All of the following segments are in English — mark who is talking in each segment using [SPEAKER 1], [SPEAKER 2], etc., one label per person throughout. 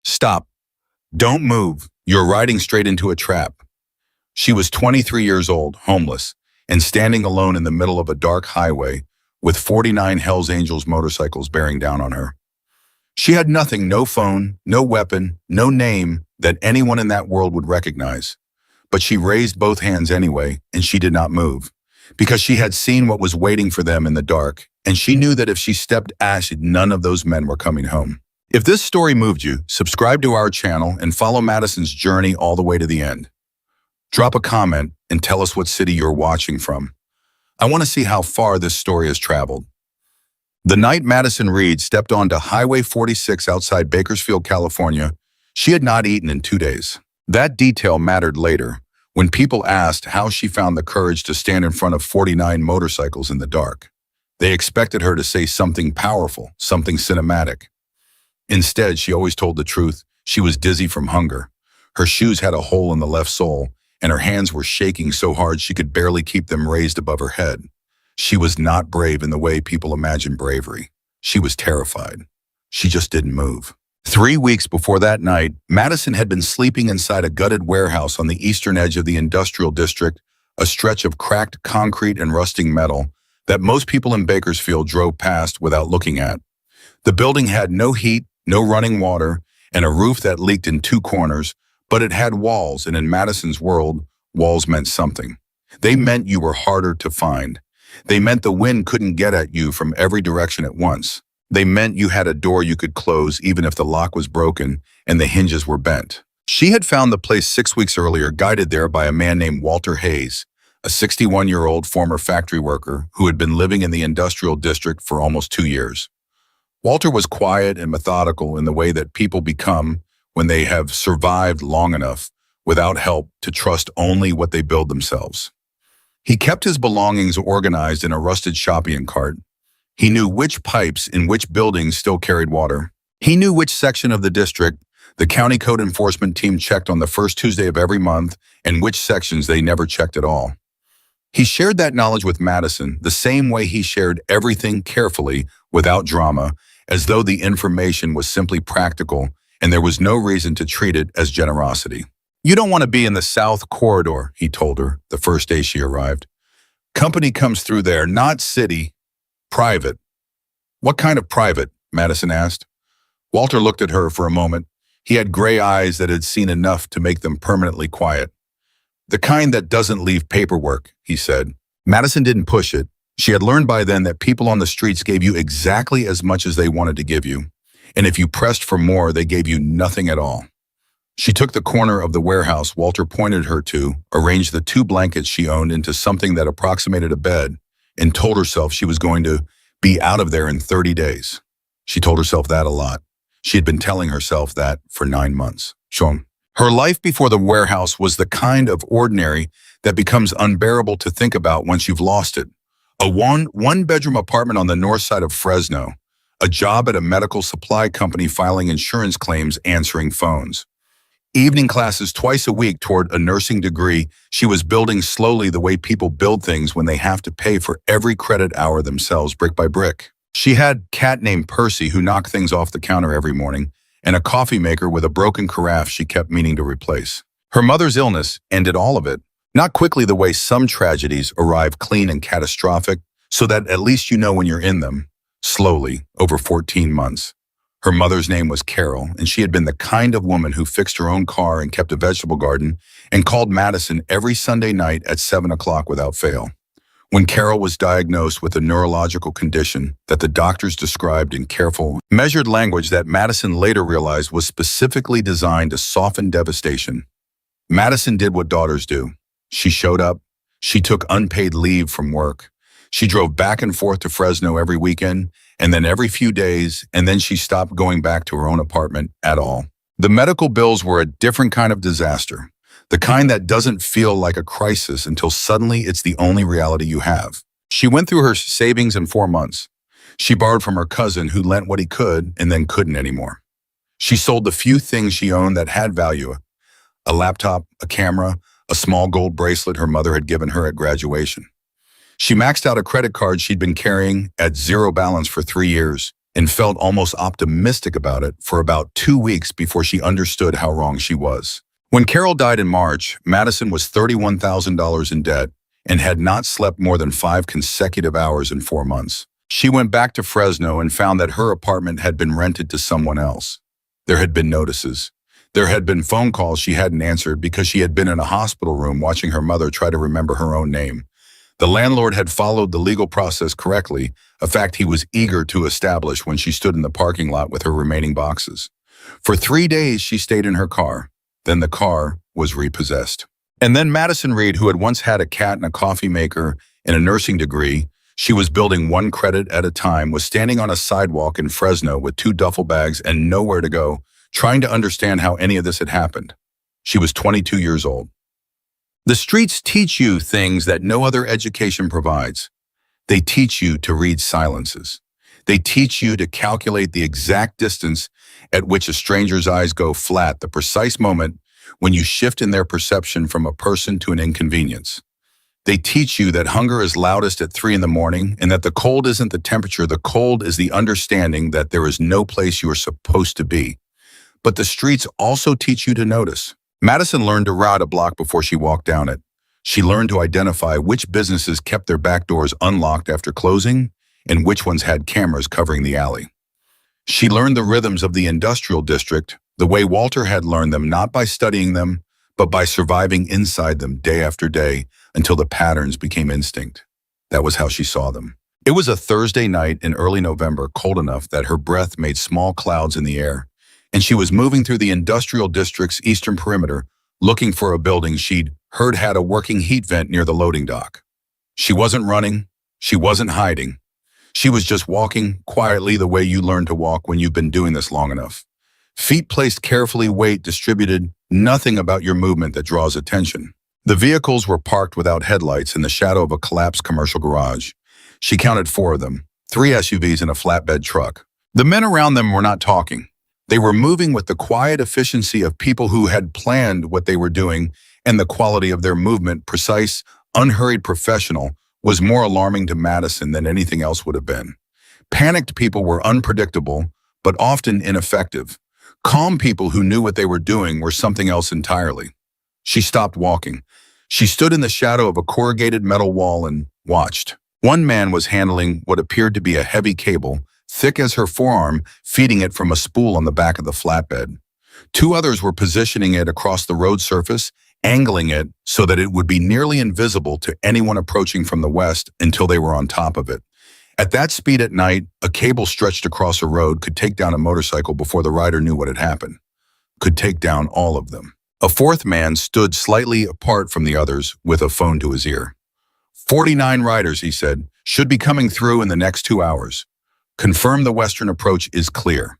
[SPEAKER 1] Stop. Don't move. You're riding straight into a trap. She was 23 years old, homeless, and standing alone in the middle of a dark highway with 49 Hells Angels motorcycles bearing down on her. She had nothing, no phone, no weapon, no name that anyone in that world would recognize. But she raised both hands anyway, and she did not move, because she had seen what was waiting for them in the dark, and she knew that if she stepped aside, none of those men were coming home. If this story moved you, subscribe to our channel and follow Madison's journey all the way to the end. Drop a comment and tell us what city you're watching from. I want to see how far this story has traveled. The night Madison Reed stepped onto Highway 46 outside Bakersfield, California, she had not eaten in 2 days. That detail mattered later, when people asked how she found the courage to stand in front of 49 motorcycles in the dark. They expected her to say something powerful, something cinematic. Instead, she always told the truth. She was dizzy from hunger. Her shoes had a hole in the left sole, and her hands were shaking so hard she could barely keep them raised above her head. She was not brave in the way people imagine bravery. She was terrified. She just didn't move. 3 weeks before that night, Madison had been sleeping inside a gutted warehouse on the eastern edge of the industrial district, a stretch of cracked concrete and rusting metal that most people in Bakersfield drove past without looking at. The building had no heat, no running water, and a roof that leaked in 2 corners, but it had walls, and in Madison's world, walls meant something. They meant you were harder to find. They meant the wind couldn't get at you from every direction at once. They meant you had a door you could close even if the lock was broken and the hinges were bent. She had found the place 6 weeks earlier, guided there by a man named Walter Hayes, a 61-year-old former factory worker who had been living in the industrial district for almost 2 years. Walter was quiet and methodical in the way that people become when they have survived long enough without help to trust only what they build themselves. He kept his belongings organized in a rusted shopping cart. He knew which pipes in which buildings still carried water. He knew which section of the district the county code enforcement team checked on the first Tuesday of every month and which sections they never checked at all. He shared that knowledge with Madison the same way he shared everything carefully, without drama, as though the information was simply practical and there was no reason to treat it as generosity. "You don't want to be in the South Corridor," he told her the first day she arrived. "Company comes through there, not city. Private." "What kind of private?" Madison asked. Walter looked at her for a moment. He had gray eyes that had seen enough to make them permanently quiet. "The kind that doesn't leave paperwork," he said. Madison didn't push it. She had learned by then that people on the streets gave you exactly as much as they wanted to give you. And if you pressed for more, they gave you nothing at all. She took the corner of the warehouse Walter pointed her to, arranged the 2 blankets she owned into something that approximated a bed, and told herself she was going to be out of there in 30 days. She told herself that a lot. She had been telling herself that for 9 months. Her life before the warehouse was the kind of ordinary that becomes unbearable to think about once you've lost it. A one-bedroom apartment on the north side of Fresno, a job at a medical supply company filing insurance claims, answering phones. Evening classes twice a week toward a nursing degree. She was building slowly the way people build things when they have to pay for every credit hour themselves, brick by brick. She had a cat named Percy who knocked things off the counter every morning, and a coffee maker with a broken carafe she kept meaning to replace. Her mother's illness ended all of it. Not quickly the way some tragedies arrive clean and catastrophic, so that at least you know when you're in them. Slowly, over 14 months. Her mother's name was Carol, and she had been the kind of woman who fixed her own car and kept a vegetable garden and called Madison every Sunday night at 7 o'clock without fail. When Carol was diagnosed with a neurological condition that the doctors described in careful, measured language that Madison later realized was specifically designed to soften devastation, Madison did what daughters do. She showed up. She took unpaid leave from work. She drove back and forth to Fresno every weekend, and then every few days, and then she stopped going back to her own apartment at all. The medical bills were a different kind of disaster, the kind that doesn't feel like a crisis until suddenly it's the only reality you have. She went through her savings in 4 months. She borrowed from her cousin who lent what he could and then couldn't anymore. She sold the few things she owned that had value, a laptop, a camera, a small gold bracelet her mother had given her at graduation. She maxed out a credit card she'd been carrying at 0 balance for 3 years, and felt almost optimistic about it for about 2 weeks before she understood how wrong she was. When Carol died in March, Madison was $31,000 in debt and had not slept more than 5 consecutive hours in 4 months. She went back to Fresno and found that her apartment had been rented to someone else. There had been notices. There had been phone calls she hadn't answered because she had been in a hospital room watching her mother try to remember her own name. The landlord had followed the legal process correctly, a fact he was eager to establish when she stood in the parking lot with her remaining boxes. For 3 days, she stayed in her car. Then the car was repossessed. And then Madison Reed, who had once had a cat and a coffee maker and a nursing degree, she was building one credit at a time, was standing on a sidewalk in Fresno with 2 duffel bags and nowhere to go, trying to understand how any of this had happened. She was 22 years old. The streets teach you things that no other education provides. They teach you to read silences. They teach you to calculate the exact distance at which a stranger's eyes go flat, the precise moment when you shift in their perception from a person to an inconvenience. They teach you that hunger is loudest at 3 in the morning and that the cold isn't the temperature, the cold is the understanding that there is no place you are supposed to be. But the streets also teach you to notice. Madison learned to route a block before she walked down it. She learned to identify which businesses kept their back doors unlocked after closing and which ones had cameras covering the alley. She learned the rhythms of the industrial district, the way Walter had learned them, not by studying them, but by surviving inside them day after day until the patterns became instinct. That was how she saw them. It was a Thursday night in early November, cold enough that her breath made small clouds in the air, and she was moving through the industrial district's eastern perimeter, looking for a building she'd heard had a working heat vent near the loading dock. She wasn't running. She wasn't hiding. She was just walking quietly the way you learn to walk when you've been doing this long enough. Feet placed carefully, weight distributed, nothing about your movement that draws attention. The vehicles were parked without headlights in the shadow of a collapsed commercial garage. She counted 4 of them, 3 SUVs and a flatbed truck. The men around them were not talking. They were moving with the quiet efficiency of people who had planned what they were doing, and the quality of their movement, precise, unhurried, professional, was more alarming to Madison than anything else would have been. Panicked people were unpredictable, but often ineffective. Calm people who knew what they were doing were something else entirely. She stopped walking. She stood in the shadow of a corrugated metal wall and watched. One man was handling what appeared to be a heavy cable, thick as her forearm, feeding it from a spool on the back of the flatbed. 2 others were positioning it across the road surface, angling it so that it would be nearly invisible to anyone approaching from the west until they were on top of it. At that speed at night, a cable stretched across a road could take down a motorcycle before the rider knew what had happened. Could take down all of them. A 4th man stood slightly apart from the others with a phone to his ear. 49 riders, he said, should be coming through in the next 2 hours. Confirm the western approach is clear.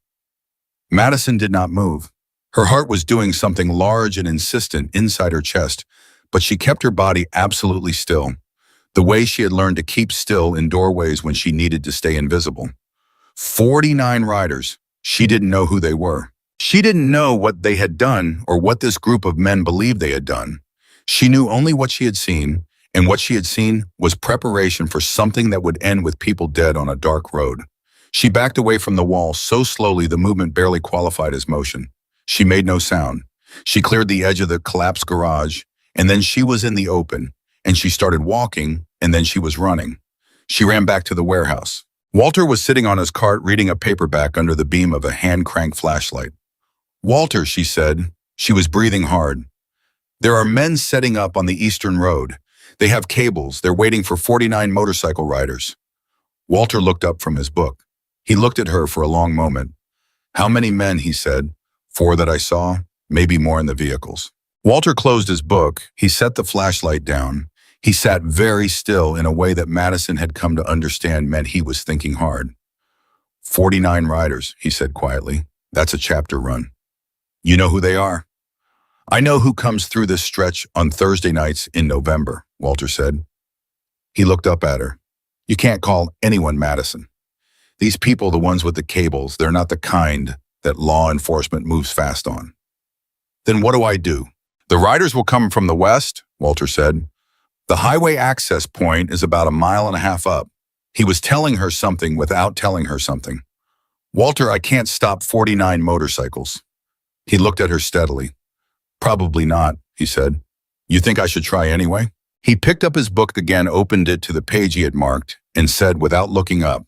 [SPEAKER 1] Madison did not move. Her heart was doing something large and insistent inside her chest, but she kept her body absolutely still, the way she had learned to keep still in doorways when she needed to stay invisible. 49 riders. She didn't know who they were. She didn't know what they had done or what this group of men believed they had done. She knew only what she had seen, and what she had seen was preparation for something that would end with people dead on a dark road. She backed away from the wall so slowly the movement barely qualified as motion. She made no sound. She cleared the edge of the collapsed garage, and then she was in the open, and she started walking, and then she was running. She ran back to the warehouse. Walter was sitting on his cart reading a paperback under the beam of a hand-crank flashlight. Walter, she said. She was breathing hard. There are men setting up on the eastern road. They have cables. They're waiting for 49 motorcycle riders. Walter looked up from his book. He looked at her for a long moment. How many men, he said. 4 that I saw, maybe more in the vehicles. Walter closed his book. He set the flashlight down. He sat very still in a way that Madison had come to understand meant he was thinking hard. 49 riders, he said quietly. That's a chapter run. You know who they are? I know who comes through this stretch on Thursday nights in November, Walter said. He looked up at her. You can't call anyone Madison. These people, the ones with the cables, they're not the kind that law enforcement moves fast on. Then what do I do? The riders will come from the west, Walter said. The highway access point is about 1.5 miles up. He was telling her something without telling her something. Walter, I can't stop 49 motorcycles. He looked at her steadily. Probably not, he said. You think I should try anyway? He picked up his book again, opened it to the page he had marked, and said without looking up,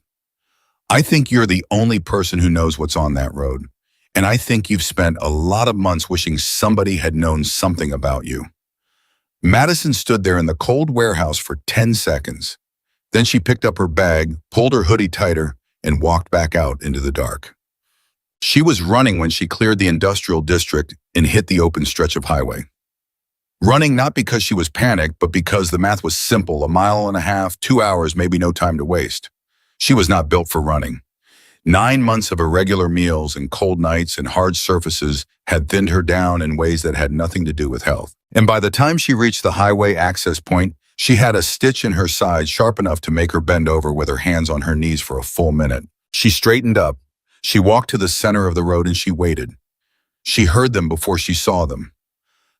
[SPEAKER 1] I think you're the only person who knows what's on that road. And I think you've spent a lot of months wishing somebody had known something about you. Madison stood there in the cold warehouse for 10 seconds. Then she picked up her bag, pulled her hoodie tighter, and walked back out into the dark. She was running when she cleared the industrial district and hit the open stretch of highway. Running not because she was panicked, but because the math was simple, 1.5 miles, 2 hours, maybe no time to waste. She was not built for running. 9 months of irregular meals and cold nights and hard surfaces had thinned her down in ways that had nothing to do with health. And by the time she reached the highway access point, she had a stitch in her side sharp enough to make her bend over with her hands on her knees for a full minute. She straightened up. She walked to the center of the road and she waited. She heard them before she saw them.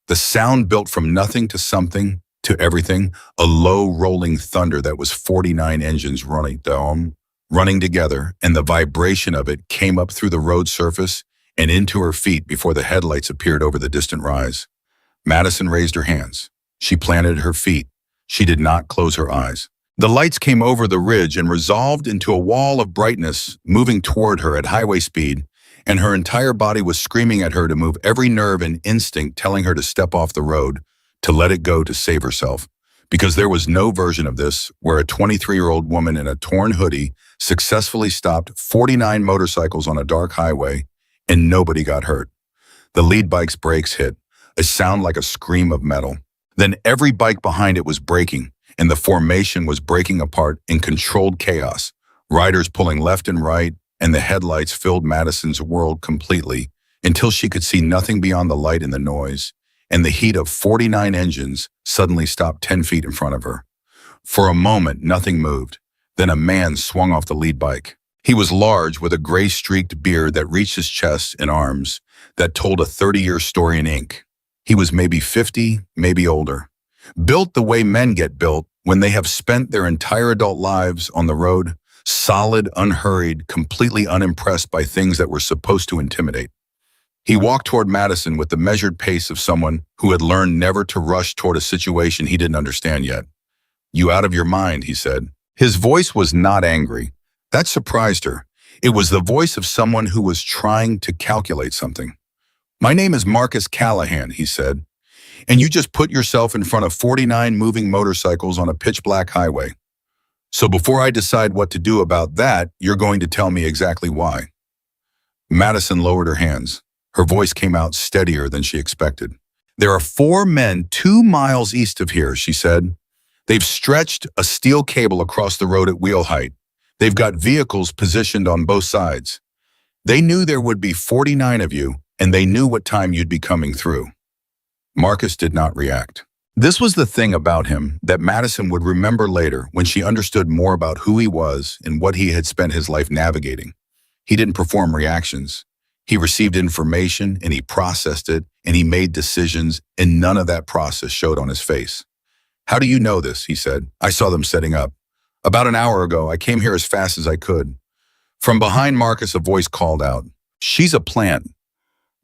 [SPEAKER 1] The sound built from nothing to something, to everything, a low rolling thunder that was 49 engines running together, and the vibration of it came up through the road surface and into her feet before the headlights appeared over the distant rise. Madison raised her hands. She planted her feet. She did not close her eyes. The lights came over the ridge and resolved into a wall of brightness moving toward her at highway speed, and her entire body was screaming at her to move every nerve and instinct telling her to step off the road, to let it go, to save herself. Because there was no version of this where a 23-year-old woman in a torn hoodie successfully stopped 49 motorcycles on a dark highway and nobody got hurt. The lead bike's brakes hit, a sound like a scream of metal. Then every bike behind it was braking, and the formation was breaking apart in controlled chaos, riders pulling left and right, and the headlights filled Madison's world completely until she could see nothing beyond the light and the noise, and the heat of 49 engines suddenly stopped 10 feet in front of her. For a moment, nothing moved. Then a man swung off the lead bike. He was large, with a gray-streaked beard that reached his chest and arms that told a 30-year story in ink. He was maybe 50, maybe older. Built the way men get built when they have spent their entire adult lives on the road, solid, unhurried, completely unimpressed by things that were supposed to intimidate. He walked toward Madison with the measured pace of someone who had learned never to rush toward a situation he didn't understand yet. You out of your mind, he said. His voice was not angry. That surprised her. It was the voice of someone who was trying to calculate something. My name is Marcus Callahan, he said, and you just put yourself in front of 49 moving motorcycles on a pitch-black highway. So before I decide what to do about that, you're going to tell me exactly why. Madison lowered her hands. Her voice came out steadier than she expected. There are 4 men 2 miles east of here, she said. They've stretched a steel cable across the road at wheel height. They've got vehicles positioned on both sides. They knew there would be 49 of you, and they knew what time you'd be coming through. Marcus did not react. This was the thing about him that Madison would remember later when she understood more about who he was and what he had spent his life navigating. He didn't perform reactions. He received information and he processed it and he made decisions, and none of that process showed on his face. How do you know this? He said. I saw them setting up. About an hour ago, I came here as fast as I could. From behind Marcus, a voice called out, She's a plant.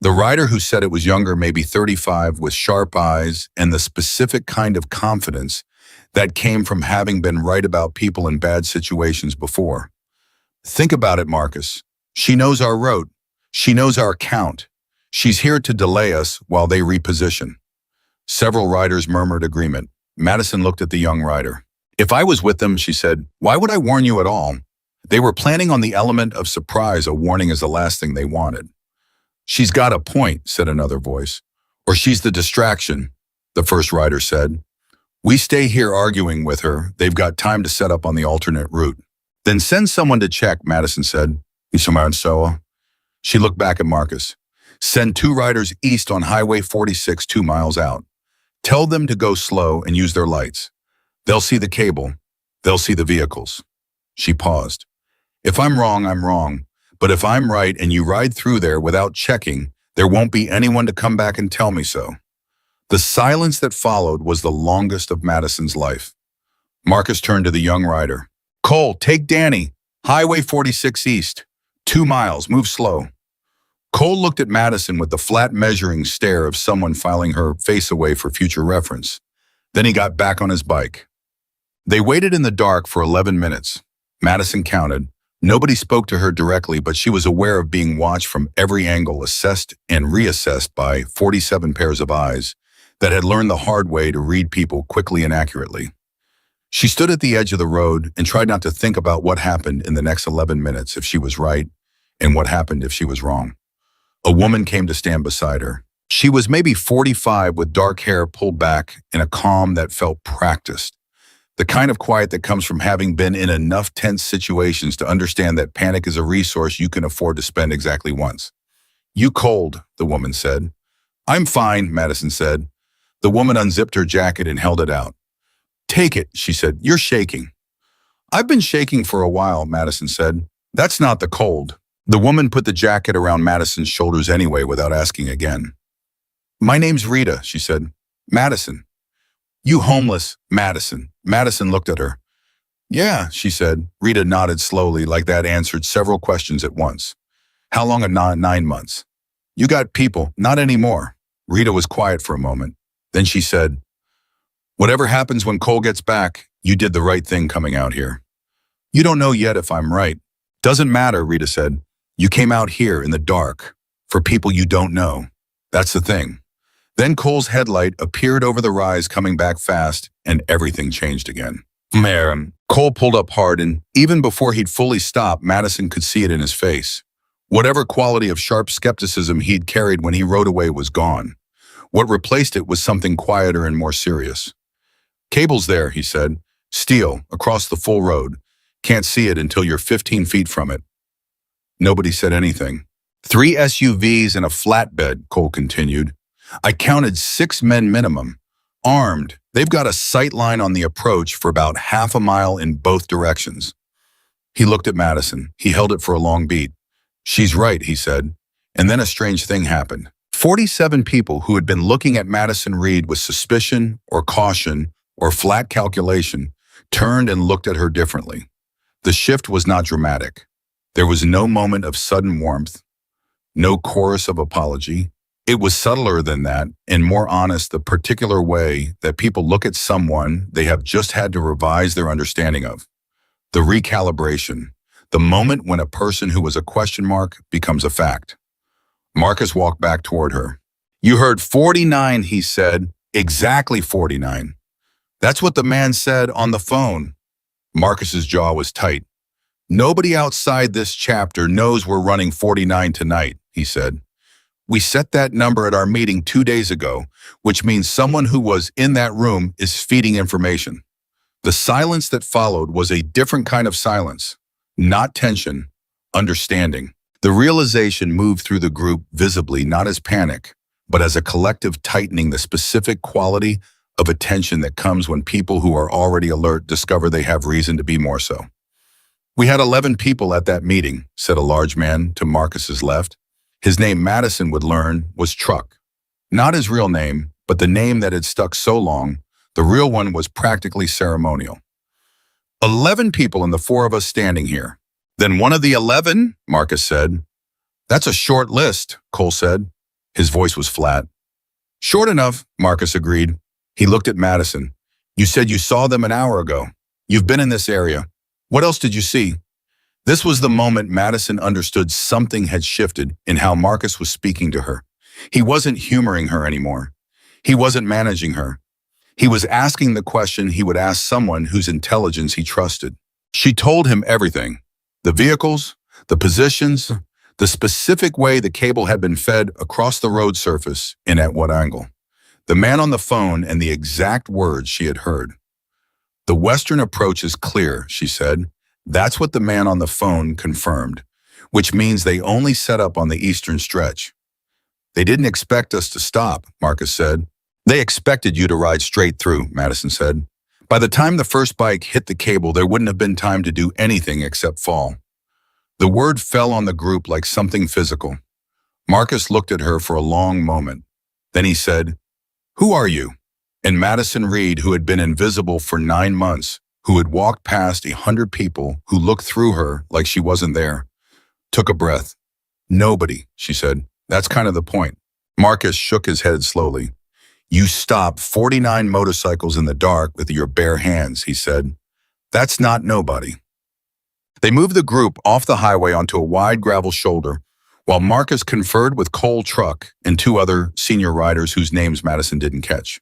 [SPEAKER 1] The rider who said it was younger, maybe 35, with sharp eyes and the specific kind of confidence that came from having been right about people in bad situations before. Think about it, Marcus. She knows our route. She knows our count. She's here to delay us while they reposition. Several riders murmured agreement. Madison looked at the young rider. If I was with them, she said, why would I warn you at all? They were planning on the element of surprise. A warning is the last thing they wanted. She's got a point, said another voice. Or she's the distraction, the first rider said. We stay here arguing with her. They've got time to set up on the alternate route. Then send someone to check, Madison said. She looked back at Marcus. Send 2 riders east on Highway 46 2 miles out. Tell them to go slow and use their lights. They'll see the cable. They'll see the vehicles. She paused. If I'm wrong, I'm wrong. But if I'm right and you ride through there without checking, there won't be anyone to come back and tell me so. The silence that followed was the longest of Madison's life. Marcus turned to the young rider. Cole, take Danny. Highway 46 East. 2 miles, move slow. Cole looked at Madison with the flat measuring stare of someone filing her face away for future reference. Then he got back on his bike. They waited in the dark for 11 minutes. Madison counted. Nobody spoke to her directly, but she was aware of being watched from every angle, assessed and reassessed by 47 pairs of eyes that had learned the hard way to read people quickly and accurately. She stood at the edge of the road and tried not to think about what happened in the next 11 minutes if she was right and what happened if she was wrong. A woman came to stand beside her. She was maybe 45 with dark hair pulled back in a calm that felt practiced. The kind of quiet that comes from having been in enough tense situations to understand that panic is a resource you can afford to spend exactly once. "You cold," the woman said. "I'm fine," Madison said. The woman unzipped her jacket and held it out. "Take it," she said. "You're shaking." "I've been shaking for a while," Madison said. "That's not the cold." The woman put the jacket around Madison's shoulders anyway without asking again. "My name's Rita," she said. "Madison." "You homeless, Madison." Madison looked at her. "Yeah," she said. Rita nodded slowly, like that answered several questions at once. "How long? 9 months. You got people?" "Not anymore." Rita was quiet for a moment. Then she said, "Whatever happens when Cole gets back, you did the right thing coming out here." "You don't know yet if I'm right." "Doesn't matter," Rita said. "You came out here in the dark, for people you don't know. That's the thing." Then Cole's headlight appeared over the rise, coming back fast, and everything changed again. Cole pulled up hard, and even before he'd fully stopped, Madison could see it in his face. Whatever quality of sharp skepticism he'd carried when he rode away was gone. What replaced it was something quieter and more serious. "Cable's there," he said. "Steel, across the full road. Can't see it until you're 15 feet from it." Nobody said anything. "3 SUVs and a flatbed," Cole continued. "I counted 6 men minimum, armed. They've got a sight line on the approach for about half a mile in both directions." He looked at Madison. He held it for a long beat. "She's right," he said. And then a strange thing happened. 47 people who had been looking at Madison Reed with suspicion or caution or flat calculation turned and looked at her differently. The shift was not dramatic. There was no moment of sudden warmth, no chorus of apology. It was subtler than that and more honest, the particular way that people look at someone they have just had to revise their understanding of. The recalibration, the moment when a person who was a question mark becomes a fact. Marcus walked back toward her. "You heard 49, he said. Exactly 49. That's what the man said on the phone." Marcus's jaw was tight. "Nobody outside this chapter knows we're running 49 tonight," he said. "We set that number at our meeting 2 days ago, which means someone who was in that room is feeding information." The silence that followed was a different kind of silence. Not tension, understanding. The realization moved through the group visibly, not as panic, but as a collective tightening, the specific quality of attention that comes when people who are already alert discover they have reason to be more so. "We had 11 people at that meeting," said a large man to Marcus's left. His name, Madison would learn, was Truck. Not his real name, but the name that had stuck so long. The real one was practically ceremonial. 11 people and the 4 of us standing here." "Then one of the 11, Marcus said. "That's a short list," Cole said. His voice was flat. "Short enough," Marcus agreed. He looked at Madison. "You said you saw them an hour ago. You've been in this area. What else did you see?" This was the moment Madison understood something had shifted in how Marcus was speaking to her. He wasn't humoring her anymore. He wasn't managing her. He was asking the question he would ask someone whose intelligence he trusted. She told him everything. The vehicles, the positions, the specific way the cable had been fed across the road surface and at what angle. The man on the phone and the exact words she had heard. "The western approach is clear," she said. That's what the man on the phone confirmed, which means they only set up on the eastern stretch. "They didn't expect us to stop," Marcus said. "They expected you to ride straight through," Madison said. "By the time the first bike hit the cable, there wouldn't have been time to do anything except fall." The word fell on the group like something physical. Marcus looked at her for a long moment. Then he said, "Who are you?" And Madison Reed, who had been invisible for 9 months, who had walked past 100 people who looked through her like she wasn't there, took a breath. Nobody, she said. That's kind of the point. Marcus shook his head slowly. You stopped 49 motorcycles in the dark with your bare hands, he said. That's not nobody. They moved the group off the highway onto a wide gravel shoulder, while Marcus conferred with Cole Truck and two other senior riders whose names Madison didn't catch.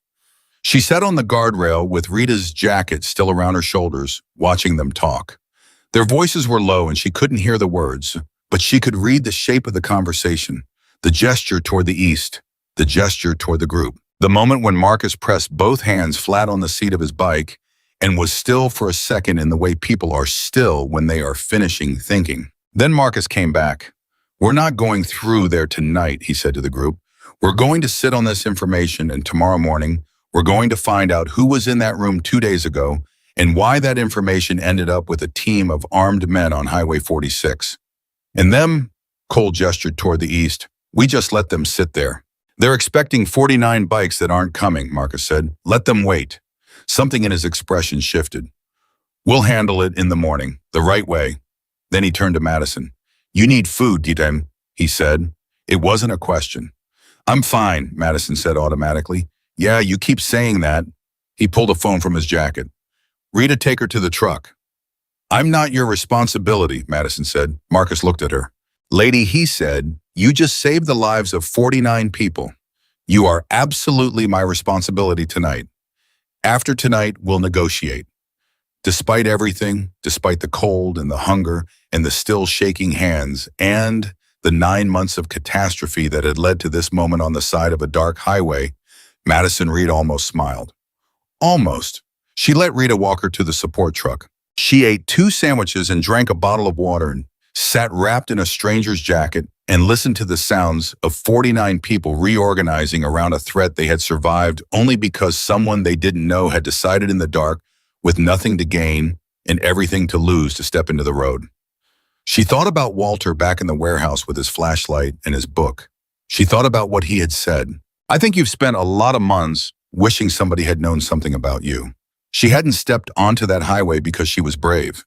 [SPEAKER 1] She sat on the guardrail with Rita's jacket still around her shoulders, watching them talk. Their voices were low and she couldn't hear the words, but she could read the shape of the conversation, the gesture toward the east, the gesture toward the group. The moment when Marcus pressed both hands flat on the seat of his bike and was still for a second in the way people are still when they are finishing thinking. Then Marcus came back. We're not going through there tonight, he said to the group. We're going to sit on this information, and tomorrow morning, we're going to find out who was in that room 2 days ago and why that information ended up with a team of armed men on Highway 46. And them, Cole gestured toward the east, we just let them sit there. They're expecting 49 bikes that aren't coming, Marcus said. Let them wait. Something in his expression shifted. We'll handle it in the morning, the right way. Then he turned to Madison. You need food, Didem, he said. It wasn't a question. I'm fine, Madison said automatically. Yeah, you keep saying that. He pulled a phone from his jacket. Rita, take her to the truck. I'm not your responsibility, Madison said. Marcus looked at her. Lady, he said, you just saved the lives of 49 people. You are absolutely my responsibility tonight. After tonight, we'll negotiate. Despite everything, despite the cold and the hunger and the still shaking hands and the 9 months of catastrophe that had led to this moment on the side of a dark highway, Madison Reed almost smiled. Almost. She let Rita walk her to the support truck. She ate 2 sandwiches and drank a bottle of water and sat wrapped in a stranger's jacket and listened to the sounds of 49 people reorganizing around a threat they had survived only because someone they didn't know had decided in the dark, with nothing to gain and everything to lose, to step into the road. She thought about Walter back in the warehouse with his flashlight and his book. She thought about what he had said. I think you've spent a lot of months wishing somebody had known something about you. She hadn't stepped onto that highway because she was brave.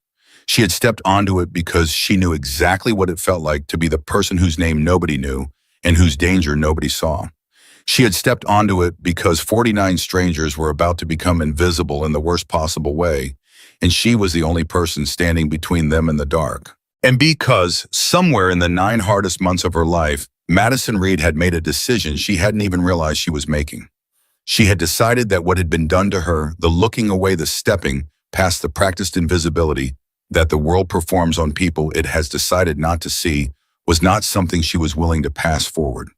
[SPEAKER 1] She had stepped onto it because she knew exactly what it felt like to be the person whose name nobody knew and whose danger nobody saw. She had stepped onto it because 49 strangers were about to become invisible in the worst possible way, and she was the only person standing between them and the dark. And because, somewhere in the 9 hardest months of her life, Madison Reed had made a decision she hadn't even realized she was making. She had decided that what had been done to her, the looking away, the stepping past the practiced invisibility that the world performs on people it has decided not to see, was not something she was willing to pass forward.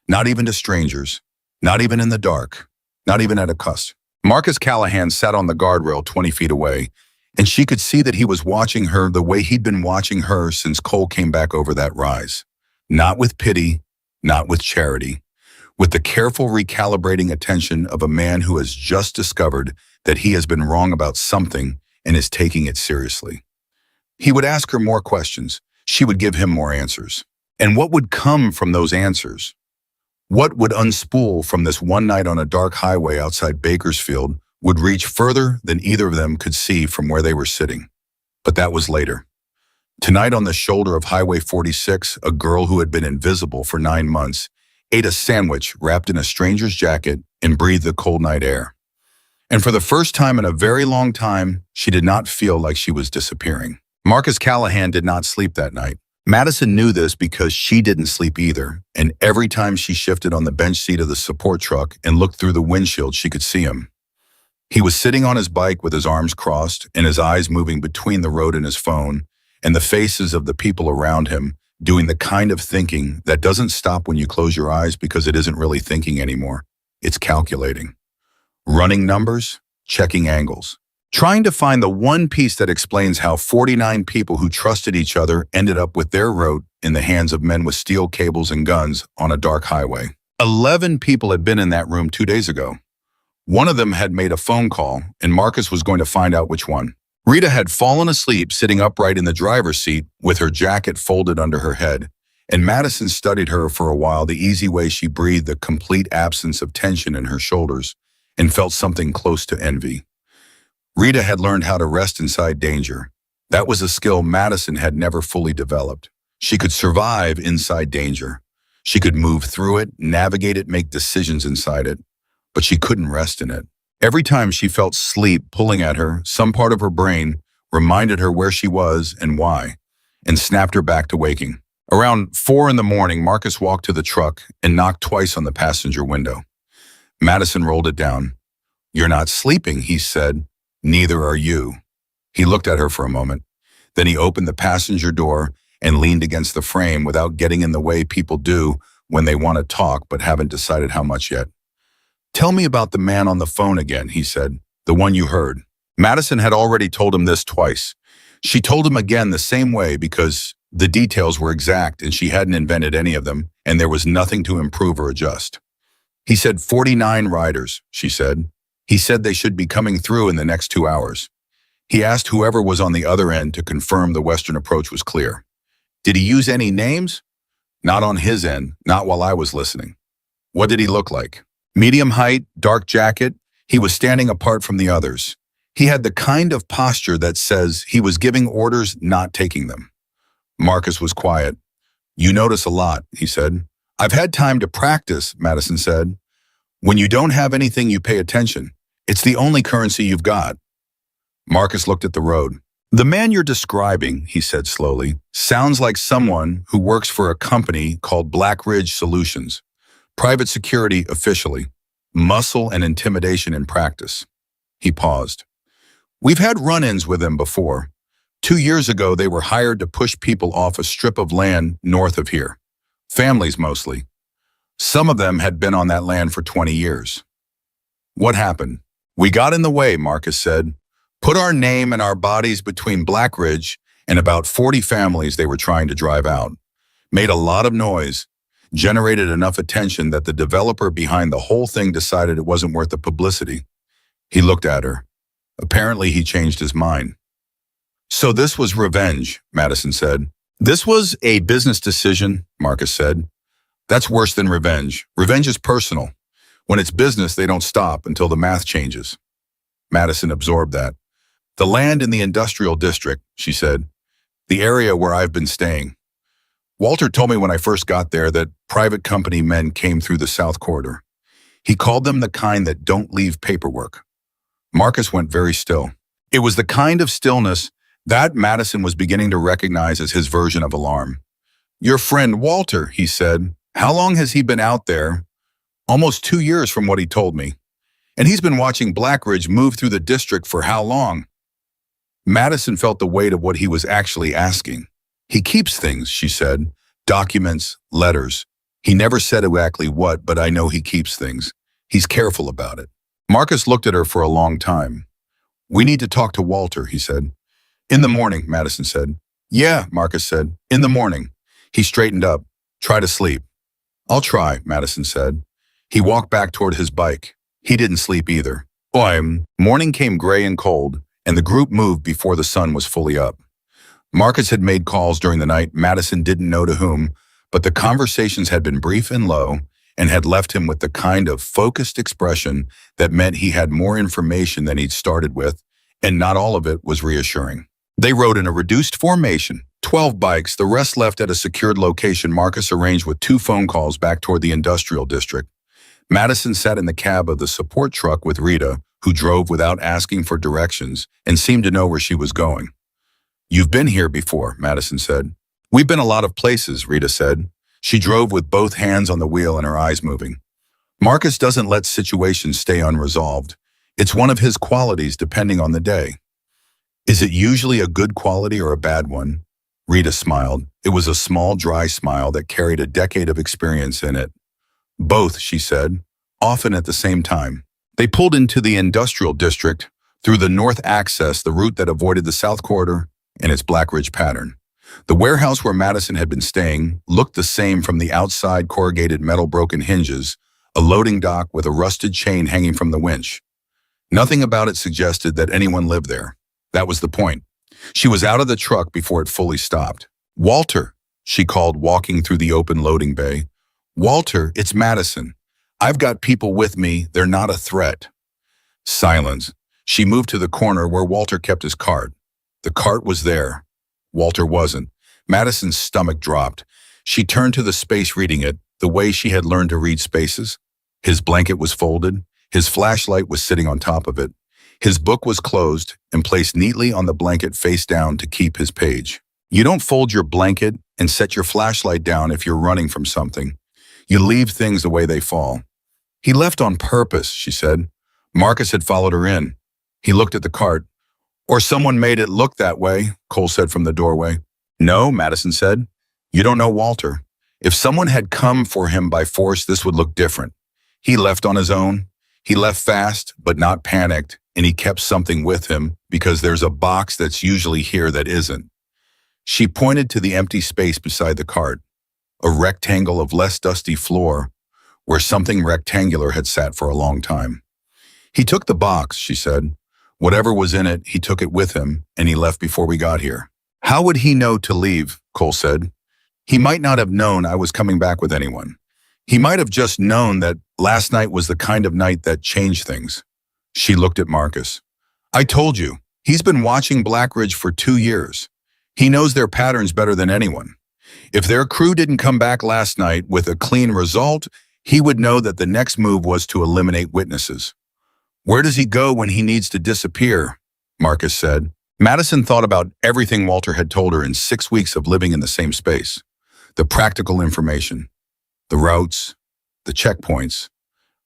[SPEAKER 1] Not even to strangers, not even in the dark, not even at a cuss. Marcus Callahan sat on the guardrail 20 feet away, and she could see that he was watching her the way he'd been watching her since Cole came back over that rise. Not with pity, not with charity, with the careful recalibrating attention of a man who has just discovered that he has been wrong about something and is taking it seriously. He would ask her more questions. She would give him more answers. And what would come from those answers? What would unspool from this one night on a dark highway outside Bakersfield would reach further than either of them could see from where they were sitting. But that was later. Tonight on the shoulder of Highway 46, a girl who had been invisible for 9 months ate a sandwich wrapped in a stranger's jacket and breathed the cold night air. And for the first time in a very long time, she did not feel like she was disappearing. Marcus Callahan did not sleep that night. Madison knew this because she didn't sleep either, and every time she shifted on the bench seat of the support truck and looked through the windshield, she could see him. He was sitting on his bike with his arms crossed and his eyes moving between the road and his phone, and the faces of the people around him doing the kind of thinking that doesn't stop when you close your eyes because it isn't really thinking anymore. It's calculating. Running numbers, checking angles. Trying to find the one piece that explains how 49 people who trusted each other ended up with their road in the hands of men with steel cables and guns on a dark highway. 11 people had been in that room 2 days ago. One of them had made a phone call, and Marcus was going to find out which one. Rita had fallen asleep sitting upright in the driver's seat with her jacket folded under her head, and Madison studied her for a while, the easy way she breathed, the complete absence of tension in her shoulders, and felt something close to envy. Rita had learned how to rest inside danger. That was a skill Madison had never fully developed. She could survive inside danger. She could move through it, navigate it, make decisions inside it, but she couldn't rest in it. Every time she felt sleep pulling at her, some part of her brain reminded her where she was and why, and snapped her back to waking. Around 4 in the morning, Marcus walked to the truck and knocked twice on the passenger window. Madison rolled it down. "You're not sleeping," he said. "Neither are you." He looked at her for a moment. Then he opened the passenger door and leaned against the frame without getting in the way people do when they want to talk but haven't decided how much yet. "Tell me about the man on the phone again," he said. "The one you heard." Madison had already told him this twice. She told him again the same way because the details were exact and she hadn't invented any of them, and there was nothing to improve or adjust. "He said 49 riders," she said. "He said they should be coming through in the next 2 hours. He asked whoever was on the other end to confirm the western approach was clear." "Did he use any names?" "Not on his end, not while I was listening." "What did he look like?" "Medium height, dark jacket. He was standing apart from the others. He had the kind of posture that says he was giving orders, not taking them." Marcus was quiet. "You notice a lot," he said. "I've had time to practice," Madison said. "When you don't have anything, you pay attention. It's the only currency you've got." Marcus looked at the road. "The man you're describing," he said slowly, "sounds like someone who works for a company called Black Ridge Solutions. Private security officially, muscle and intimidation in practice." He paused. "We've had run-ins with them before. 2 years ago, they were hired to push people off a strip of land north of here. Families mostly. Some of them had been on that land for 20 years. "What happened?" "We got in the way," Marcus said. "Put our name and our bodies between Black Ridge and about 40 families they were trying to drive out. Made a lot of noise. Generated enough attention that the developer behind the whole thing decided it wasn't worth the publicity." He looked at her. Apparently, he changed his mind. "So this was revenge," Madison said. "This was a business decision," Marcus said. "That's worse than revenge. Revenge is personal. When it's business, they don't stop until the math changes." Madison absorbed that. "The land in the industrial district," she said. "The area where I've been staying. Walter told me when I first got there that private company men came through the South Corridor. He called them the kind that don't leave paperwork." Marcus went very still. It was the kind of stillness that Madison was beginning to recognize as his version of alarm. "Your friend Walter," he said. "How long has he been out there?" "Almost 2 years from what he told me. And he's been watching Black Ridge move through the district for how long?" Madison felt the weight of what he was actually asking. "He keeps things," she said. "Documents, letters. He never said exactly what, but I know he keeps things. He's careful about it." Marcus looked at her for a long time. "We need to talk to Walter," he said. "In the morning," Madison said. "Yeah," Marcus said. "In the morning." He straightened up. "Try to sleep." "I'll try," Madison said. He walked back toward his bike. He didn't sleep either. Morning came gray and cold, and the group moved before the sun was fully up. Marcus had made calls during the night. Madison didn't know to whom, but the conversations had been brief and low and had left him with the kind of focused expression that meant he had more information than he'd started with, and not all of it was reassuring. They rode in a reduced formation, 12 bikes, the rest left at a secured location Marcus arranged with 2 phone calls back toward the industrial district. Madison sat in the cab of the support truck with Rita, who drove without asking for directions and seemed to know where she was going. "You've been here before," Madison said. "We've been a lot of places," Rita said. She drove with both hands on the wheel and her eyes moving. "Marcus doesn't let situations stay unresolved. It's one of his qualities depending on the day." "Is it usually a good quality or a bad one?" Rita smiled. It was a small, dry smile that carried a decade of experience in it. "Both," she said, "often at the same time." They pulled into the industrial district through the north access, the route that avoided the South Corridor and its Black Ridge pattern. The warehouse where Madison had been staying looked the same from the outside, corrugated metal broken hinges, a loading dock with a rusted chain hanging from the winch. Nothing about it suggested that anyone lived there. That was the point. She was out of the truck before it fully stopped. "Walter," she called, walking through the open loading bay. "Walter, it's Madison. I've got people with me. They're not a threat." Silence. She moved to the corner where Walter kept his cart. The cart was there. Walter wasn't. Madison's stomach dropped. She turned to the space reading it, the way she had learned to read spaces. His blanket was folded. His flashlight was sitting on top of it. His book was closed and placed neatly on the blanket face down to keep his page. You don't fold your blanket and set your flashlight down if you're running from something. You leave things the way they fall. He left on purpose, she said. Marcus had followed her in. He looked at the cart. Or someone made it look that way, Cole said from the doorway. No, Madison said. You don't know Walter. If someone had come for him by force, this would look different. He left on his own. He left fast, but not panicked, and he kept something with him because there's a box that's usually here that isn't. She pointed to the empty space beside the cart, a rectangle of less dusty floor where something rectangular had sat for a long time. He took the box, she said. Whatever was in it, he took it with him, and he left before we got here. How would he know to leave? Cole said. He might not have known I was coming back with anyone. He might have just known that last night was the kind of night that changed things. She looked at Marcus. I told you, he's been watching Blackridge for 2 years. He knows their patterns better than anyone. If their crew didn't come back last night with a clean result, he would know that the next move was to eliminate witnesses. Where does he go when he needs to disappear? Marcus said. Madison thought about everything Walter had told her in 6 weeks of living in the same space. The practical information, the routes, the checkpoints.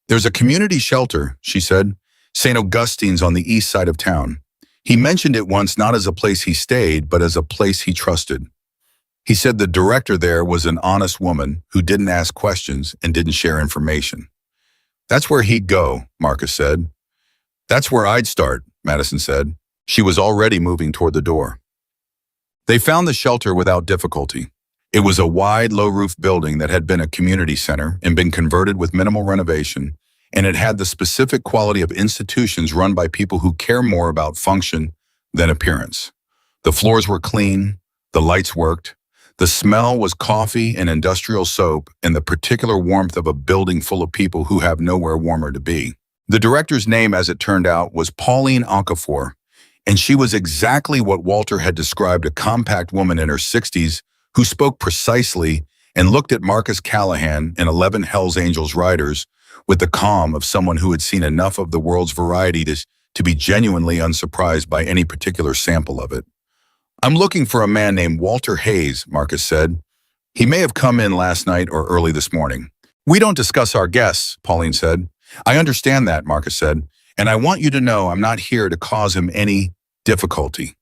[SPEAKER 1] There's a community shelter, she said, St. Augustine's on the east side of town. He mentioned it once not as a place he stayed, but as a place he trusted. He said the director there was an honest woman who didn't ask questions and didn't share information. That's where he'd go, Marcus said. That's where I'd start, Madison said. She was already moving toward the door. They found the shelter without difficulty. It was a wide, low-roof building that had been a community center and been converted with minimal renovation, and it had the specific quality of institutions run by people who care more about function than appearance. The floors were clean, the lights worked, the smell was coffee and industrial soap, and the particular warmth of a building full of people who have nowhere warmer to be. The director's name, as it turned out, was Pauline Okafor, and she was exactly what Walter had described, a compact woman in her 60s who spoke precisely and looked at Marcus Callahan and 11 Hells Angels riders with the calm of someone who had seen enough of the world's variety to be genuinely unsurprised by any particular sample of it. I'm looking for a man named Walter Hayes, Marcus said. He may have come in last night or early this morning. We don't discuss our guests, Pauline said. I understand that, Marcus said, and I want you to know I'm not here to cause him any difficulty.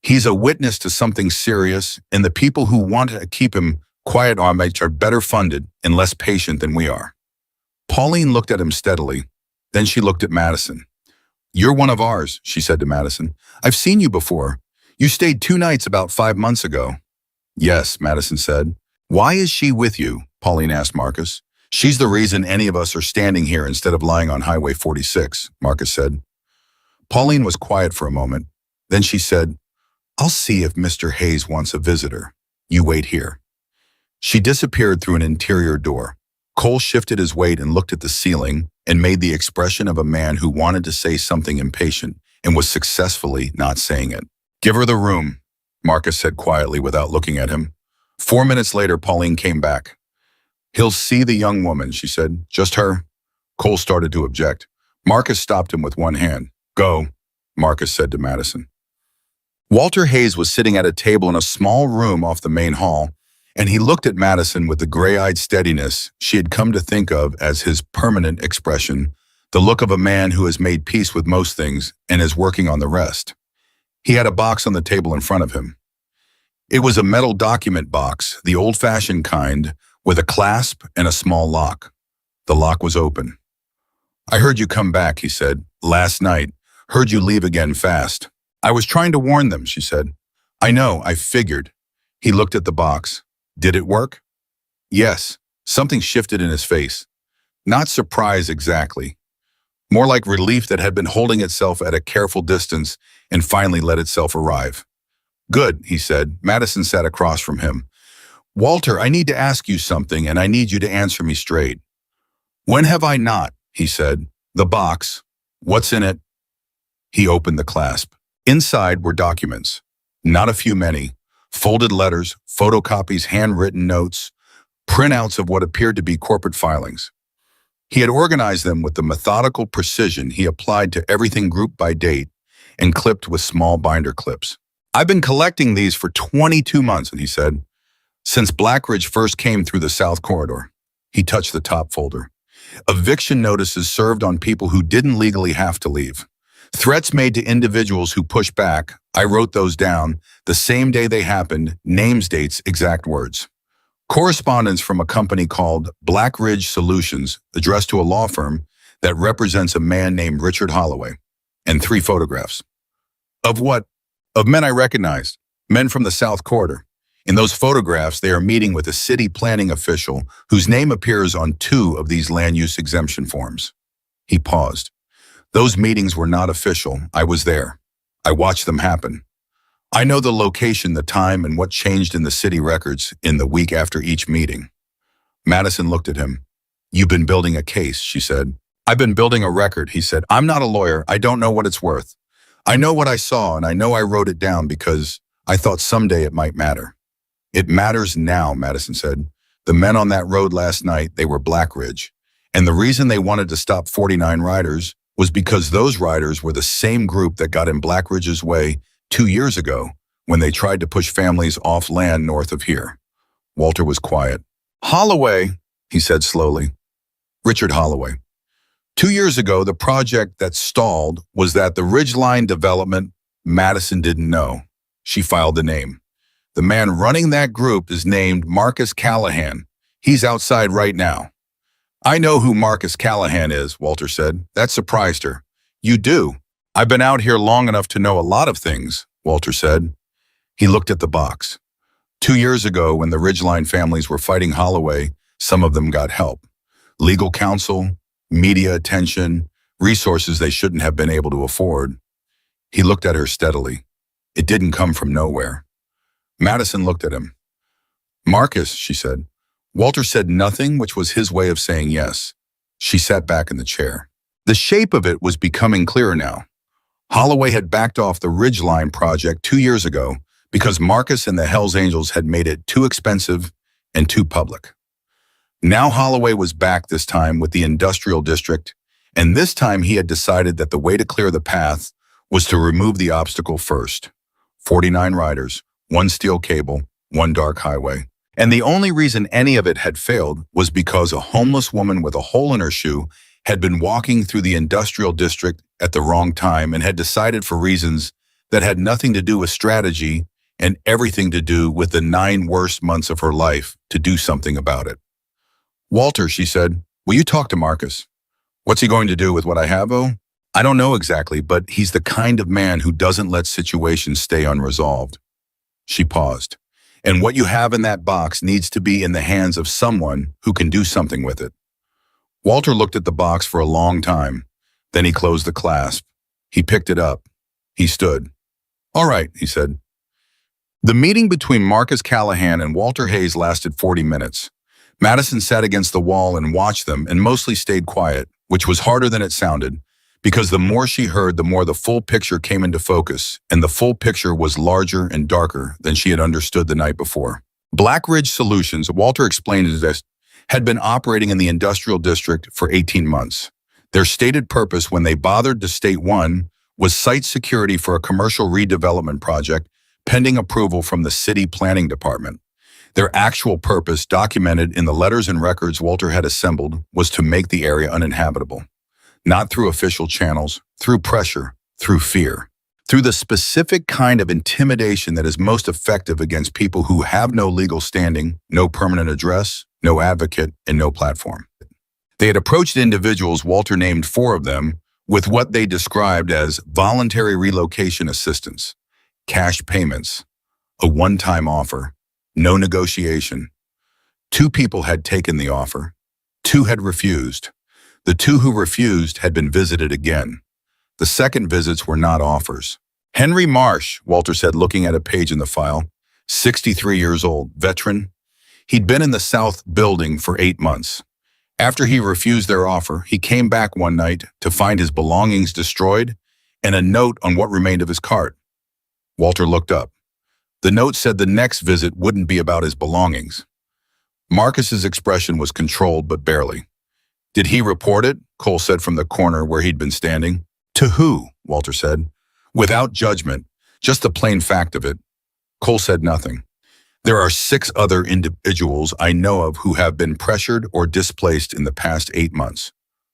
[SPEAKER 1] He's a witness to something serious, and the people who want to keep him quiet are better funded and less patient than we are. Pauline looked at him steadily. Then she looked at Madison. You're one of ours, she said to Madison. I've seen you before. You stayed 2 nights about 5 months ago. Yes, Madison said. Why is she with you? Pauline asked Marcus. She's the reason any of us are standing here instead of lying on Highway 46, Marcus said. Pauline was quiet for a moment. Then she said, I'll see if Mr. Hayes wants a visitor. You wait here. She disappeared through an interior door. Cole shifted his weight and looked at the ceiling and made the expression of a man who wanted to say something impatient and was successfully not saying it. Give her the room, Marcus said quietly without looking at him. 4 minutes later, Pauline came back. He'll see the young woman, she said. Just her? Cole started to object. Marcus stopped him with one hand. Go, Marcus said to Madison. Walter Hayes was sitting at a table in a small room off the main hall, and he looked at Madison with the gray-eyed steadiness she had come to think of as his permanent expression, the look of a man who has made peace with most things and is working on the rest. He had a box on the table in front of him. It was a metal document box, the old-fashioned kind, with a clasp and a small lock. The lock was open. I heard you come back, he said, last night. Heard you leave again fast. I was trying to warn them, she said. I know, I figured. He looked at the box. Did it work? Yes. Something shifted in his face. Not surprise exactly. More like relief that had been holding itself at a careful distance and finally let itself arrive. Good, he said. Madison sat across from him. Walter, I need to ask you something, and I need you to answer me straight. When have I not? He said. The box. What's in it? He opened the clasp. Inside were documents. Not a few many. Folded letters, photocopies, handwritten notes, printouts of what appeared to be corporate filings. He had organized them with the methodical precision he applied to everything grouped by date and clipped with small binder clips. "I've been collecting these for 22 months, and he said, since Blackridge first came through the South Corridor." He touched the top folder. Eviction notices served on people who didn't legally have to leave. Threats made to individuals who pushed back. I wrote those down the same day they happened, names, dates, exact words. Correspondence from a company called Blackridge Solutions, addressed to a law firm that represents a man named Richard Holloway, and 3 photographs. Of what? Of men I recognized, men from the South Corridor. In those photographs, they are meeting with a city planning official whose name appears on 2 of these land use exemption forms. He paused. Those meetings were not official. I was there. I watched them happen. I know the location, the time, and what changed in the city records in the week after each meeting. Madison looked at him. "You've been building a case," she said. "I've been building a record," he said. "I'm not a lawyer. I don't know what it's worth. I know what I saw, and I know I wrote it down because I thought someday it might matter." "It matters now," Madison said. "The men on that road last night, they were Blackridge. And the reason they wanted to stop 49 riders was because those riders were the same group that got in Blackridge's way 2 years ago when they tried to push families off land north of here." Walter was quiet. "Holloway," he said slowly. "Richard Holloway. 2 years ago, the project that stalled was that the Ridgeline development. Madison didn't know. She filed the name. The man running that group is named Marcus Callahan. He's outside right now." "I know who Marcus Callahan is," Walter said. That surprised her. "You do? I've been out here long enough to know a lot of things," Walter said. He looked at the box. 2 years ago, when the Ridgeline families were fighting Holloway, some of them got help. Legal counsel, media attention, resources they shouldn't have been able to afford. He looked at her steadily. It didn't come from nowhere. Madison looked at him. "Marcus," she said. Walter said nothing, which was his way of saying yes. She sat back in the chair. The shape of it was becoming clearer now. Holloway had backed off the Ridgeline project 2 years ago because Marcus and the Hells Angels had made it too expensive and too public. Now Holloway was back, this time with the industrial district, and this time he had decided that the way to clear the path was to remove the obstacle first. 49 riders, 1 steel cable, 1 dark highway. And the only reason any of it had failed was because a homeless woman with a hole in her shoe had been walking through the industrial district at the wrong time and had decided, for reasons that had nothing to do with strategy and everything to do with the 9 worst months of her life, to do something about it. "Walter," she said, "will you talk to Marcus?" "What's he going to do with what I have, oh?" "I don't know exactly, but he's the kind of man who doesn't let situations stay unresolved." She paused. "And what you have in that box needs to be in the hands of someone who can do something with it." Walter looked at the box for a long time. Then he closed the clasp. He picked it up. He stood. "All right," he said. The meeting between Marcus Callahan and Walter Hayes lasted 40 minutes. Madison sat against the wall and watched them and mostly stayed quiet, which was harder than it sounded, because the more she heard, the more the full picture came into focus, and the full picture was larger and darker than she had understood the night before. Blackridge Solutions, Walter explained it as, had been operating in the industrial district for 18 months. Their stated purpose, when they bothered to state one, was site security for a commercial redevelopment project pending approval from the city planning department. Their actual purpose, documented in the letters and records Walter had assembled, was to make the area uninhabitable. Not through official channels, through pressure, through fear, through the specific kind of intimidation that is most effective against people who have no legal standing, no permanent address, no advocate, and no platform. They had approached individuals, Walter named 4 of them, with what they described as voluntary relocation assistance, cash payments, a one-time offer, no negotiation. 2 people had taken the offer. 2 had refused. The 2 who refused had been visited again. The second visits were not offers. "Henry Marsh," Walter said, looking at a page in the file, 63 years old, veteran. He'd been in the South Building for 8 months. After he refused their offer, he came back one night to find his belongings destroyed and a note on what remained of his cart. Walter looked up. The note said the next visit wouldn't be about his belongings. Marcus's expression was controlled, but barely. Did he report it? Cole said from the corner where he'd been standing. To who? Walter said. Without judgment, just the plain fact of it. Cole said nothing. There are 6 other individuals I know of who have been pressured or displaced in the past 8 months.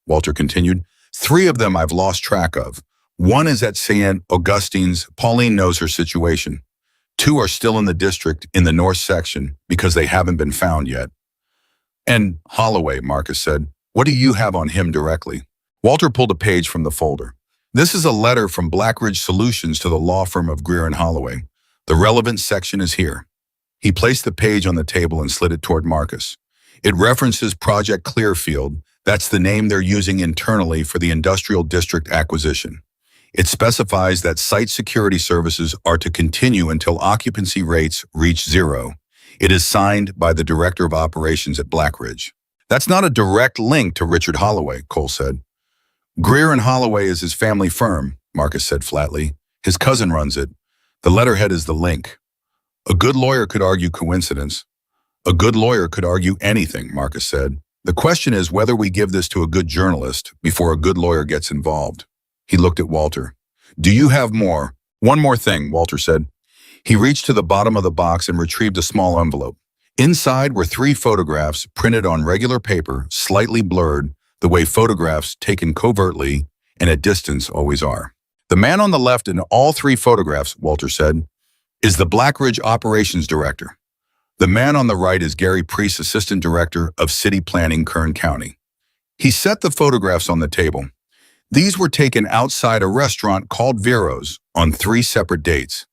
[SPEAKER 1] Walter continued. 3 of them I've lost track of. 1 is at St. Augustine's. Pauline knows her situation. 2 are still in the district in the north section because they haven't been found yet. And Holloway, Marcus said. What do you have on him directly? Walter pulled a page from the folder. This is a letter from Blackridge Solutions to the law firm of Greer and Holloway. The relevant section is here. He placed the page on the table and slid it toward Marcus. It references Project Clearfield. That's the name they're using internally for the industrial district acquisition. It specifies that site security services are to continue until occupancy rates reach 0. It is signed by the director of operations at Blackridge. That's not a direct link to Richard Holloway, Cole said. Greer and Holloway is his family firm, Marcus said flatly. His cousin runs it. The letterhead is the link. A good lawyer could argue coincidence. A good lawyer could argue anything, Marcus said. The question is whether we give this to a good journalist before a good lawyer gets involved. He looked at Walter. Do you have more? One more thing, Walter said. He reached to the bottom of the box and retrieved a small envelope. Inside were 3 photographs printed on regular paper, slightly blurred, the way photographs taken covertly and at distance always are. The man on the left in all 3 photographs, Walter said, is the Blackridge operations director. The man on the right is Gary Priest, assistant director of city planning, Kern County. He set the photographs on the table. These were taken outside a restaurant called Vero's on 3 separate dates.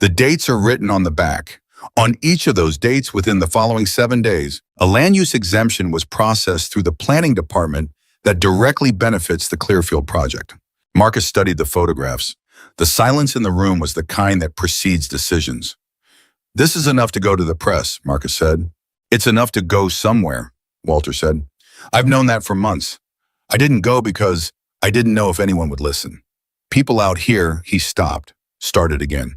[SPEAKER 1] The dates are written on the back. On each of those dates within the following 7 days, a land use exemption was processed through the planning department that directly benefits the Clearfield project. Marcus studied the photographs. The silence in the room was the kind that precedes decisions. This is enough to go to the press, Marcus said. It's enough to go somewhere, Walter said. I've known that for months. I didn't go because I didn't know if anyone would listen. People out here, he stopped, started again.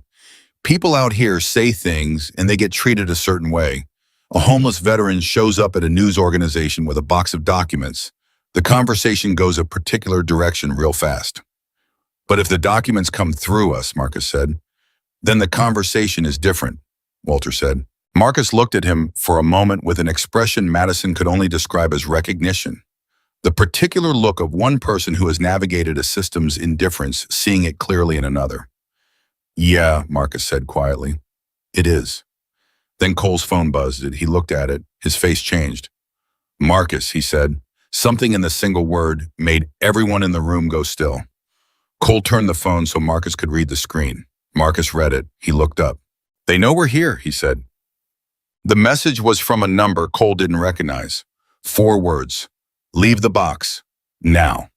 [SPEAKER 1] People out here say things and they get treated a certain way. A homeless veteran shows up at a news organization with a box of documents. The conversation goes a particular direction real fast. But if the documents come through us, Marcus said, then the conversation is different, Walter said. Marcus looked at him for a moment with an expression Madison could only describe as recognition. The particular look of one person who has navigated a system's indifference, seeing it clearly in another. Yeah, Marcus said quietly. It is. Then Cole's phone buzzed. He looked at it. His face changed. Marcus, he said. Something in the single word made everyone in the room go still. Cole turned the phone so Marcus could read the screen. Marcus read it. He looked up. They know we're here, he said. The message was from a number Cole didn't recognize. 4 words. Leave the box. Now.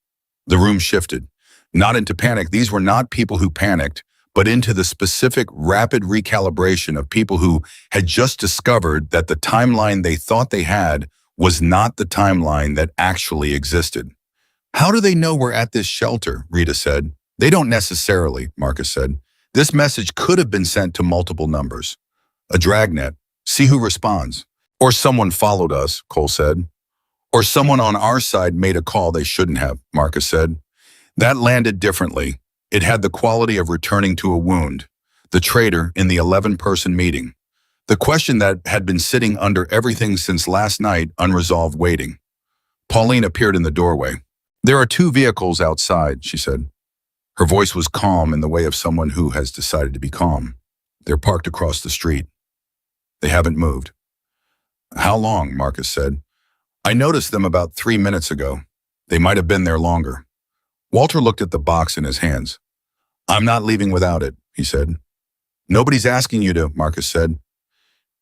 [SPEAKER 1] The room shifted. Not into panic. These were not people who panicked, but into the specific, rapid recalibration of people who had just discovered that the timeline they thought they had was not the timeline that actually existed. How do they know we're at this shelter? Rita said. They don't necessarily, Marcus said. This message could have been sent to multiple numbers. A dragnet. See who responds. Or someone followed us, Cole said. Or someone on our side made a call they shouldn't have, Marcus said. That landed differently. It had the quality of returning to a wound. The traitor in the 11-person meeting. The question that had been sitting under everything since last night, unresolved, waiting. Pauline appeared in the doorway. There are 2 vehicles outside, she said. Her voice was calm in the way of someone who has decided to be calm. They're parked across the street. They haven't moved. How long? Marcus said. I noticed them about 3 minutes ago. They might have been there longer. Walter looked at the box in his hands. I'm not leaving without it, he said. Nobody's asking you to, Marcus said.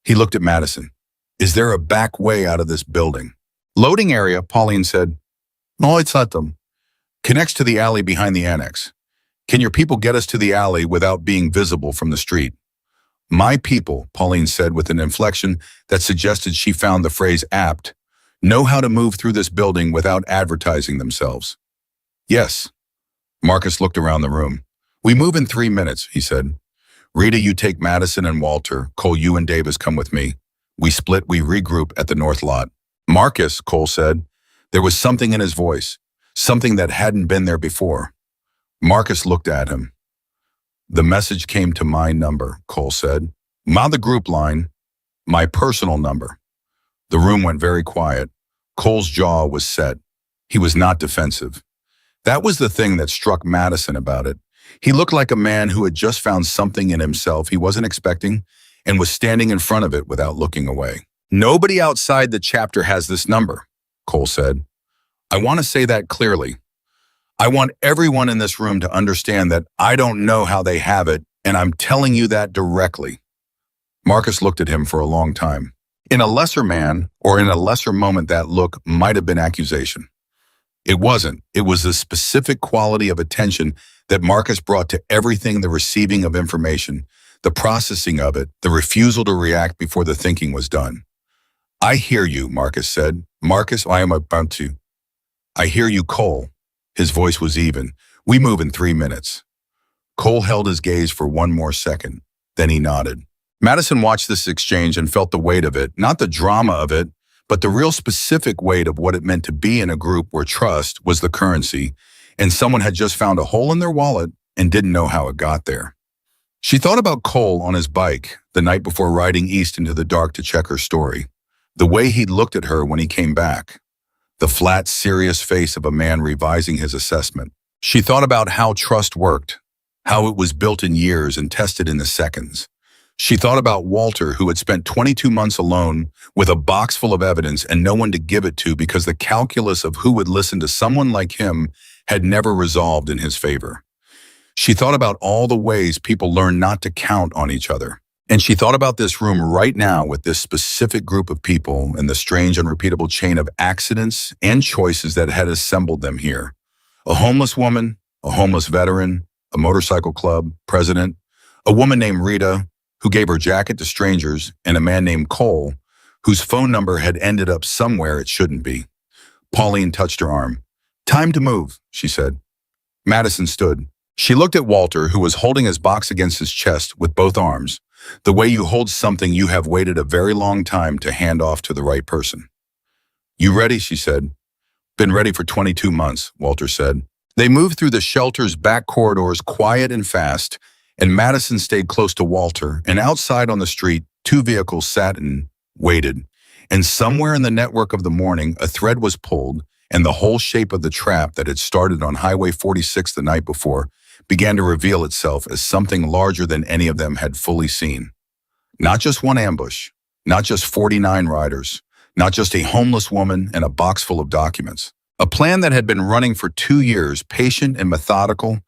[SPEAKER 1] He looked at Madison. Is there a back way out of this building? Loading area, Pauline said. No, it's not them. Connects to the alley behind the annex. Can your people get us to the alley without being visible from the street? My people, Pauline said with an inflection that suggested she found the phrase apt, know how to move through this building without advertising themselves. Yes. Marcus looked around the room. We move in 3 minutes, he said. Rita, you take Madison and Walter. Cole, you and Davis come with me. We split, we regroup at the north lot. Marcus, Cole said. There was something in his voice, something that hadn't been there before. Marcus looked at him. The message came to my number, Cole said. Not the group line, my personal number. The room went very quiet. Cole's jaw was set. He was not defensive. That was the thing that struck Madison about it. He looked like a man who had just found something in himself he wasn't expecting and was standing in front of it without looking away. Nobody outside the chapter has this number, Cole said. I want to say that clearly. I want everyone in this room to understand that I don't know how they have it, and I'm telling you that directly. Marcus looked at him for a long time. In a lesser man, or in a lesser moment, that look might have been accusation. It wasn't. It was the specific quality of attention that Marcus brought to everything: the receiving of information, the processing of it, the refusal to react before the thinking was done. I hear you, Marcus said. Marcus, I am about to. I hear you, Cole. His voice was even. We move in 3 minutes. Cole held his gaze for one more second. Then he nodded. Madison watched this exchange and felt the weight of it, not the drama of it, but the real specific weight of what it meant to be in a group where trust was the currency, and someone had just found a hole in their wallet and didn't know how it got there. She thought about Cole on his bike the night before riding east into the dark to check her story, the way he'd looked at her when he came back, the flat, serious face of a man revising his assessment. She thought about how trust worked, how it was built in years and tested in the seconds. She thought about Walter, who had spent 22 months alone with a box full of evidence and no one to give it to because the calculus of who would listen to someone like him had never resolved in his favor. She thought about all the ways people learn not to count on each other. And she thought about this room right now with this specific group of people and the strange, unrepeatable chain of accidents and choices that had assembled them here. A homeless woman, a homeless veteran, a motorcycle club president, a woman named Rita, who gave her jacket to strangers, and a man named Cole, whose phone number had ended up somewhere it shouldn't be. Pauline touched her arm. Time to move, she said. Madison stood. She looked at Walter, who was holding his box against his chest with both arms, the way you hold something you have waited a very long time to hand off to the right person. You ready, she said. Been ready for 22 months, Walter said. They moved through the shelter's back corridors quiet and fast, and Madison stayed close to Walter, and outside on the street, 2 vehicles sat and waited. And somewhere in the network of the morning, a thread was pulled, and the whole shape of the trap that had started on Highway 46 the night before began to reveal itself as something larger than any of them had fully seen. Not just one ambush, not just 49 riders, not just a homeless woman and a box full of documents. A plan that had been running for 2 years, patient and methodical,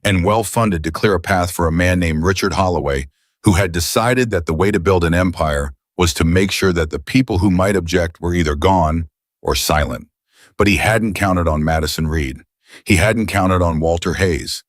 [SPEAKER 1] and well-funded to clear a path for a man named Richard Holloway, who had decided that the way to build an empire was to make sure that the people who might object were either gone or silent. But he hadn't counted on Madison Reed. He hadn't counted on Walter Hayes.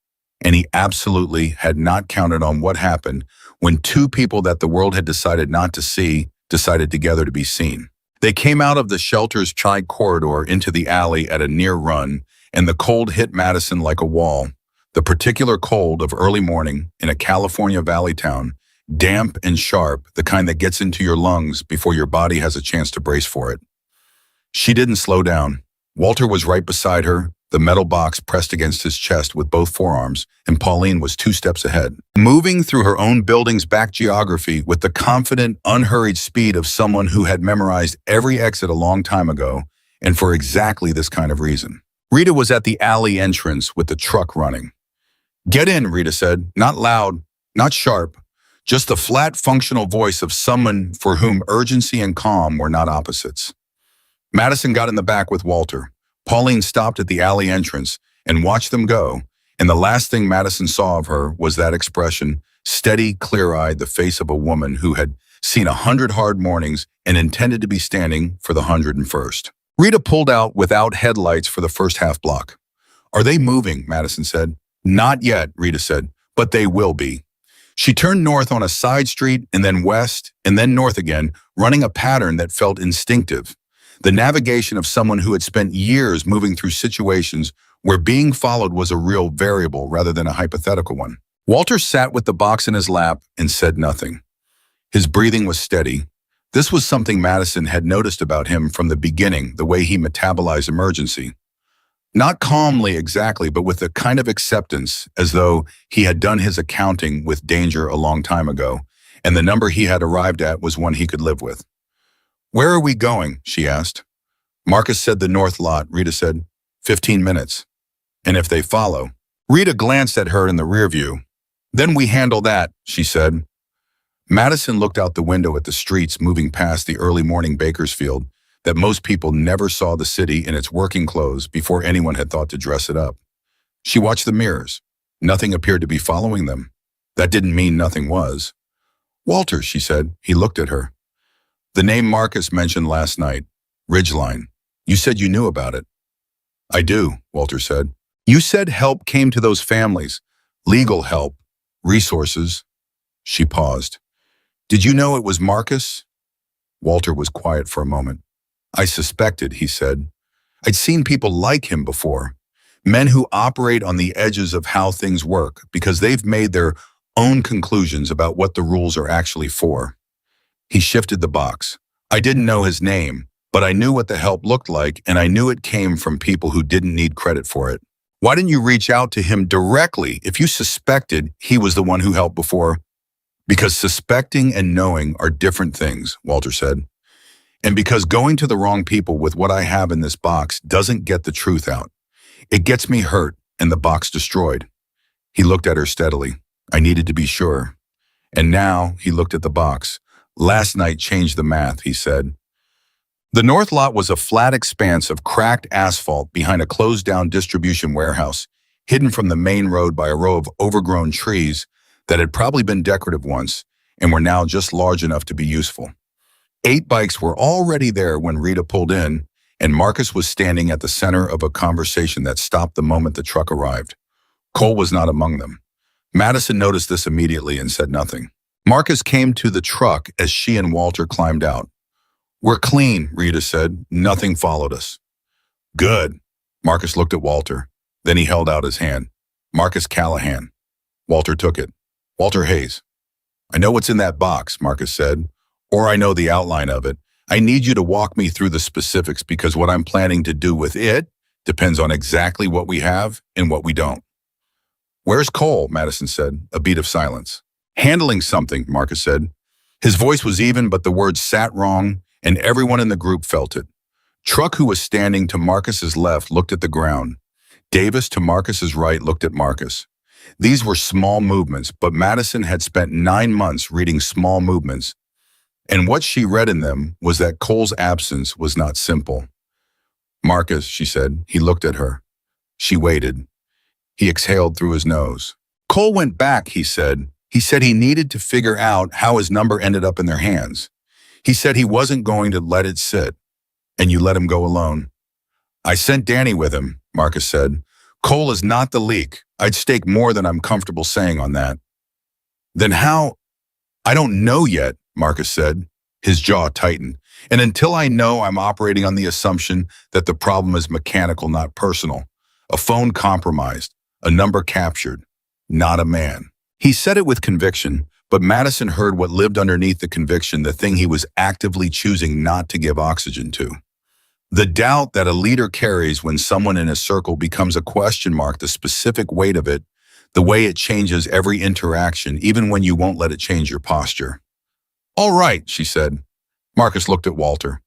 [SPEAKER 1] And he absolutely had not counted on what happened when 2 people that the world had decided not to see decided together to be seen. They came out of the shelter's side corridor into the alley at a near run, and the cold hit Madison like a wall. The particular cold of early morning in a California valley town, damp and sharp, the kind that gets into your lungs before your body has a chance to brace for it. She didn't slow down. Walter was right beside her, the metal box pressed against his chest with both forearms, and Pauline was 2 steps ahead, moving through her own building's back geography with the confident, unhurried speed of someone who had memorized every exit a long time ago, and for exactly this kind of reason. Rita was at the alley entrance with the truck running. Get in, Rita said, not loud, not sharp, just the flat, functional voice of someone for whom urgency and calm were not opposites. Madison got in the back with Walter. Pauline stopped at the alley entrance and watched them go, and the last thing Madison saw of her was that expression, steady, clear-eyed, the face of a woman who had seen 100 hard mornings and intended to be standing for the 101st. Rita pulled out without headlights for the first half block. Are they moving? Madison said. Not yet, Rita said, but they will be. She turned north on a side street and then west and then north again, running a pattern that felt instinctive. The navigation of someone who had spent years moving through situations where being followed was a real variable rather than a hypothetical one. Walter sat with the box in his lap and said nothing. His breathing was steady. This was something Madison had noticed about him from the beginning, the way he metabolized emergency. Not calmly exactly, but with a kind of acceptance, as though he had done his accounting with danger a long time ago, and the number he had arrived at was one he could live with. "Where are we going?" she asked. Marcus said the north lot. Rita said, 15 minutes. "And if they follow?" Rita glanced at her in the rear view. "Then we handle that," she said. Madison looked out the window at the streets moving past the early morning Bakersfield, that most people never saw the city in its working clothes before anyone had thought to dress it up. She watched the mirrors. Nothing appeared to be following them. That didn't mean nothing was. "Walter," she said. He looked at her. "The name Marcus mentioned last night, Ridgeline. You said you knew about it." "I do," Walter said. "You said help came to those families. Legal help. Resources." She paused. "Did you know it was Marcus?" Walter was quiet for a moment. "I suspected," he said. "I'd seen people like him before. Men who operate on the edges of how things work because they've made their own conclusions about what the rules are actually for." He shifted the box. "I didn't know his name, but I knew what the help looked like, and I knew it came from people who didn't need credit for it. Why didn't you reach out to him directly if you suspected he was the one who helped before?" "Because suspecting and knowing are different things," Walter said. "And because going to the wrong people with what I have in this box doesn't get the truth out. It gets me hurt and the box destroyed." He looked at her steadily. "I needed to be sure." And now he looked at the box. "Last night changed the math," he said. The north lot was a flat expanse of cracked asphalt behind a closed-down distribution warehouse, hidden from the main road by a row of overgrown trees that had probably been decorative once and were now just large enough to be useful. 8 bikes were already there when Rita pulled in, and Marcus was standing at the center of a conversation that stopped the moment the truck arrived. Cole was not among them. Madison noticed this immediately and said nothing. Marcus came to the truck as she and Walter climbed out. "We're clean," Rita said. "Nothing followed us." "Good." Marcus looked at Walter. Then he held out his hand. "Marcus Callahan." Walter took it. "Walter Hayes." "I know what's in that box," Marcus said, "or I know the outline of it. I need you to walk me through the specifics because what I'm planning to do with it depends on exactly what we have and what we don't." "Where's Cole?" Madison said, a beat of silence. "Handling something," Marcus said. His voice was even, but the words sat wrong, and everyone in the group felt it. Truck, who was standing to Marcus's left, looked at the ground. Davis, to Marcus's right, looked at Marcus. These were small movements, but Madison had spent 9 months reading small movements, and what she read in them was that Cole's absence was not simple. "Marcus," she said. He looked at her. She waited. He exhaled through his nose. "Cole went back," he said. "He said he needed to figure out how his number ended up in their hands. He said he wasn't going to let it sit, and you let him go alone." "I sent Danny with him," Marcus said. "Cole is not the leak. I'd stake more than I'm comfortable saying on that." "Then how?" "I don't know yet," Marcus said. His jaw tightened. "And until I know, I'm operating on the assumption that the problem is mechanical, not personal. A phone compromised, a number captured, not a man." He said it with conviction, but Madison heard what lived underneath the conviction, the thing he was actively choosing not to give oxygen to. The doubt that a leader carries when someone in his circle becomes a question mark, the specific weight of it, the way it changes every interaction, even when you won't let it change your posture. "All right," she said. Marcus looked at Walter.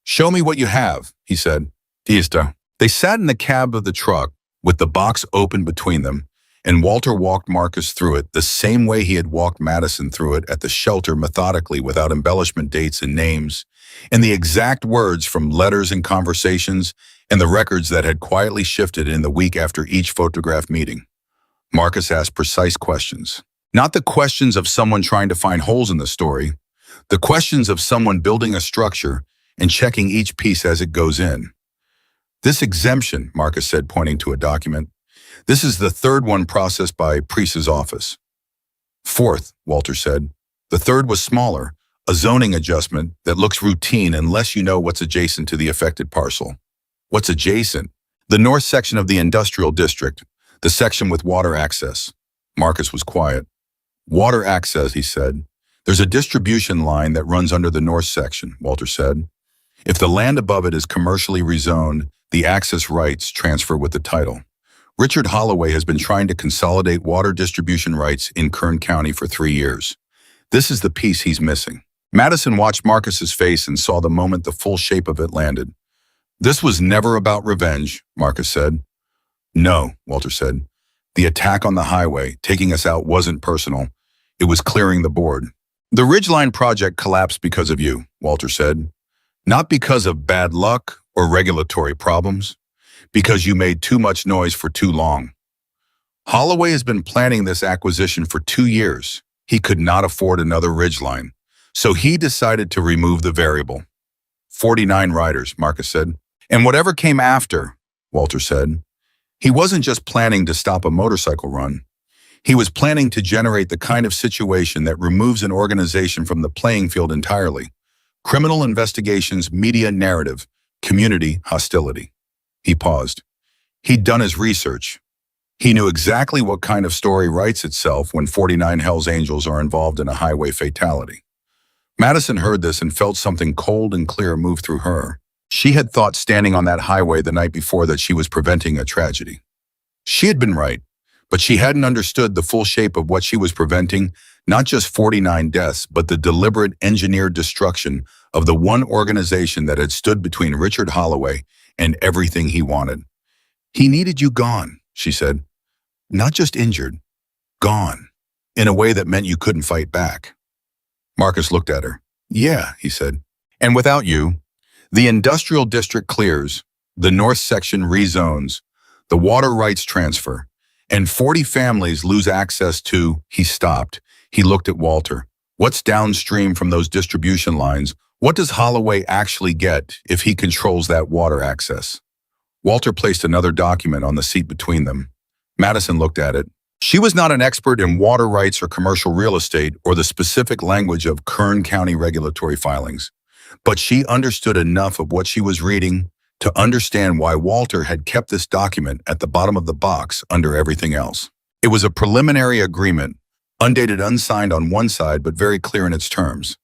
[SPEAKER 1] "Show me what you have," he said. "Diesta." They sat in the cab of the truck with the box open between them, and Walter walked Marcus through it the same way he had walked Madison through it at the shelter, methodically, without embellishment, dates and names, and the exact words from letters and conversations and the records that had quietly shifted in the week after each photograph meeting. Marcus asked precise questions. Not the questions of someone trying to find holes in the story, the questions of someone building a structure and checking each piece as it goes in. "This exemption," Marcus said, pointing to a document, "this is the 3rd one processed by Priest's office." "4th," Walter said. "The 3rd was smaller, a zoning adjustment that looks routine unless you know what's adjacent to the affected parcel." "What's adjacent?" "The north section of the industrial district, the section with water access." Marcus was quiet. Water access, he said. There's a distribution line that runs under the north section, Walter said. If the land above it is commercially rezoned, the access rights transfer with the title. Richard Holloway has been trying to consolidate water distribution rights in Kern County for 3 years. This is the piece he's missing. Madison watched Marcus's face and saw the moment the full shape of it landed. This was never about revenge, Marcus said. No, Walter said. The attack on the highway, taking us out, wasn't personal. It was clearing the board. The Ridgeline project collapsed because of you, Walter said. Not because of bad luck or regulatory problems, because you made too much noise for too long. Holloway has been planning this acquisition for 2 years. He could not afford another Ridgeline, so he decided to remove the variable. 49 riders, Marcus said. And whatever came after, Walter said. He wasn't just planning to stop a motorcycle run. He was planning to generate the kind of situation that removes an organization from the playing field entirely. Criminal investigations, media narrative, community hostility. He paused. He'd done his research. He knew exactly what kind of story writes itself when 49 Hells Angels are involved in a highway fatality. Madison heard this and felt something cold and clear move through her. She had thought standing on that highway the night before that she was preventing a tragedy. She had been right, but she hadn't understood the full shape of what she was preventing, not just 49 deaths, but the deliberate engineered destruction of the one organization that had stood between Richard Holloway and everything he wanted. He needed you gone, she said. Not just injured, gone, in a way that meant you couldn't fight back. Marcus looked at her. Yeah, he said. And without you, the industrial district clears, the north section rezones, the water rights transfer, and 40 families lose access to, he stopped. He looked at Walter. What's downstream from those distribution lines? What does Holloway actually get if he controls that water access? Walter placed another document on the seat between them. Madison looked at it. She was not an expert in water rights or commercial real estate or the specific language of Kern County regulatory filings, but she understood enough of what she was reading to understand why Walter had kept this document at the bottom of the box under everything else. It was a preliminary agreement, undated, unsigned on one side, but very clear in its terms.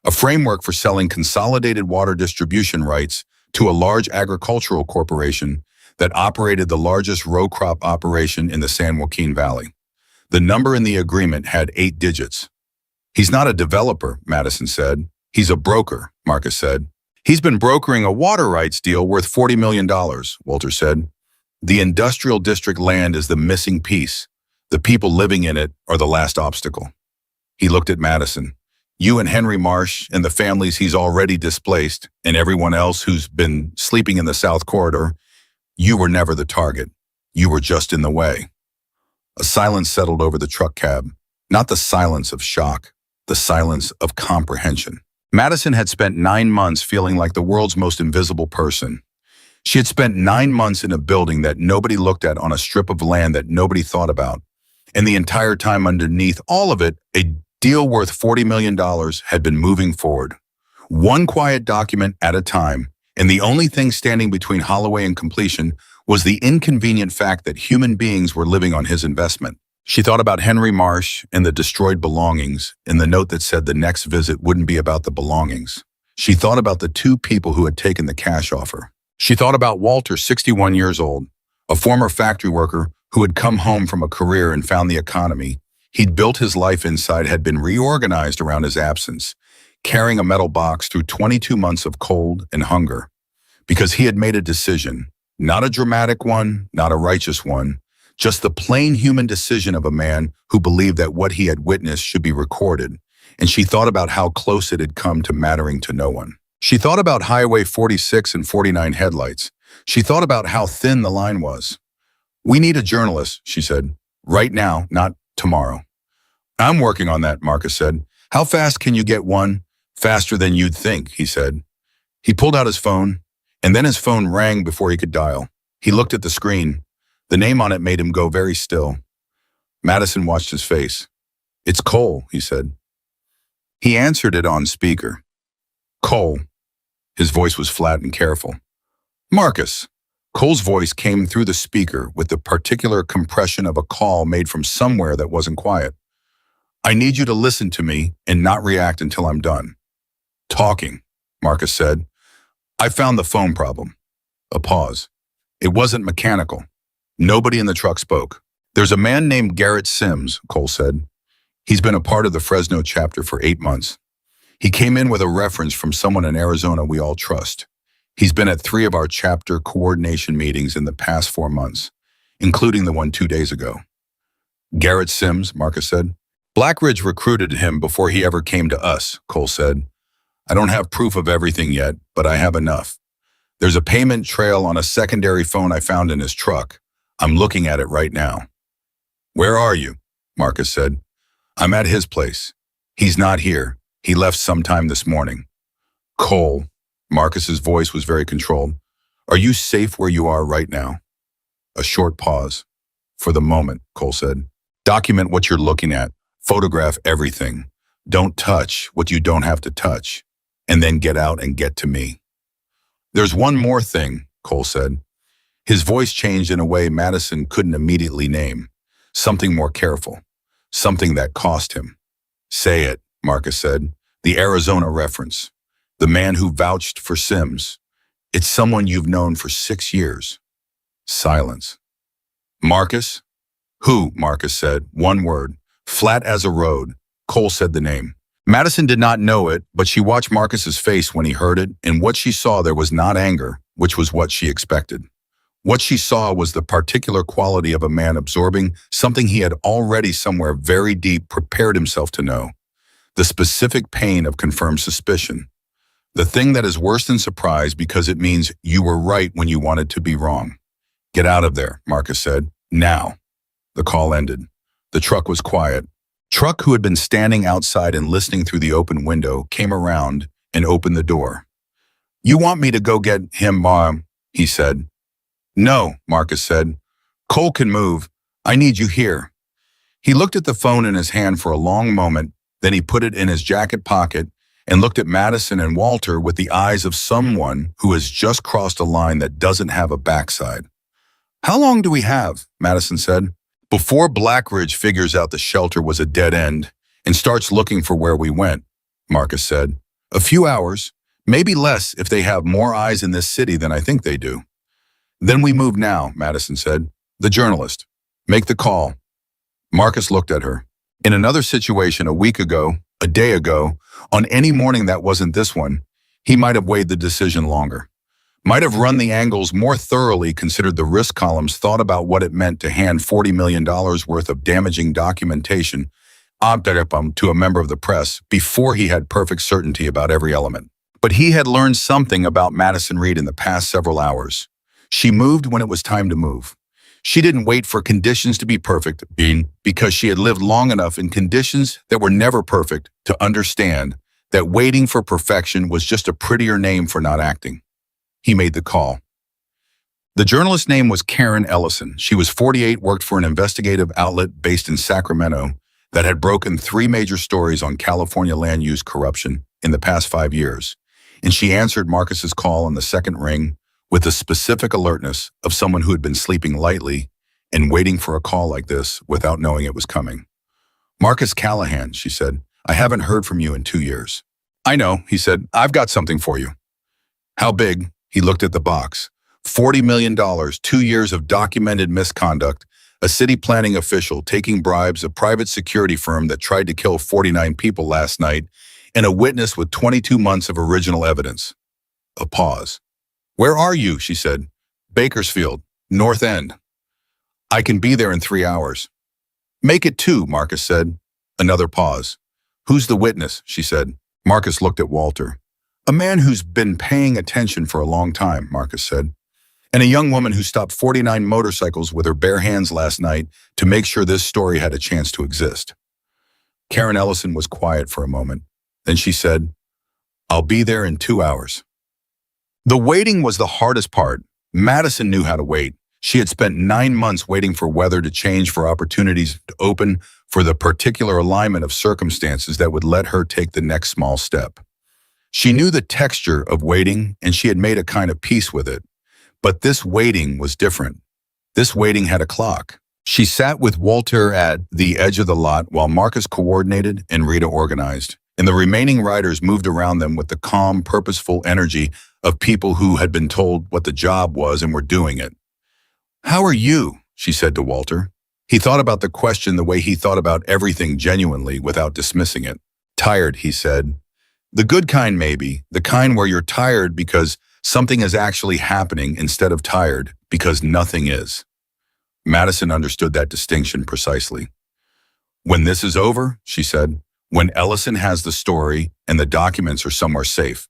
[SPEAKER 1] A framework for selling consolidated water distribution rights to a large agricultural corporation that operated the largest row crop operation in the San Joaquin Valley. The number in the agreement had 8 digits. He's not a developer, Madison said. He's a broker, Marcus said. He's been brokering a water rights deal worth $40 million, Walter said. The industrial district land is the missing piece. The people living in it are the last obstacle. He looked at Madison. You and Henry Marsh and the families he's already displaced and everyone else who's been sleeping in the South Corridor, you were never the target. You were just in the way. A silence settled over the truck cab. Not the silence of shock, the silence of comprehension. Madison had spent 9 months feeling like the world's most invisible person. She had spent 9 months in a building that nobody looked at on a strip of land that nobody thought about. And the entire time underneath all of it, a deal worth $40 million had been moving forward. One quiet document at a time, and the only thing standing between Holloway and completion was the inconvenient fact that human beings were living on his investment. She thought about Henry Marsh and the destroyed belongings and the note that said the next visit wouldn't be about the belongings. She thought about the 2 people who had taken the cash offer. She thought about Walter, 61 years old, a former factory worker who had come home from a career and found the economy he'd built his life inside had been reorganized around his absence, carrying a metal box through 22 months of cold and hunger. Because he had made a decision, not a dramatic one, not a righteous one, just the plain human decision of a man who believed that what he had witnessed should be recorded, and she thought about how close it had come to mattering to no one. She thought about Highway 46 and 49 headlights. She thought about how thin the line was. We need a journalist, she said. Right now, not tomorrow. I'm working on that, Marcus said. How fast can you get one? Faster than you'd think, he said. He pulled out his phone, and then his phone rang before he could dial. He looked at the screen. The name on it made him go very still. Madison watched his face. It's Cole, he said. He answered it on speaker. Cole. His voice was flat and careful. Marcus, Cole's voice came through the speaker with the particular compression of a call made from somewhere that wasn't quiet. I need you to listen to me and not react until I'm done. Talking, Marcus said. I found the phone problem. A pause. It wasn't mechanical. Nobody in the truck spoke. There's a man named Garrett Sims, Cole said. He's been a part of the Fresno chapter for 8 months. He came in with a reference from someone in Arizona we all trust. He's been at 3 of our chapter coordination meetings in the past 4 months, including the one 2 days ago. Garrett Sims, Marcus said. Blackridge recruited him before he ever came to us, Cole said. I don't have proof of everything yet, but I have enough. There's a payment trail on a secondary phone I found in his truck. I'm looking at it right now. Where are you? Marcus said. I'm at his place. He's not here. He left sometime this morning. Cole, Marcus's voice was very controlled. Are you safe where you are right now? A short pause. For the moment, Cole said. Document what you're looking at. Photograph everything. Don't touch what you don't have to touch. And then get out and get to me. There's one more thing, Cole said. His voice changed in a way Madison couldn't immediately name. Something more careful. Something that cost him. Say it, Marcus said. The Arizona reference. The man who vouched for Sims. It's someone you've known for 6 years. Silence. Marcus? Who? Marcus said. One word. Flat as a road. Cole said the name. Madison did not know it, but she watched Marcus's face when he heard it, and what she saw there was not anger, which was what she expected. What she saw was the particular quality of a man absorbing something he had already somewhere very deep prepared himself to know. The specific pain of confirmed suspicion. The thing that is worse than surprise because it means you were right when you wanted to be wrong. Get out of there, Marcus said. Now. The call ended. The truck was quiet. Truck, who had been standing outside and listening through the open window, came around and opened the door. You want me to go get him, Mom? He said. No, Marcus said. Cole can move. I need you here. He looked at the phone in his hand for a long moment, then he put it in his jacket pocket and looked at Madison and Walter with the eyes of someone who has just crossed a line that doesn't have a backside. How long do we have? Madison said. Before Blackridge figures out the shelter was a dead end and starts looking for where we went, Marcus said. A few hours, maybe less if they have more eyes in this city than I think they do. Then we move now, Madison said. The journalist. Make the call. Marcus looked at her. In another situation a week ago, a day ago, on any morning that wasn't this one, he might have weighed the decision longer. Might have run the angles more thoroughly, considered the risk columns, thought about what it meant to hand $40 million worth of damaging documentation to a member of the press before he had perfect certainty about every element. But he had learned something about Madison Reed in the past several hours. She moved when it was time to move. She didn't wait for conditions to be perfect, because she had lived long enough in conditions that were never perfect to understand that waiting for perfection was just a prettier name for not acting. He made the call. The journalist's name was Karen Ellison. She was 48, worked for an investigative outlet based in Sacramento that had broken 3 major stories on California land use corruption in the past 5 years. And she answered Marcus's call on the second ring with the specific alertness of someone who had been sleeping lightly and waiting for a call like this without knowing it was coming. Marcus Callahan, she said, I haven't heard from you in 2 years. I know, he said, I've got something for you. How big? He looked at the box. $40 million, 2 years of documented misconduct, a city planning official taking bribes, a private security firm that tried to kill 49 people last night, and a witness with 22 months of original evidence. A pause. Where are you? She said. Bakersfield, North End. I can be there in 3 hours. Make it 2, Marcus said. Another pause. Who's the witness? She said. Marcus looked at Walter. A man who's been paying attention for a long time, Marcus said. And a young woman who stopped 49 motorcycles with her bare hands last night to make sure this story had a chance to exist. Karen Ellison was quiet for a moment. Then she said, I'll be there in 2 hours. The waiting was the hardest part. Madison knew how to wait. She had spent 9 months waiting for weather to change, for opportunities to open, for the particular alignment of circumstances that would let her take the next small step. She knew the texture of waiting, and she had made a kind of peace with it. But this waiting was different. This waiting had a clock. She sat with Walter at the edge of the lot while Marcus coordinated and Rita organized, and the remaining riders moved around them with the calm, purposeful energy of people who had been told what the job was and were doing it. "How are you?" she said to Walter. He thought about the question the way he thought about everything genuinely without dismissing it. "Tired," he said. "The good kind maybe, the kind where you're tired because something is actually happening instead of tired because nothing is." Madison understood that distinction precisely. "When this is over," she said, "when Ellison has the story and the documents are somewhere safe,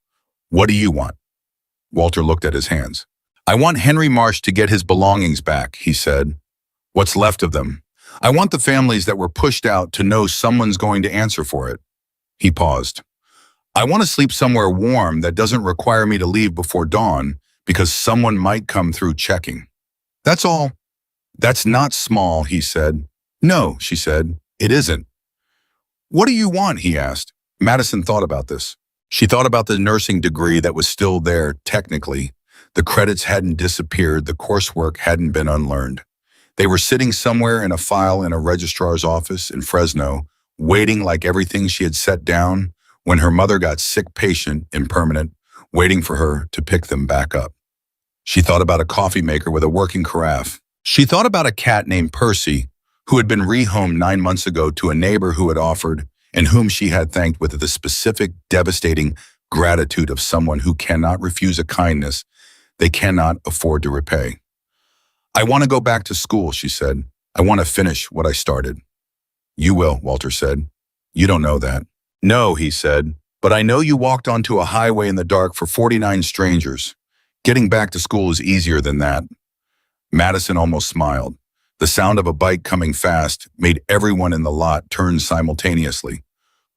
[SPEAKER 1] what do you want?" Walter looked at his hands. "I want Henry Marsh to get his belongings back," he said. "What's left of them. I want the families that were pushed out to know someone's going to answer for it." He paused. "I want to sleep somewhere warm that doesn't require me to leave before dawn because someone might come through checking. That's all." "That's not small," he said. "No," she said, "it isn't." "What do you want?" he asked. Madison thought about this. She thought about the nursing degree that was still there, technically. The credits hadn't disappeared, the coursework hadn't been unlearned. They were sitting somewhere in a file in a registrar's office in Fresno, waiting like everything she had set down when her mother got sick patient and permanent, waiting for her to pick them back up. She thought about a coffee maker with a working carafe. She thought about a cat named Percy, who had been rehomed 9 months ago to a neighbor who had offered and whom she had thanked with the specific, devastating gratitude of someone who cannot refuse a kindness they cannot afford to repay. "I want to go back to school," she said. "I want to finish what I started." "You will," Walter said. "You don't know that." "No," he said, "but I know you walked onto a highway in the dark for 49 strangers. Getting back to school is easier than that." Madison almost smiled. The sound of a bike coming fast made everyone in the lot turn simultaneously.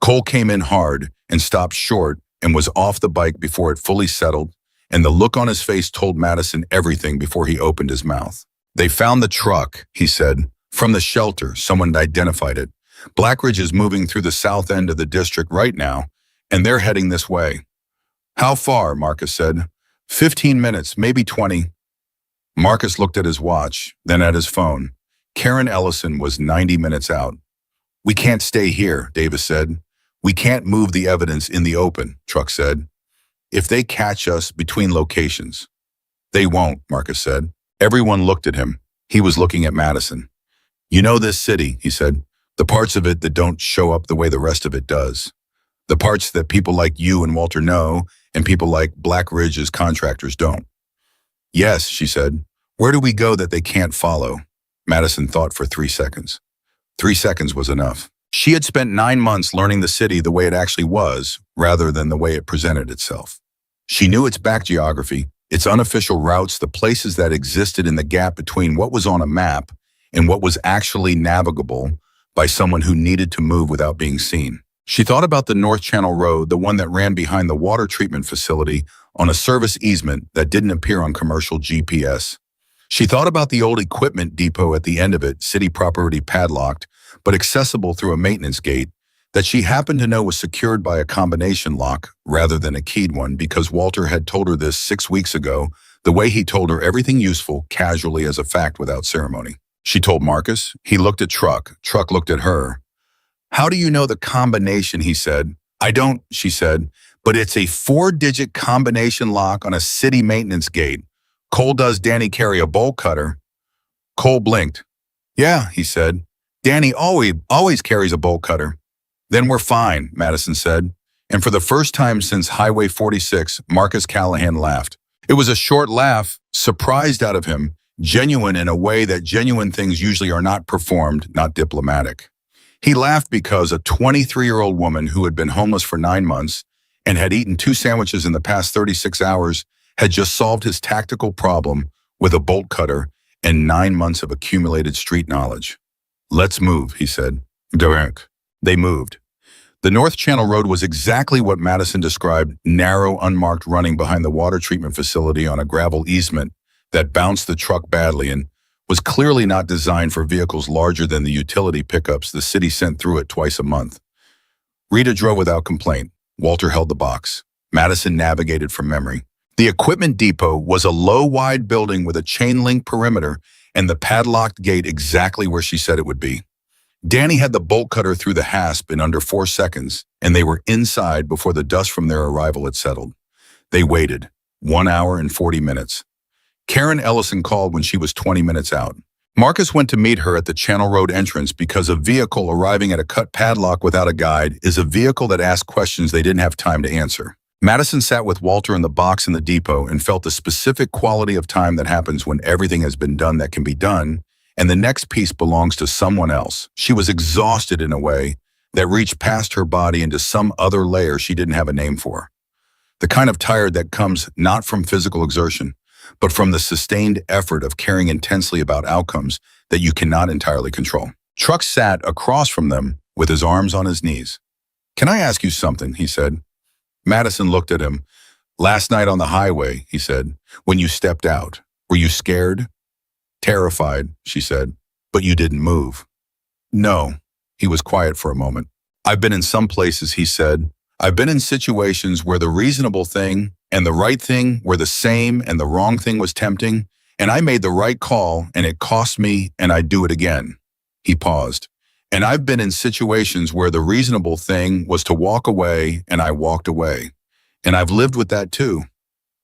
[SPEAKER 1] Cole came in hard and stopped short and was off the bike before it fully settled, and the look on his face told Madison everything before he opened his mouth. "They found the truck," he said. "From the shelter, someone identified it. Blackridge is moving through the south end of the district right now, and they're heading this way." "How far?" Marcus said. 15 minutes, maybe 20. Marcus looked at his watch, then at his phone. Karen Ellison was 90 minutes out. "We can't stay here," Davis said. "We can't move the evidence in the open," Truck said. "If they catch us between locations." "They won't," Marcus said. Everyone looked at him. He was looking at Madison. "You know this city," he said. "The parts of it that don't show up the way the rest of it does. The parts that people like you and Walter know, and people like Blackridge's contractors don't." "Yes," she said. "Where do we go that they can't follow?" Madison thought for 3 seconds. 3 seconds was enough. She had spent 9 months learning the city the way it actually was, rather than the way it presented itself. She knew its back geography, its unofficial routes, the places that existed in the gap between what was on a map and what was actually navigable by someone who needed to move without being seen. She thought about the North Channel Road, the one that ran behind the water treatment facility on a service easement that didn't appear on commercial GPS. She thought about the old equipment depot at the end of it, city property padlocked, but accessible through a maintenance gate, that she happened to know was secured by a combination lock rather than a keyed one because Walter had told her this 6 weeks ago, the way he told her everything useful, casually as a fact without ceremony. She told Marcus. He looked at Truck. Truck looked at her. "How do you know the combination?" he said. "I don't," she said, "but it's a 4-digit combination lock on a city maintenance gate. Cole does Danny carry a bolt cutter?" Cole blinked. "Yeah," he said. "Danny always carries a bolt cutter." "Then we're fine," Madison said. And for the first time since Highway 46, Marcus Callahan laughed. It was a short laugh, surprised out of him, genuine in a way that genuine things usually are not performed, not diplomatic. He laughed because a 23-year-old woman who had been homeless for 9 months and had eaten 2 sandwiches in the past 36 hours had just solved his tactical problem with a bolt cutter and 9 months of accumulated street knowledge. "Let's move," he said. Direct. They moved. The North Channel Road was exactly what Madison described, narrow, unmarked running behind the water treatment facility on a gravel easement that bounced the truck badly and was clearly not designed for vehicles larger than the utility pickups the city sent through it twice a month. Rita drove without complaint. Walter held the box. Madison navigated from memory. The equipment depot was a low, wide building with a chain-link perimeter and the padlocked gate exactly where she said it would be. Danny had the bolt cutter through the hasp in under 4 seconds, and they were inside before the dust from their arrival had settled. They waited, 1 hour and 40 minutes. Karen Ellison called when she was 20 minutes out. Marcus went to meet her at the Channel Road entrance because a vehicle arriving at a cut padlock without a guide is a vehicle that asks questions they didn't have time to answer. Madison sat with Walter in the box in the depot and felt the specific quality of time that happens when everything has been done that can be done, and the next piece belongs to someone else. She was exhausted in a way that reached past her body into some other layer she didn't have a name for. The kind of tired that comes not from physical exertion, but from the sustained effort of caring intensely about outcomes that you cannot entirely control. Truck sat across from them with his arms on his knees. "Can I ask you something?" he said. Madison looked at him. "Last night on the highway," he said, "when you stepped out, were you scared?" "Terrified," she said, "but you didn't move." "No." He was quiet for a moment. "I've been in some places," he said. "I've been in situations where the reasonable thing and the right thing were the same and the wrong thing was tempting, and I made the right call and it cost me and I'd do it again." He paused. "And I've been in situations where the reasonable thing was to walk away and I walked away. And I've lived with that too."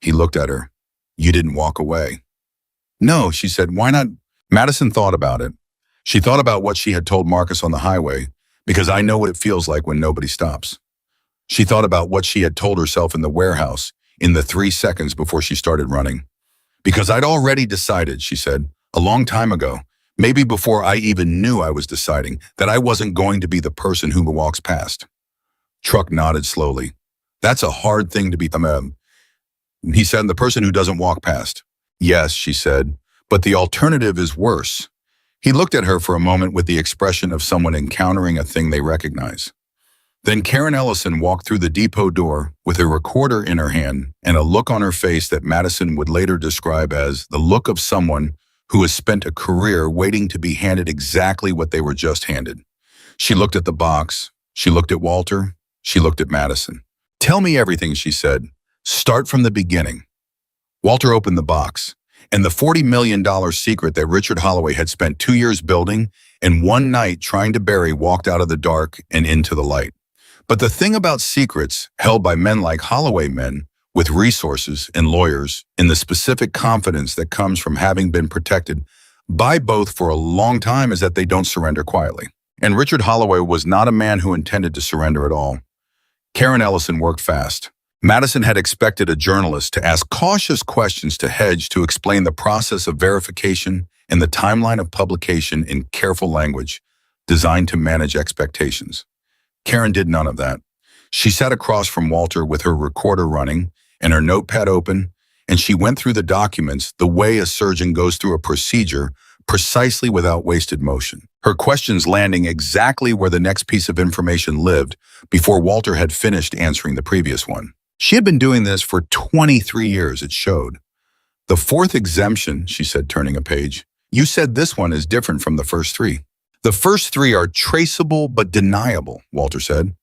[SPEAKER 1] He looked at her. "You didn't walk away." "No," she said. "Why not?" Madison thought about it. She thought about what she had told Marcus on the highway, because I know what it feels like when nobody stops. She thought about what she had told herself in the warehouse in the 3 seconds before she started running. "Because I'd already decided," she said, "a long time ago, maybe before I even knew I was deciding, that I wasn't going to be the person who walks past." Truck nodded slowly. "That's a hard thing to be," he said, "the person who doesn't walk past." "Yes," she said, "but the alternative is worse." He looked at her for a moment with the expression of someone encountering a thing they recognize. Then Karen Ellison walked through the depot door with a recorder in her hand and a look on her face that Madison would later describe as the look of someone who has spent a career waiting to be handed exactly what they were just handed. She looked at the box. She looked at Walter. She looked at Madison. "Tell me everything," she said. "Start from the beginning." Walter opened the box, and the $40 million secret that Richard Holloway had spent 2 years building and one night trying to bury walked out of the dark and into the light. But the thing about secrets held by men like Holloway men, with resources and lawyers, in the specific confidence that comes from having been protected by both for a long time, is that they don't surrender quietly. And Richard Holloway was not a man who intended to surrender at all. Karen Ellison worked fast. Madison had expected a journalist to ask cautious questions to Hedge to explain the process of verification and the timeline of publication in careful language, designed to manage expectations. Karen did none of that. She sat across from Walter with her recorder running and her notepad open, and she went through the documents the way a surgeon goes through a procedure, precisely without wasted motion. Her questions landing exactly where the next piece of information lived before Walter had finished answering the previous one. She had been doing this for 23 years, it showed. "The fourth exemption," she said, turning a page, "you said this one is different from the first 3. "The first 3 are traceable but deniable," Walter said.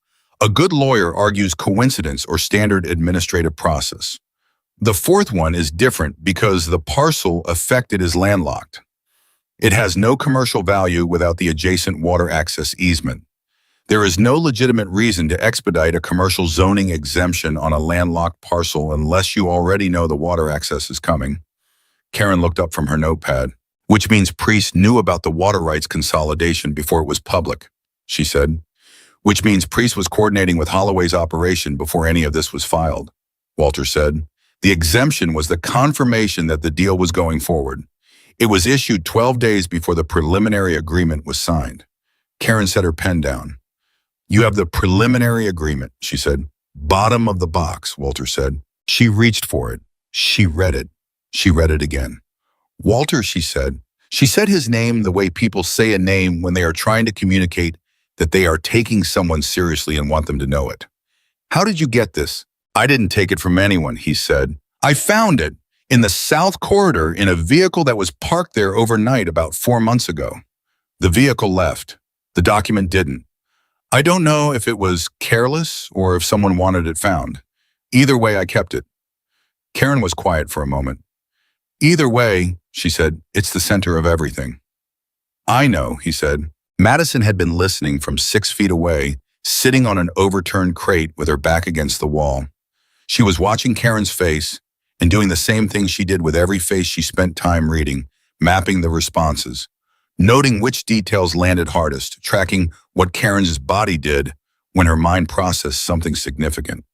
[SPEAKER 1] "A good lawyer argues coincidence or standard administrative process. The fourth one is different because the parcel affected is landlocked. It has no commercial value without the adjacent water access easement. There is no legitimate reason to expedite a commercial zoning exemption on a landlocked parcel unless you already know the water access is coming." Karen looked up from her notepad. "Which means Priest knew about the water rights consolidation before it was public," she said. "Which means Priest was coordinating with Holloway's operation before any of this was filed," Walter said. "The exemption was the confirmation that the deal was going forward. It was issued 12 days before the preliminary agreement was signed." Karen set her pen down. "You have the preliminary agreement," she said. "Bottom of the box," Walter said. She reached for it. She read it. She read it again. "Walter," she said. She said his name the way people say a name when they are trying to communicate that they are taking someone seriously and want them to know it. "How did you get this?" "I didn't take it from anyone," he said. "I found it in the South Corridor in a vehicle that was parked there overnight about 4 months ago. The vehicle left. The document didn't. I don't know if it was careless or if someone wanted it found. Either way, I kept it." Karen was quiet for a moment. Either way, she said, it's the center of everything. I know, he said. Madison had been listening from 6 feet away, sitting on an overturned crate with her back against the wall. She was watching Karen's face and doing the same thing she did with every face she spent time reading, mapping the responses, noting which details landed hardest, tracking what Karen's body did when her mind processed something significant.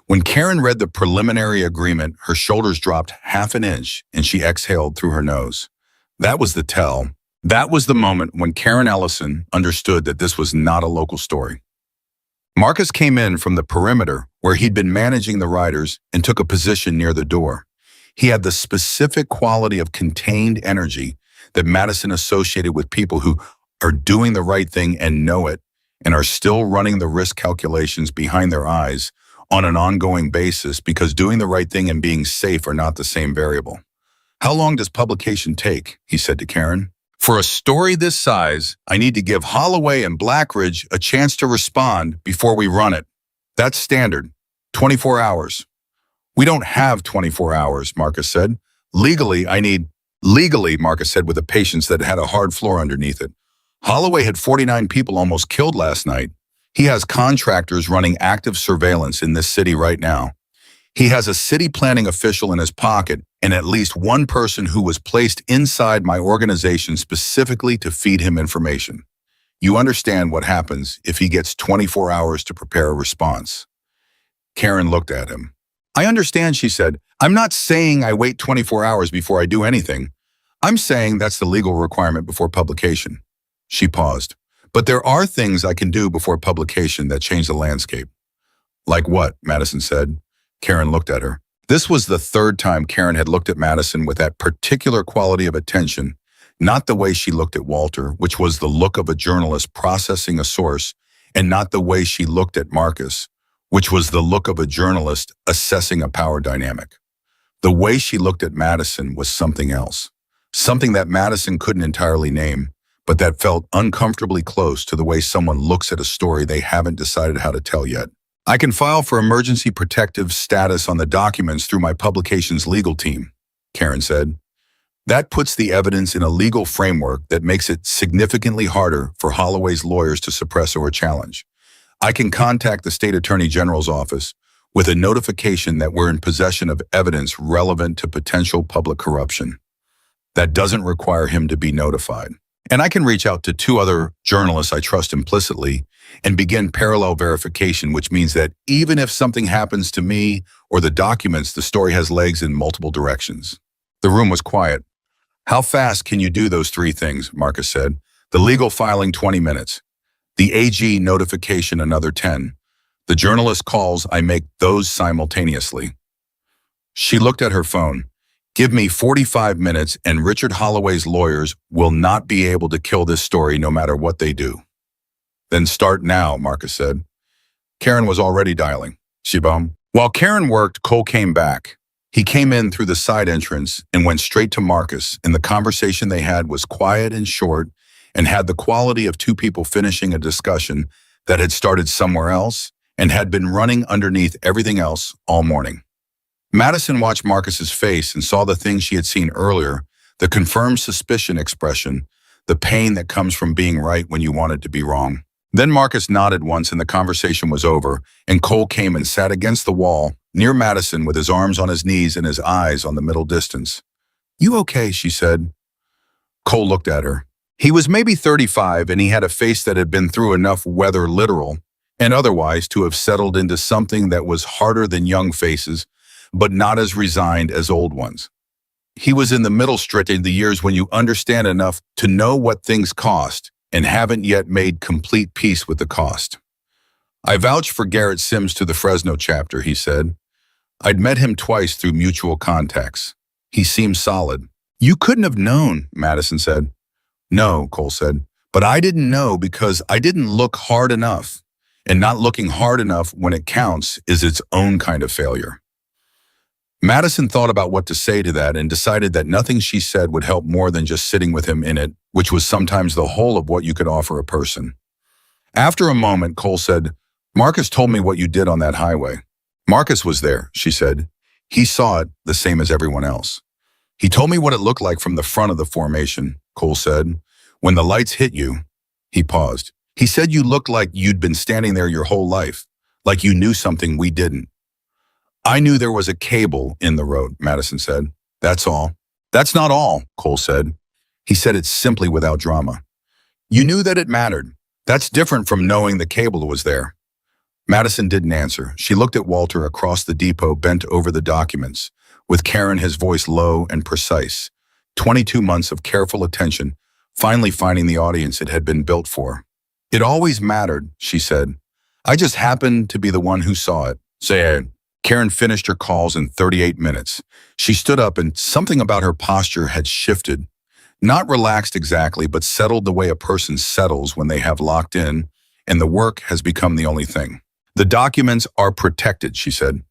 [SPEAKER 1] When Karen read the preliminary agreement, her shoulders dropped half an inch and she exhaled through her nose. That was the tell. That was the moment when Karen Ellison understood that this was not a local story. Marcus came in from the perimeter where he'd been managing the riders and took a position near the door. He had the specific quality of contained energy that Madison associated with people who are doing the right thing and know it and are still running the risk calculations behind their eyes on an ongoing basis because doing the right thing and being safe are not the same variable. How long does publication take? He said to Karen. For a story this size, I need to give Holloway and Blackridge a chance to respond before we run it. That's standard. 24 hours. We don't have 24 hours, Marcus said. Legally, Marcus said with a patience that had a hard floor underneath it. Holloway had 49 people almost killed last night. He has contractors running active surveillance in this city right now. He has a city planning official in his pocket and at least one person who was placed inside my organization specifically to feed him information. You understand what happens if he gets 24 hours to prepare a response. Karen looked at him. I understand, she said. I'm not saying I wait 24 hours before I do anything. I'm saying that's the legal requirement before publication. She paused. But there are things I can do before publication that change the landscape. Like what? Madison said. Karen looked at her. This was the third time Karen had looked at Madison with that particular quality of attention, not the way she looked at Walter, which was the look of a journalist processing a source, and not the way she looked at Marcus, which was the look of a journalist assessing a power dynamic. The way she looked at Madison was something else, something that Madison couldn't entirely name, but that felt uncomfortably close to the way someone looks at a story they haven't decided how to tell yet. I can file for emergency protective status on the documents through my publication's legal team, Karen said. That puts the evidence in a legal framework that makes it significantly harder for Holloway's lawyers to suppress or challenge. I can contact the state attorney general's office with a notification that we're in possession of evidence relevant to potential public corruption. That doesn't require him to be notified. And I can reach out to 2 other journalists I trust implicitly and begin parallel verification, which means that even if something happens to me or the documents, the story has legs in multiple directions. The room was quiet. How fast can you do those 3 things? Marcus said. The legal filing 20 minutes. The AG notification another 10. The journalist calls, I make those simultaneously. She looked at her phone. Give me 45 minutes and Richard Holloway's lawyers will not be able to kill this story no matter what they do. Then start now, Marcus said. Karen was already dialing. Shibam. While Karen worked, Cole came back. He came in through the side entrance and went straight to Marcus, and the conversation they had was quiet and short and had the quality of 2 people finishing a discussion that had started somewhere else and had been running underneath everything else all morning. Madison watched Marcus's face and saw the things she had seen earlier, the confirmed suspicion expression, the pain that comes from being right when you want it to be wrong. Then Marcus nodded once and the conversation was over, and Cole came and sat against the wall, near Madison with his arms on his knees and his eyes on the middle distance. You okay? She said. Cole looked at her. He was maybe 35 and he had a face that had been through enough weather, literal and otherwise, to have settled into something that was harder than young faces, but not as resigned as old ones. He was in the middle stretch in the years when you understand enough to know what things cost and haven't yet made complete peace with the cost. I vouched for Garrett Sims to the Fresno chapter, he said. I'd met him twice through mutual contacts. He seemed solid. You couldn't have known, Madison said. No, Cole said, but I didn't know because I didn't look hard enough, and not looking hard enough when it counts is its own kind of failure. Madison thought about what to say to that and decided that nothing she said would help more than just sitting with him in it, which was sometimes the whole of what you could offer a person. After a moment, Cole said, Marcus told me what you did on that highway. Marcus was there, she said. He saw it the same as everyone else. He told me what it looked like from the front of the formation, Cole said. When the lights hit you, he paused. He said you looked like you'd been standing there your whole life, like you knew something we didn't. I knew there was a cable in the road, Madison said. That's all. That's not all, Cole said. He said it simply without drama. You knew that it mattered. That's different from knowing the cable was there. Madison didn't answer. She looked at Walter across the depot, bent over the documents, with Karen, his voice low and precise. 22 months of careful attention, finally finding the audience it had been built for. It always mattered, she said. I just happened to be the one who saw it. Say, Karen finished her calls in 38 minutes. She stood up and something about her posture had shifted. Not relaxed exactly, but settled the way a person settles when they have locked in, and the work has become the only thing. The documents are protected, she said.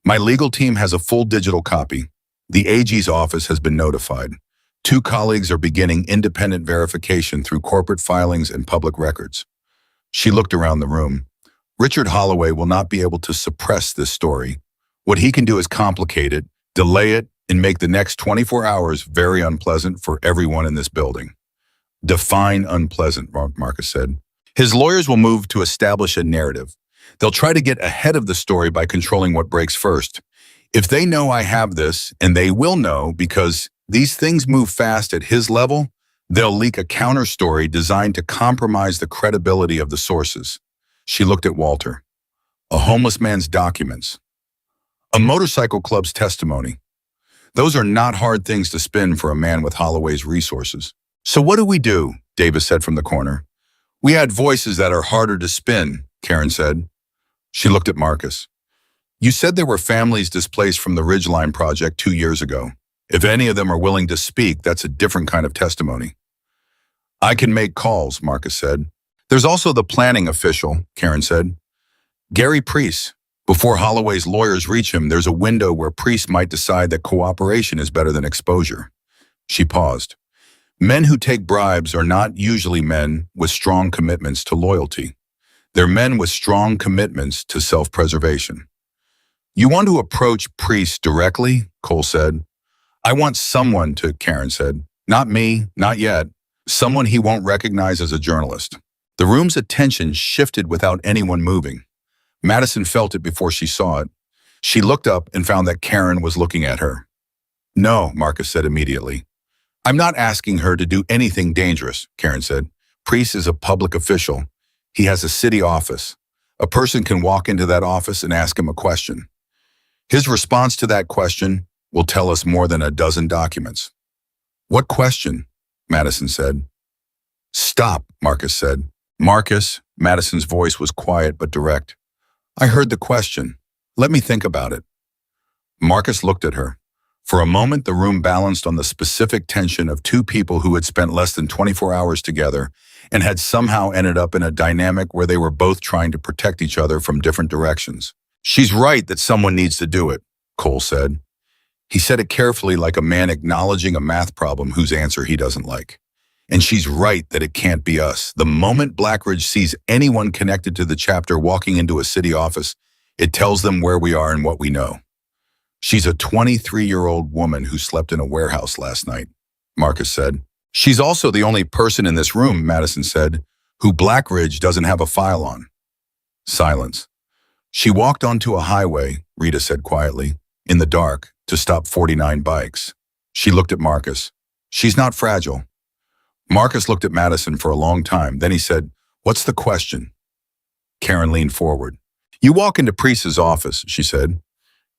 [SPEAKER 1] My legal team has a full digital copy. The AG's office has been notified. 2 colleagues are beginning independent verification through corporate filings and public records. She looked around the room. Richard Holloway will not be able to suppress this story. What he can do is complicate it, delay it, and make the next 24 hours very unpleasant for everyone in this building. Define unpleasant, Marcus said. His lawyers will move to establish a narrative. They'll try to get ahead of the story by controlling what breaks first. If they know I have this, and they will know because these things move fast at his level, they'll leak a counter story designed to compromise the credibility of the sources. She looked at Walter. A homeless man's documents. A motorcycle club's testimony. Those are not hard things to spin for a man with Holloway's resources. So what do? Davis said from the corner. We add voices that are harder to spin, Karen said. She looked at Marcus. You said there were families displaced from the Ridgeline project 2 years ago. If any of them are willing to speak, that's a different kind of testimony. I can make calls, Marcus said. There's also the planning official, Karen said. Gary Priest. Before Holloway's lawyers reach him, there's a window where Priest might decide that cooperation is better than exposure. She paused. Men who take bribes are not usually men with strong commitments to loyalty. They're men with strong commitments to self-preservation. You want to approach Priest directly, Cole said. I want someone to, Karen said. Not me, not yet. Someone he won't recognize as a journalist. The room's attention shifted without anyone moving. Madison felt it before she saw it. She looked up and found that Karen was looking at her. No, Marcus said immediately. I'm not asking her to do anything dangerous, Karen said. Priest is a public official. He has a city office. A person can walk into that office and ask him a question. His response to that question will tell us more than a dozen documents. What question? Madison said. Stop, Marcus said. Marcus, Madison's voice was quiet but direct. I heard the question. Let me think about it. Marcus looked at her. For a moment, the room balanced on the specific tension of 2 people who had spent less than 24 hours together and had somehow ended up in a dynamic where they were both trying to protect each other from different directions. She's right that someone needs to do it, Cole said. He said it carefully like a man acknowledging a math problem whose answer he doesn't like. And she's right that it can't be us. The moment Blackridge sees anyone connected to the chapter walking into a city office, it tells them where we are and what we know. She's a 23-year-old woman who slept in a warehouse last night, Marcus said. She's also the only person in this room, Madison said, who Blackridge doesn't have a file on. Silence. She walked onto a highway, Rita said quietly, in the dark, to stop 49 bikes. She looked at Marcus. She's not fragile. Marcus looked at Madison for a long time. Then he said, What's the question? Karen leaned forward. You walk into Priest's office, she said.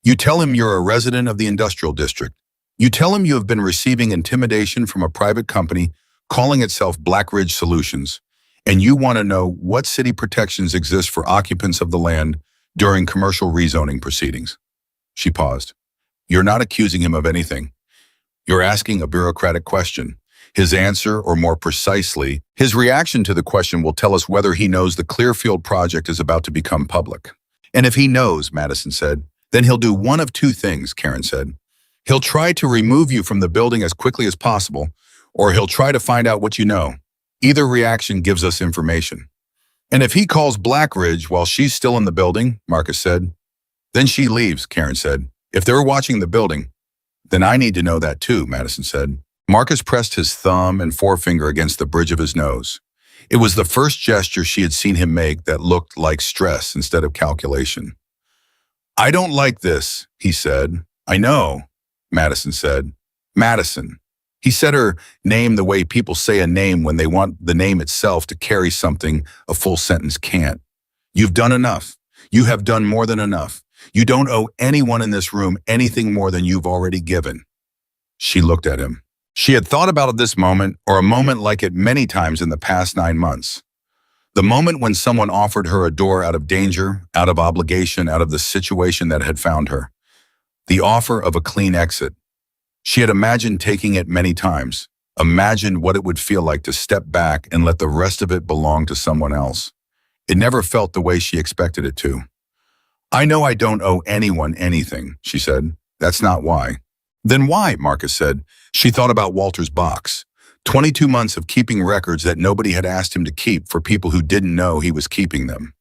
[SPEAKER 1] You tell him you're a resident of the industrial district. You tell him you have been receiving intimidation from a private company calling itself Blackridge Solutions, and you want to know what city protections exist for occupants of the land during commercial rezoning proceedings. She paused. You're not accusing him of anything. You're asking a bureaucratic question. His answer, or more precisely, his reaction to the question will tell us whether he knows the Clearfield project is about to become public. And if he knows, Madison said, then he'll do one of 2 things, Karen said. He'll try to remove you from the building as quickly as possible, or he'll try to find out what you know. Either reaction gives us information. And if he calls Blackridge while she's still in the building, Marcus said, then she leaves, Karen said. If they're watching the building, then I need to know that too, Madison said. Marcus pressed his thumb and forefinger against the bridge of his nose. It was the first gesture she had seen him make that looked like stress instead of calculation. I don't like this, he said. I know, Madison said. Madison. He said her name the way people say a name when they want the name itself to carry something a full sentence can't. You've done enough. You have done more than enough. You don't owe anyone in this room anything more than you've already given. She looked at him. She had thought about this moment, or a moment like it many times in the past 9 months. The moment when someone offered her a door out of danger, out of obligation, out of the situation that had found her. The offer of a clean exit. She had imagined taking it many times, imagined what it would feel like to step back and let the rest of it belong to someone else. It never felt the way she expected it to. I know I don't owe anyone anything, she said. That's not why. Then why, Marcus said. She thought about Walter's box. 22 months of keeping records that nobody had asked him to keep for people who didn't know he was keeping them.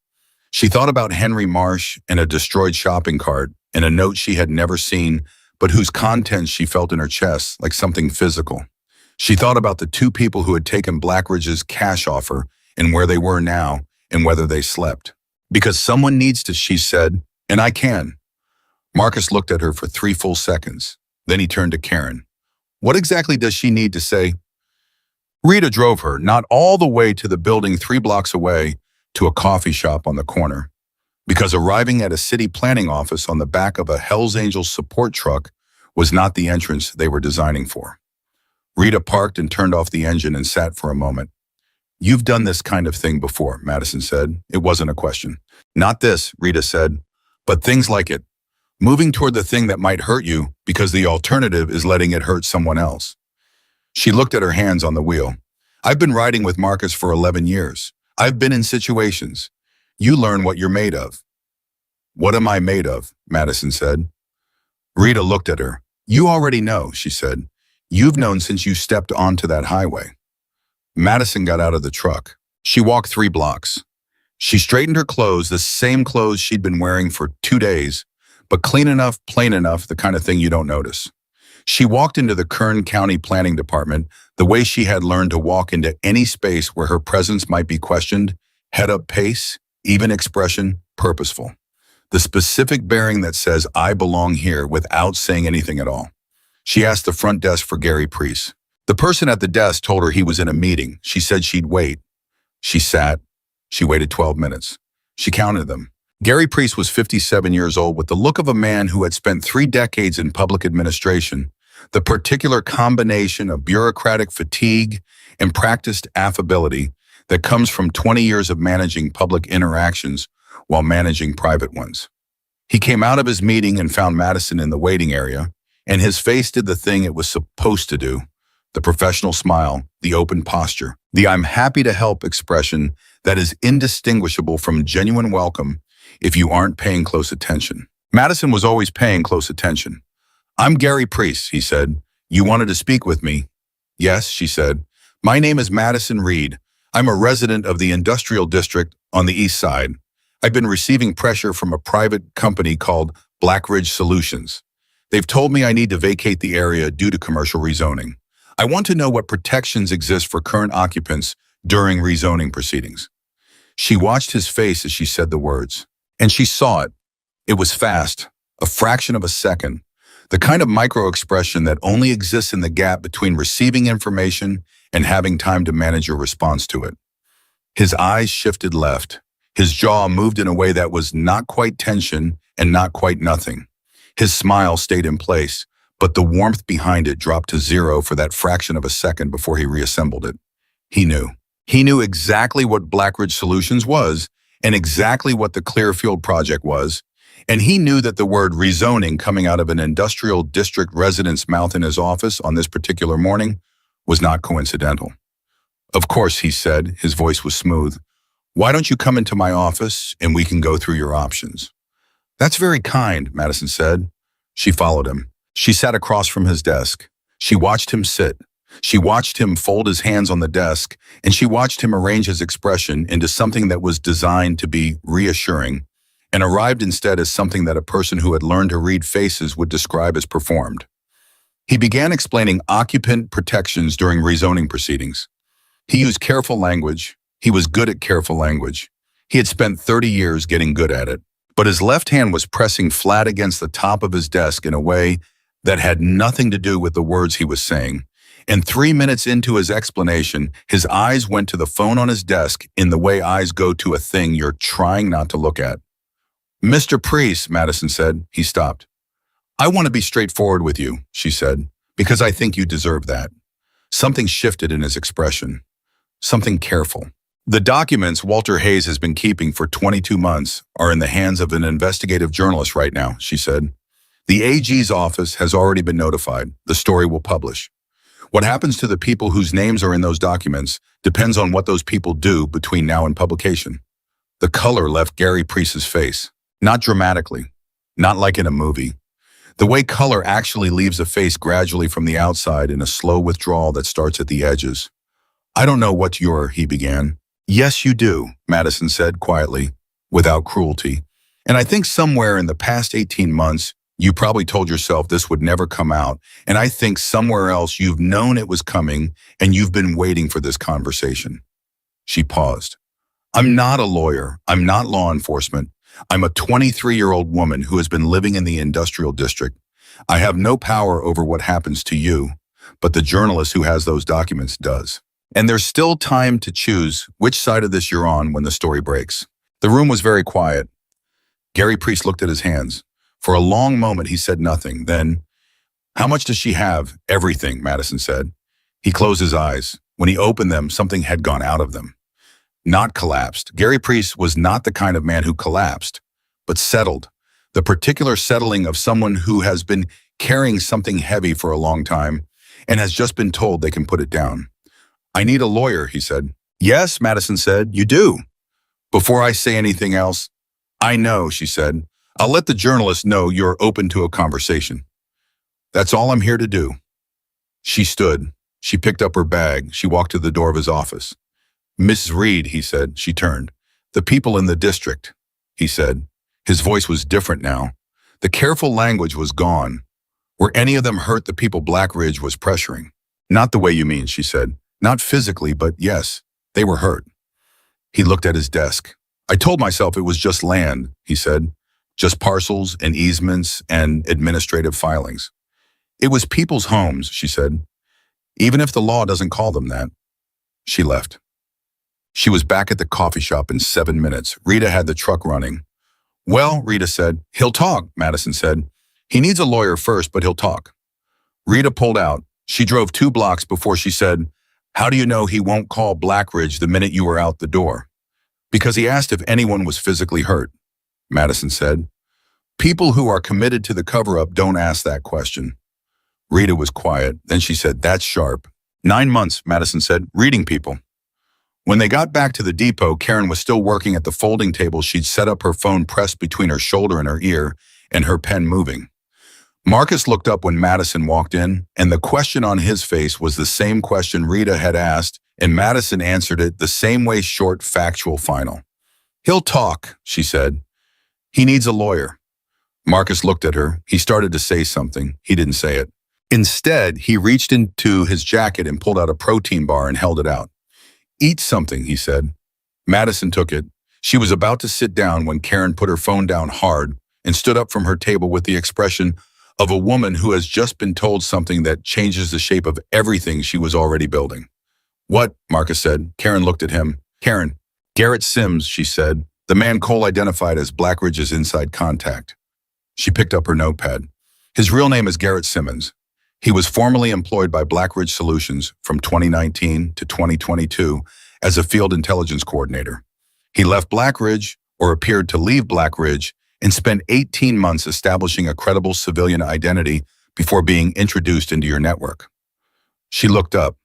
[SPEAKER 1] She thought about Henry Marsh and a destroyed shopping cart and a note she had never seen, but whose contents she felt in her chest like something physical. She thought about the 2 people who had taken Blackridge's cash offer and where they were now and whether they slept. Because someone needs to, she said, and I can. Marcus looked at her for 3 full seconds. Then he turned to Karen. What exactly does she need to say? Rita drove her, not all the way to the building 3 blocks away, to a coffee shop on the corner. Because arriving at a city planning office on the back of a Hells Angels support truck was not the entrance they were designing for. Rita parked and turned off the engine and sat for a moment. You've done this kind of thing before, Madison said. It wasn't a question. Not this, Rita said, but things like it. Moving toward the thing that might hurt you because the alternative is letting it hurt someone else. She looked at her hands on the wheel. I've been riding with Marcus for 11 years. I've been in situations. You learn what you're made of. What am I made of? Madison said. Rita looked at her. You already know, she said. You've known since you stepped onto that highway. Madison got out of the truck. She walked 3 blocks. She straightened her clothes, the same clothes she'd been wearing for 2 days, but clean enough, plain enough, the kind of thing you don't notice. She walked into the Kern County Planning Department the way she had learned to walk into any space where her presence might be questioned, head up pace, even expression, purposeful. The specific bearing that says, I belong here, without saying anything at all. She asked the front desk for Gary Priest. The person at the desk told her he was in a meeting. She said she'd wait. She sat. She waited 12 minutes. She counted them. Gary Priest was 57 years old with the look of a man who had spent 3 decades in public administration, the particular combination of bureaucratic fatigue and practiced affability that comes from 20 years of managing public interactions while managing private ones. He came out of his meeting and found Madison in the waiting area, and his face did the thing it was supposed to do. The professional smile, the open posture, the I'm happy to help expression that is indistinguishable from genuine welcome if you aren't paying close attention. Madison was always paying close attention. I'm Gary Priest, he said. You wanted to speak with me? Yes, she said. My name is Madison Reed. I'm a resident of the industrial district on the east side. I've been receiving pressure from a private company called Blackridge Solutions. They've told me I need to vacate the area due to commercial rezoning. I want to know what protections exist for current occupants during rezoning proceedings. She watched his face as she said the words, and she saw it. It was fast, a fraction of a second, the kind of micro-expression that only exists in the gap between receiving information and having time to manage your response to it. His eyes shifted left. His jaw moved in a way that was not quite tension and not quite nothing. His smile stayed in place, but the warmth behind it dropped to 0 for that fraction of a second before he reassembled it. He knew. He knew exactly what Blackridge Solutions was and exactly what the Clearfield project was, and he knew that the word rezoning coming out of an industrial district resident's mouth in his office on this particular morning was not coincidental. Of course, he said, his voice was smooth. Why don't you come into my office and we can go through your options? That's very kind, Madison said. She followed him. She sat across from his desk. She watched him sit. She watched him fold his hands on the desk, and she watched him arrange his expression into something that was designed to be reassuring and arrived instead as something that a person who had learned to read faces would describe as performed. He began explaining occupant protections during rezoning proceedings. He used careful language. He was good at careful language. He had spent 30 years getting good at it. But his left hand was pressing flat against the top of his desk in a way that had nothing to do with the words he was saying. And 3 minutes into his explanation, his eyes went to the phone on his desk in the way eyes go to a thing you're trying not to look at. "Mr. Priest," Madison said. He stopped. "I want to be straightforward with you," she said, "because I think you deserve that." Something shifted in his expression. Something careful. "The documents Walter Hayes has been keeping for 22 months are in the hands of an investigative journalist right now," she said. "The AG's office has already been notified. The story will publish. What happens to the people whose names are in those documents depends on what those people do between now and publication." The color left Gary Priest's face. Not dramatically. Not like in a movie. The way color actually leaves a face gradually from the outside in a slow withdrawal that starts at the edges. "I don't know what he began. "Yes, you do," Madison said quietly, without cruelty. "And I think somewhere in the past 18 months, you probably told yourself this would never come out, and I think somewhere else you've known it was coming, and you've been waiting for this conversation." She paused. "I'm not a lawyer. I'm not law enforcement. I'm a 23-year-old woman who has been living in the industrial district. I have no power over what happens to you, but the journalist who has those documents does. And there's still time to choose which side of this you're on when the story breaks." The room was very quiet. Gary Priest looked at his hands. For a long moment, he said nothing. Then, "How much does she have?" "Everything," Madison said. He closed his eyes. When he opened them, something had gone out of them. Not collapsed. Gary Priest was not the kind of man who collapsed, but settled. The particular settling of someone who has been carrying something heavy for a long time and has just been told they can put it down. "I need a lawyer," he said. "Yes," Madison said, "you do." "Before I say anything else," "I know," she said. "I'll let the journalist know you're open to a conversation. That's all I'm here to do." She stood. She picked up her bag. She walked to the door of his office. "Mrs. Reed," he said. She turned. "The people in the district," he said. His voice was different now. The careful language was gone. "Were any of them hurt the people Blackridge was pressuring?" "Not the way you mean," she said. "Not physically, but yes, they were hurt." He looked at his desk. "I told myself it was just land," he said. "Just parcels and easements and administrative filings." "It was people's homes," she said. "Even if the law doesn't call them that." She left. She was back at the coffee shop in 7 minutes. Rita had the truck running. "Well," Rita said. "He'll talk," Madison said. "He needs a lawyer first, but he'll talk." Rita pulled out. She drove 2 blocks before she said, "How do you know he won't call Blackridge the minute you were out the door?" "Because he asked if anyone was physically hurt," Madison said. "People who are committed to the cover-up don't ask that question." Rita was quiet. Then she said, "That's sharp." 9 months, Madison said, "reading people." When they got back to the depot, Karen was still working at the folding table she'd set up, her phone pressed between her shoulder and her ear, and her pen moving. Marcus looked up when Madison walked in, and the question on his face was the same question Rita had asked, and Madison answered it the same way, short, factual, final. "He'll talk," she said. "He needs a lawyer." Marcus looked at her. He started to say something. He didn't say it. Instead, he reached into his jacket and pulled out a protein bar and held it out. "Eat something," he said. Madison took it. She was about to sit down when Karen put her phone down hard and stood up from her table with the expression of a woman who has just been told something that changes the shape of everything she was already building. "What?" Marcus said. Karen looked at him. "Karen." "Garrett Sims," she said, "the man Cole identified as Blackridge's inside contact." She picked up her notepad. "His real name is Garrett Simmons. He was formerly employed by Blackridge Solutions from 2019 to 2022 as a field intelligence coordinator. He left Blackridge, or appeared to leave Blackridge, and spent 18 months establishing a credible civilian identity before being introduced into your network." She looked up.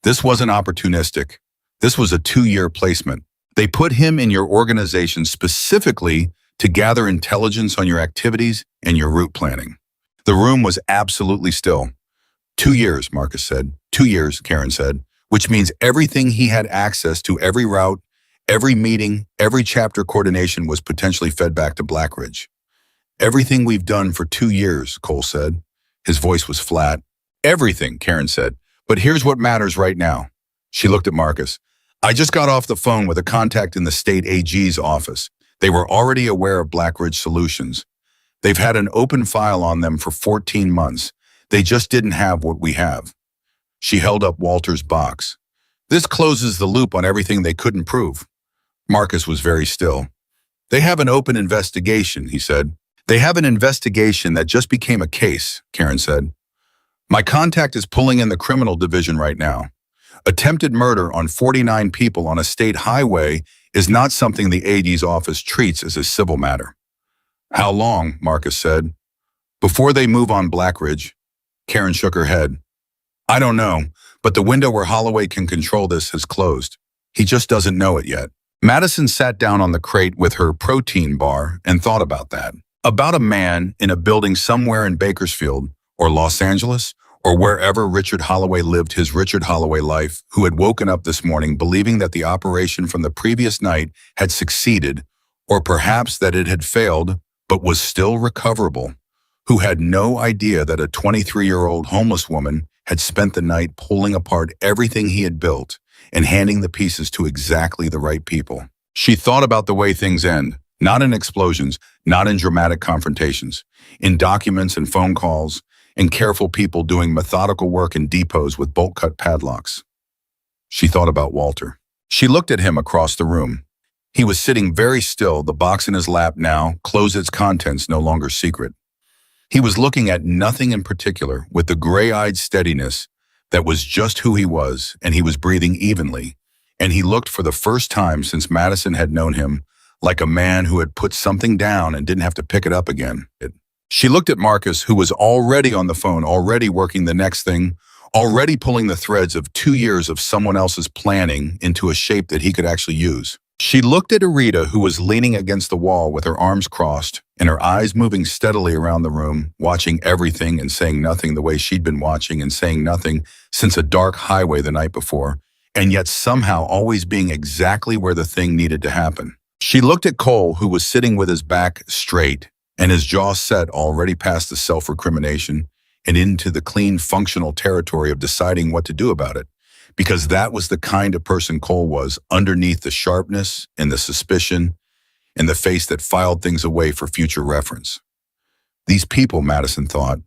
[SPEAKER 1] "This wasn't opportunistic. This was a 2-year placement. They put him in your organization specifically to gather intelligence on your activities and your route planning." The room was absolutely still. 2 years, Marcus said. 2 years, Karen said, which means everything he had access to, every route, Every meeting, every chapter coordination was potentially fed back to Blackridge. Everything we've done for 2 years, Cole said. His voice was flat. Everything, Karen said. But here's what matters right now. She looked at Marcus. I just got off the phone with a contact in the state AG's office. They were already aware of Blackridge Solutions. They've had an open file on them for 14 months. They just didn't have what we have. She held up Walter's box. This closes the loop on everything they couldn't prove. Marcus was very still. They have an open investigation, he said. They have an investigation that just became a case, Karen said. My contact is pulling in the criminal division right now. Attempted murder on 49 people on a state highway is not something the AD's office treats as a civil matter. How long, Marcus said. Before they move on Blackridge. Karen shook her head. I don't know, but the window where Holloway can control this has closed. He just doesn't know it yet. Madison sat down on the crate with her protein bar and thought about that. About a man in a building somewhere in Bakersfield, or Los Angeles, or wherever Richard Holloway lived his Richard Holloway life, who had woken up this morning believing that the operation from the previous night had succeeded, or perhaps that it had failed, but was still recoverable, who had no idea that a 23-year-old homeless woman had spent the night pulling apart everything he had built and handing the pieces to exactly the right people. She thought about the way things end, not in explosions, not in dramatic confrontations, in documents and phone calls, and careful people doing methodical work in depots with bolt-cut padlocks. She thought about Walter. She looked at him across the room. He was sitting very still, the box in his lap now, closed its contents no longer secret. He was looking at nothing in particular with the gray-eyed steadiness that was just who he was, and he was breathing evenly, and he looked for the first time since Madison had known him like a man who had put something down and didn't have to pick it up again. She looked at Marcus, who was already on the phone, already working the next thing, already pulling the threads of 2 years of someone else's planning into a shape that he could actually use. She looked at Arita, who was leaning against the wall with her arms crossed and her eyes moving steadily around the room, watching everything and saying nothing the way she'd been watching and saying nothing since a dark highway the night before, and yet somehow always being exactly where the thing needed to happen. She looked at Cole, who was sitting with his back straight and his jaw set already past the self-recrimination and into the clean, functional territory of deciding what to do about it, because that was the kind of person Cole was, underneath the sharpness and the suspicion and the face that filed things away for future reference. These people, Madison thought,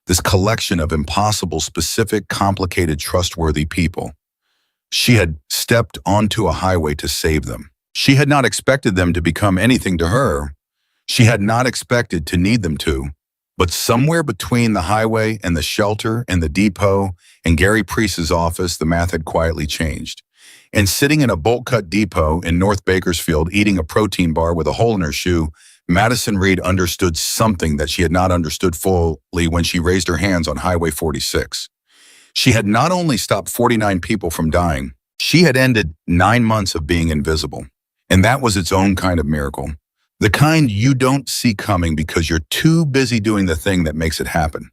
[SPEAKER 1] this collection of impossible, specific, complicated, trustworthy people. She had stepped onto a highway to save them. She had not expected them to become anything to her. She had not expected to need them to. But somewhere between the highway and the shelter and the depot and Gary Priest's office, the math had quietly changed. And sitting in a bolt-cut depot in North Bakersfield, eating a protein bar with a hole in her shoe, Madison Reed understood something that she had not understood fully when she raised her hands on Highway 46. She had not only stopped 49 people from dying, she had ended 9 months of being invisible. And that was its own kind of miracle. The kind you don't see coming because you're too busy doing the thing that makes it happen.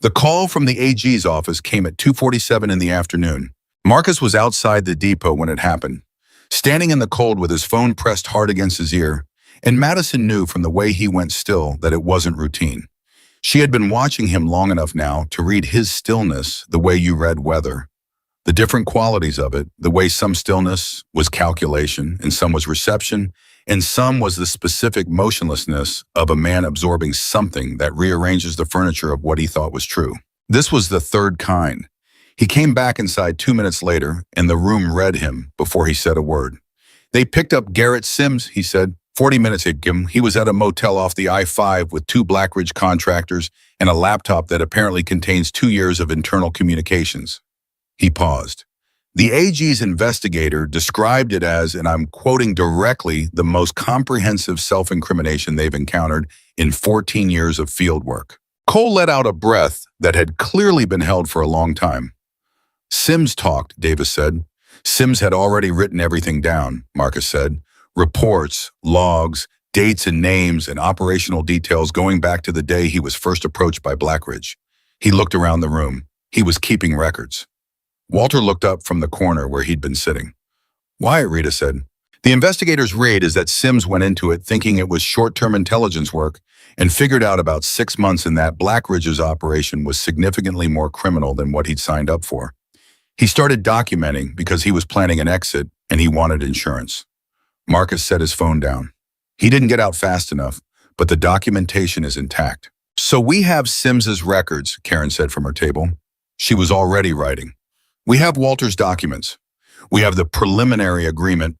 [SPEAKER 1] The call from the AG's office came at 2:47 in the afternoon. Marcus was outside the depot when it happened, standing in the cold with his phone pressed hard against his ear, and Madison knew from the way he went still that it wasn't routine. She had been watching him long enough now to read his stillness the way you read weather. The different qualities of it, the way some stillness was calculation and some was reception, and some was the specific motionlessness of a man absorbing something that rearranges the furniture of what he thought was true. This was the third kind. He came back inside 2 minutes later, and the room read him before he said a word. They picked up Garrett Sims, he said. 40 minutes ago, he was at a motel off the I-5 with 2 Blackridge contractors and a laptop that apparently contains 2 years of internal communications. He paused. The AG's investigator described it as, and I'm quoting directly, the most comprehensive self-incrimination they've encountered in 14 years of field work. Cole let out a breath that had clearly been held for a long time. Sims talked, Davis said. Sims had already written everything down, Marcus said. Reports, logs, dates and names, and operational details going back to the day he was first approached by Blackridge. He looked around the room. He was keeping records. Walter looked up from the corner where he'd been sitting. Why, Rita said. The investigators' read is that Sims went into it thinking it was short-term intelligence work and figured out about 6 months in that Blackridge's operation was significantly more criminal than what he'd signed up for. He started documenting because he was planning an exit and he wanted insurance. Marcus set his phone down. He didn't get out fast enough, but the documentation is intact. So we have Sims's records, Karen said from her table. She was already writing. We have Walter's documents. We have the preliminary agreement.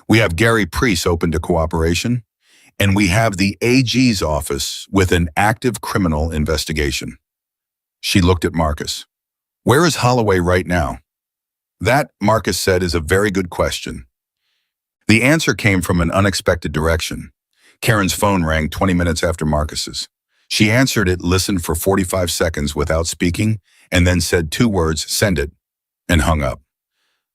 [SPEAKER 1] We have Gary Priest open to cooperation. And we have the AG's office with an active criminal investigation. She looked at Marcus. Where is Holloway right now? That, Marcus said, is a very good question. The answer came from an unexpected direction. Karen's phone rang 20 minutes after Marcus's. She answered it, listened for 45 seconds without speaking, and then said 2 words, "Send it," and hung up.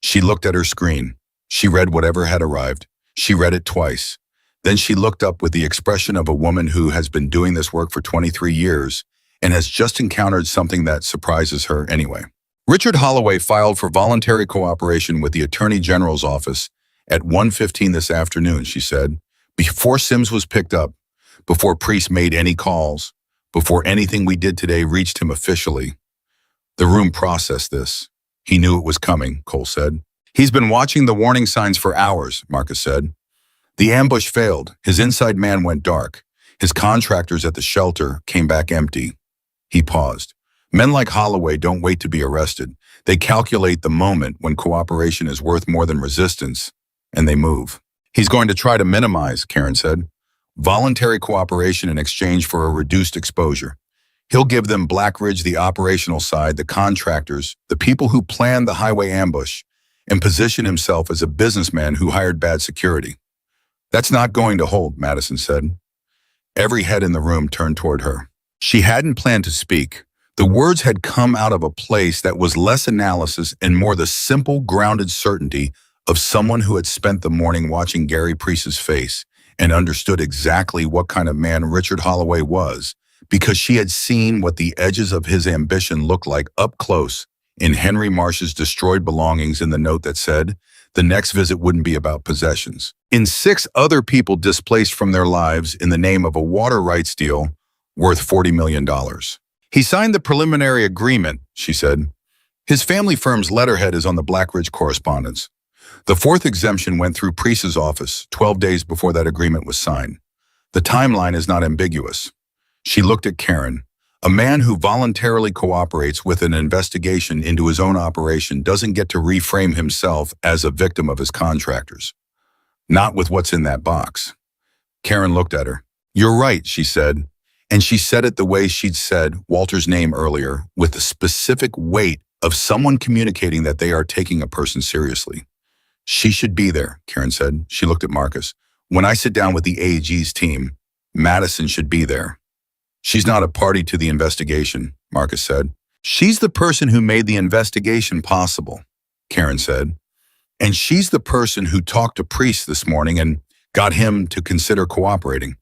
[SPEAKER 1] She looked at her screen. She read whatever had arrived. She read it twice. Then she looked up with the expression of a woman who has been doing this work for 23 years and has just encountered something that surprises her anyway. Richard Holloway filed for voluntary cooperation with the Attorney General's office at 1:15 this afternoon, she said, before Sims was picked up, before Priest made any calls, before anything we did today reached him officially. The room processed this. He knew it was coming, Cole said. He's been watching the warning signs for hours, Marcus said. The ambush failed. His inside man went dark. His contractors at the shelter came back empty. He paused. Men like Holloway don't wait to be arrested. They calculate the moment when cooperation is worth more than resistance, and they move. He's going to try to minimize, Karen said. Voluntary cooperation in exchange for a reduced exposure. He'll give them Blackridge, the operational side, the contractors, the people who planned the highway ambush, and position himself as a businessman who hired bad security. That's not going to hold, Madison said. Every head in the room turned toward her. She hadn't planned to speak. The words had come out of a place that was less analysis and more the simple, grounded certainty of someone who had spent the morning watching Gary Priest's face and understood exactly what kind of man Richard Holloway was, because she had seen what the edges of his ambition looked like up close in Henry Marsh's destroyed belongings in the note that said, the next visit wouldn't be about possessions. In 6 other people displaced from their lives in the name of a water rights deal worth $40 million. He signed the preliminary agreement, she said. His family firm's letterhead is on the Blackridge correspondence. The 4th exemption went through Priest's office 12 days before that agreement was signed. The timeline is not ambiguous. She looked at Karen. A man who voluntarily cooperates with an investigation into his own operation doesn't get to reframe himself as a victim of his contractors. Not with what's in that box. Karen looked at her. You're right, she said. And she said it the way she'd said Walter's name earlier, with the specific weight of someone communicating that they are taking a person seriously. She should be there, Karen said. She looked at Marcus. When I sit down with the AG's team, Madison should be there. She's not a party to the investigation, Marcus said. She's the person who made the investigation possible, Karen said. And she's the person who talked to Priest this morning and got him to consider cooperating.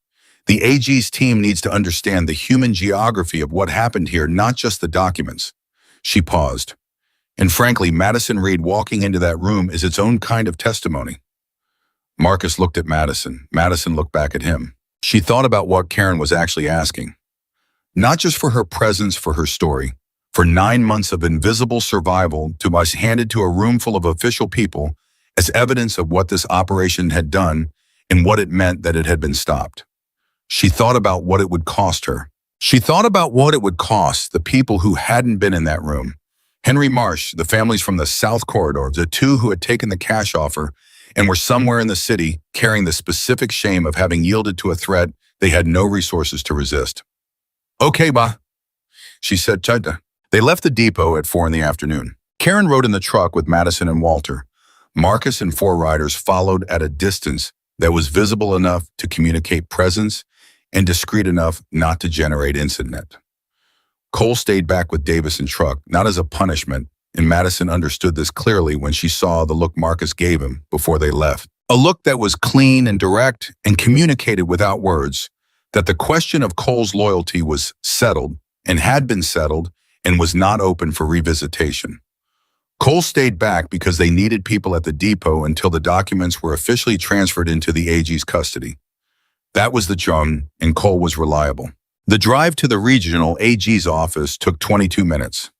[SPEAKER 1] The AG's team needs to understand the human geography of what happened here, not just the documents. She paused. And frankly, Madison Reed walking into that room is its own kind of testimony. Marcus looked at Madison. Madison looked back at him. She thought about what Karen was actually asking. Not just for her presence, for her story. For 9 months of invisible survival to be handed to a room full of official people as evidence of what this operation had done and what it meant that it had been stopped. She thought about what it would cost her. She thought about what it would cost the people who hadn't been in that room. Henry Marsh, the families from the South Corridor, the 2 who had taken the cash offer and were somewhere in the city carrying the specific shame of having yielded to a threat they had no resources to resist. Okay, ba, she said. Chada. They left the depot at 4 in the afternoon. Karen rode in the truck with Madison and Walter. Marcus and 4 riders followed at a distance that was visible enough to communicate presence and discreet enough not to generate incident. Cole stayed back with Davis and truck, not as a punishment, and Madison understood this clearly when she saw the look Marcus gave him before they left. A look that was clean and direct and communicated without words, that the question of Cole's loyalty was settled and had been settled and was not open for revisitation. Cole stayed back because they needed people at the depot until the documents were officially transferred into the AG's custody. That was the chung, and Cole was reliable. The drive to the regional AG's office took 22 minutes.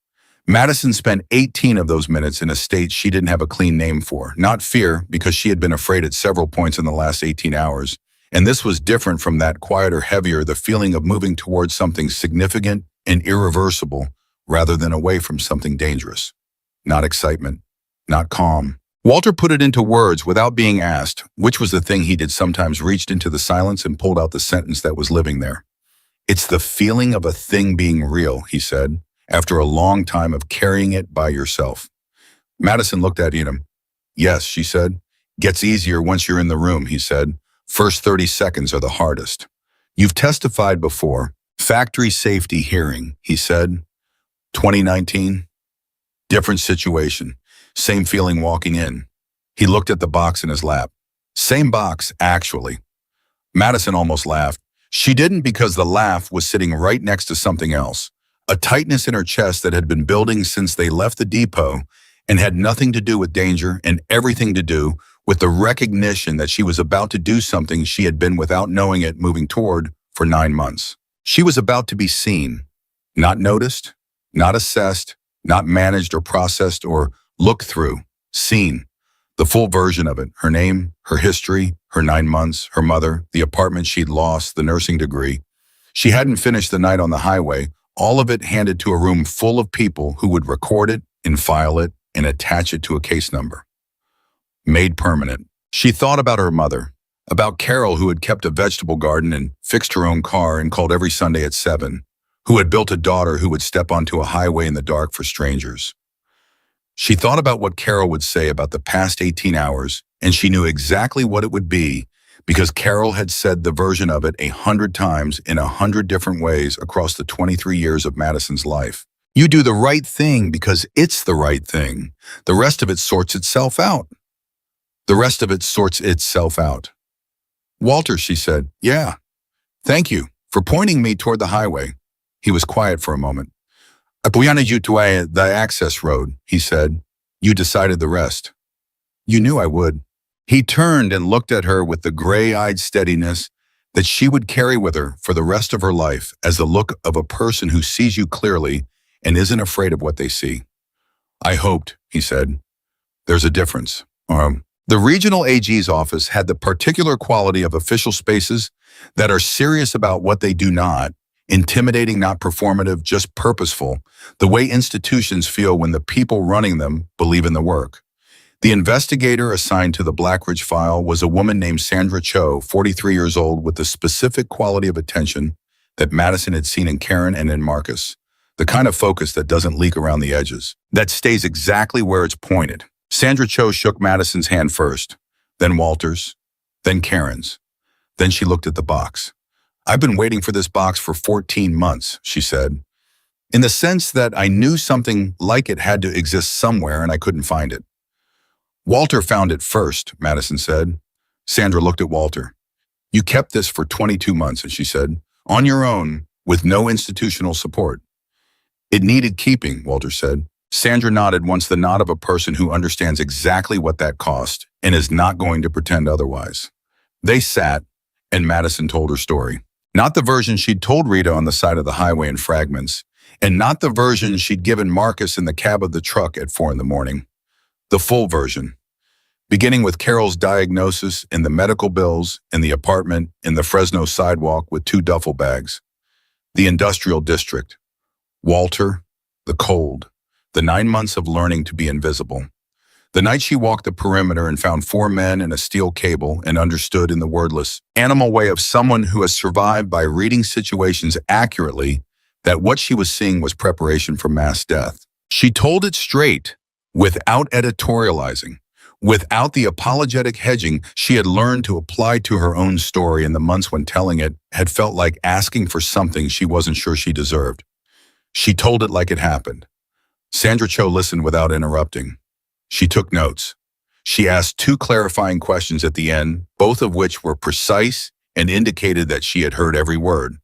[SPEAKER 1] Madison spent 18 of those minutes in a state she didn't have a clean name for. Not fear, because she had been afraid at several points in the last 18 hours. And this was different from that quieter, heavier, the feeling of moving towards something significant and irreversible rather than away from something dangerous. Not excitement, not calm. Walter put it into words without being asked, which was the thing he did sometimes, reached into the silence and pulled out the sentence that was living there. It's the feeling of a thing being real, he said, after a long time of carrying it by yourself. Madison looked at him. Yes, she said. Gets easier once you're in the room, he said. First 30 seconds are the hardest. You've testified before. Factory safety hearing, he said. 2019. Different situation. Same feeling walking in. He looked at the box in his lap. Same box, actually. Madison almost laughed. She didn't, because the laugh was sitting right next to something else. A tightness in her chest that had been building since they left the depot and had nothing to do with danger and everything to do with the recognition that she was about to do something she had been, without knowing it, moving toward for 9 months. She was about to be seen, not noticed, not assessed, not managed or processed or looked through. Seen. The full version of it. Her name, her history, her 9 months, her mother, the apartment she'd lost, the nursing degree. She hadn't finished the night on the highway. All of it handed to a room full of people who would record it and file it and attach it to a case number. Made permanent. She thought about her mother, about Carol, who had kept a vegetable garden and fixed her own car and called every Sunday at 7, who had built a daughter who would step onto a highway in the dark for strangers. She thought about what Carol would say about the past 18 hours, and she knew exactly what it would be, because Carol had said the version of it 100 times in 100 different ways across the 23 years of Madison's life. You do the right thing because it's the right thing. The rest of it sorts itself out. The rest of it sorts itself out. Walter, she said, yeah. Thank you for pointing me toward the highway. He was quiet for a moment. I pointed you to the access road, he said. You decided the rest. You knew I would. He turned and looked at her with the gray-eyed steadiness that she would carry with her for the rest of her life, as the look of a person who sees you clearly and isn't afraid of what they see. I hoped, he said. There's a difference. The regional AG's office had the particular quality of official spaces that are serious about what they do, not intimidating, not performative, just purposeful, the way institutions feel when the people running them believe in the work. The investigator assigned to the Blackridge file was a woman named Sandra Cho, 43 years old, with the specific quality of attention that Madison had seen in Karen and in Marcus. The kind of focus that doesn't leak around the edges, that stays exactly where it's pointed. Sandra Cho shook Madison's hand first, then Walter's, then Karen's. Then she looked at the box. I've been waiting for this box for 14 months, she said, in the sense that I knew something like it had to exist somewhere and I couldn't find it. Walter found it first, Madison said. Sandra looked at Walter. You kept this for 22 months, and she said, on your own, with no institutional support. It needed keeping, Walter said. Sandra nodded, once the nod of a person who understands exactly what that cost and is not going to pretend otherwise. They sat, and Madison told her story. Not the version she'd told Rita on the side of the highway in fragments, and not the version she'd given Marcus in the cab of the truck at 4 a.m. The full version, beginning with Carol's diagnosis and the medical bills in the apartment in the Fresno sidewalk with 2 duffel bags, the industrial district, Walter, the cold, the 9 months of learning to be invisible, the night she walked the perimeter and found 4 men and a steel cable and understood in the wordless, animal way of someone who has survived by reading situations accurately that what she was seeing was preparation for mass death. She told it straight, without editorializing, without the apologetic hedging she had learned to apply to her own story in the months when telling it had felt like asking for something she wasn't sure she deserved. She told it like it happened. Sandra Cho listened without interrupting. She took notes. She asked 2 clarifying questions at the end, both of which were precise and indicated that she had heard every word.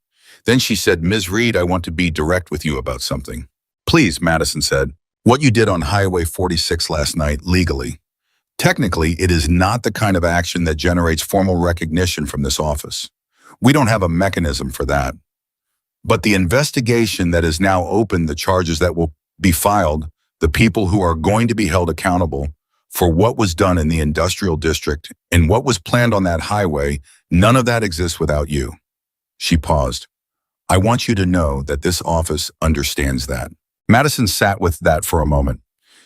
[SPEAKER 1] Then she said, Ms. Reed, I want to be direct with you about something. Please, Madison said. What you did on Highway 46 last night legally. Technically, it is not the kind of action that generates formal recognition from this office. We don't have a mechanism for that. But the investigation that is now open, the charges that will be filed, the people who are going to be held accountable for what was done in the industrial district and what was planned on that highway, none of that exists without you. She paused. I want you to know that this office understands that. Madison sat with that for a moment.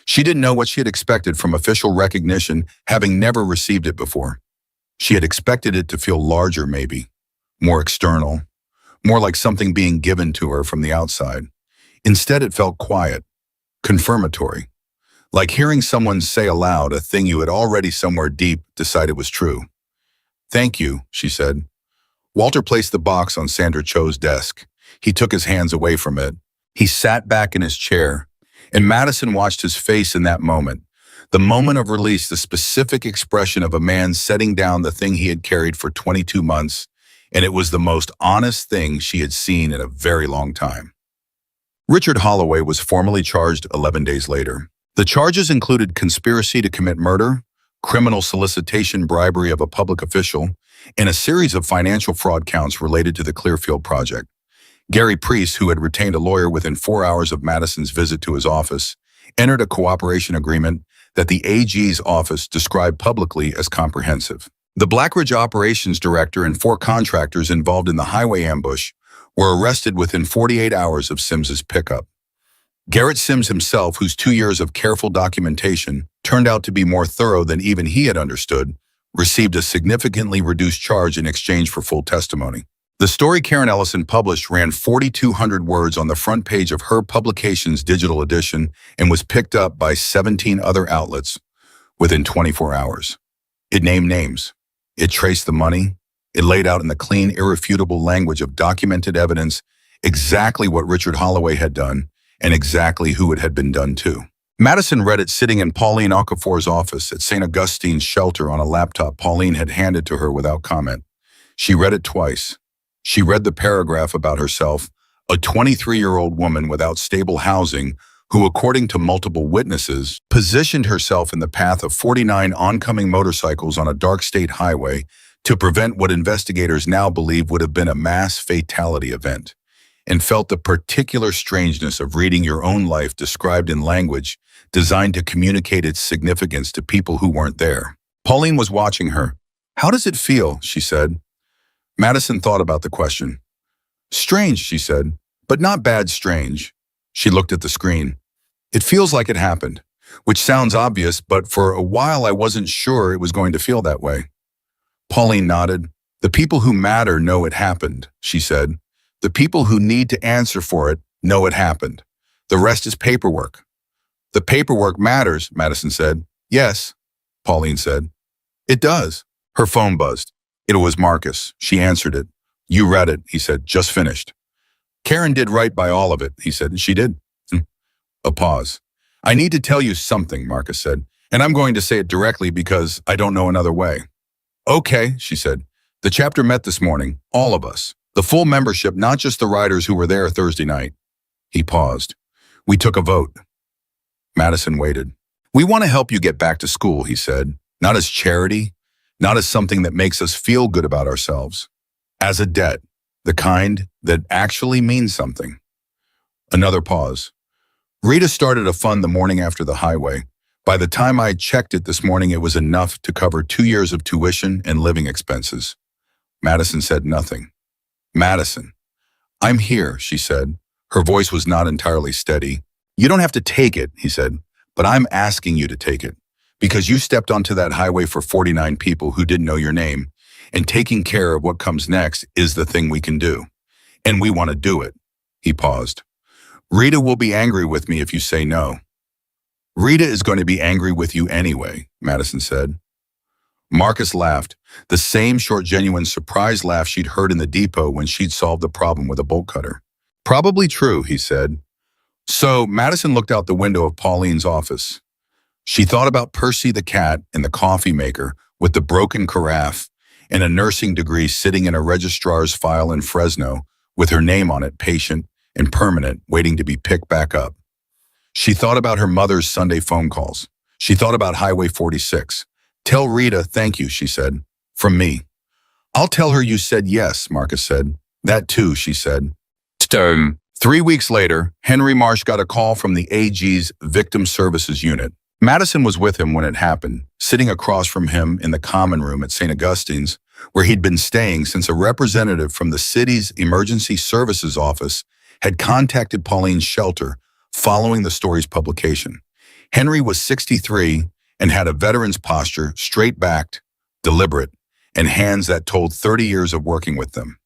[SPEAKER 1] She didn't know what she had expected from official recognition, having never received it before. She had expected it to feel larger, maybe, more external, more like something being given to her from the outside. Instead, it felt quiet, confirmatory, like hearing someone say aloud a thing you had already somewhere deep decided was true. Thank you, she said. Walter placed the box on Sandra Cho's desk. He took his hands away from it. He sat back in his chair, and Madison watched his face in that moment. The moment of release, the specific expression of a man setting down the thing he had carried for 22 months, and it was the most honest thing she had seen in a very long time. Richard Holloway was formally charged 11 days later. The charges included conspiracy to commit murder, criminal solicitation, bribery of a public official, and a series of financial fraud counts related to the Clearfield project. Gary Priest, who had retained a lawyer within 4 hours of Madison's visit to his office, entered a cooperation agreement that the AG's office described publicly as comprehensive. The Blackridge operations director and 4 contractors involved in the highway ambush were arrested within 48 hours of Sims's pickup. Garrett Sims himself, whose 2 years of careful documentation turned out to be more thorough than even he had understood, received a significantly reduced charge in exchange for full testimony. The story Karen Ellison published ran 4,200 words on the front page of her publication's digital edition and was picked up by 17 other outlets within 24 hours. It named names. It traced the money. It laid out in the clean, irrefutable language of documented evidence exactly what Richard Holloway had done and exactly who it had been done to. Madison read it sitting in Pauline Okafor's office at St. Augustine's shelter on a laptop Pauline had handed to her without comment. She read it twice. She read the paragraph about herself, a 23-year-old woman without stable housing who, according to multiple witnesses, positioned herself in the path of 49 oncoming motorcycles on a dark state highway to prevent what investigators now believe would have been a mass fatality event, and felt the particular strangeness of reading your own life described in language designed to communicate its significance to people who weren't there. Pauline was watching her. How does it feel? She said. Madison thought about the question. Strange, she said, but not bad strange. She looked at the screen. It feels like it happened, which sounds obvious, but for a while I wasn't sure it was going to feel that way. Pauline nodded. The people who matter know it happened, she said. The people who need to answer for it know it happened. The rest is paperwork. The paperwork matters, Madison said. Yes, Pauline said. It does. Her phone buzzed. It was Marcus. She answered it. You read it, he said. Just finished. Karen did right by all of it, he said. She did. A pause. I need to tell you something, Marcus said, and I'm going to say it directly because I don't know another way. Okay, she said. The chapter met this morning, all of us. The full membership, not just the riders who were there Thursday night. He paused. We took a vote. Madison waited. We want to help you get back to school, he said. Not as charity, not as something that makes us feel good about ourselves. As a debt, the kind that actually means something. Another pause. Rita started a fund the morning after the highway. By the time I checked it this morning, it was enough to cover 2 years of tuition and living expenses. Madison said nothing. Madison. I'm here, she said. Her voice was not entirely steady. You don't have to take it, he said, but I'm asking you to take it. Because you stepped onto that highway for 49 people who didn't know your name, and taking care of what comes next is the thing we can do. And we want to do it. He paused. Rita will be angry with me if you say no. Rita is going to be angry with you anyway, Madison said. Marcus laughed, the same short, genuine surprise laugh she'd heard in the depot when she'd solved the problem with a bolt cutter. Probably true, he said. So Madison looked out the window of Pauline's office. She thought about Percy the cat and the coffee maker with the broken carafe and a nursing degree sitting in a registrar's file in Fresno with her name on it, patient and permanent, waiting to be picked back up. She thought about her mother's Sunday phone calls. She thought about Highway 46. Tell Rita thank you, she said. From me. I'll tell her you said yes, Marcus said. That too, she said. Stone. 3 weeks later, Henry Marsh got a call from the AG's Victim Services Unit. Madison was with him when it happened, sitting across from him in the common room at St. Augustine's, where he'd been staying since a representative from the city's emergency services office had contacted Pauline's shelter following the story's publication. Henry was 63 and had a veteran's posture, straight-backed, deliberate, and hands that told 30 years of working with them.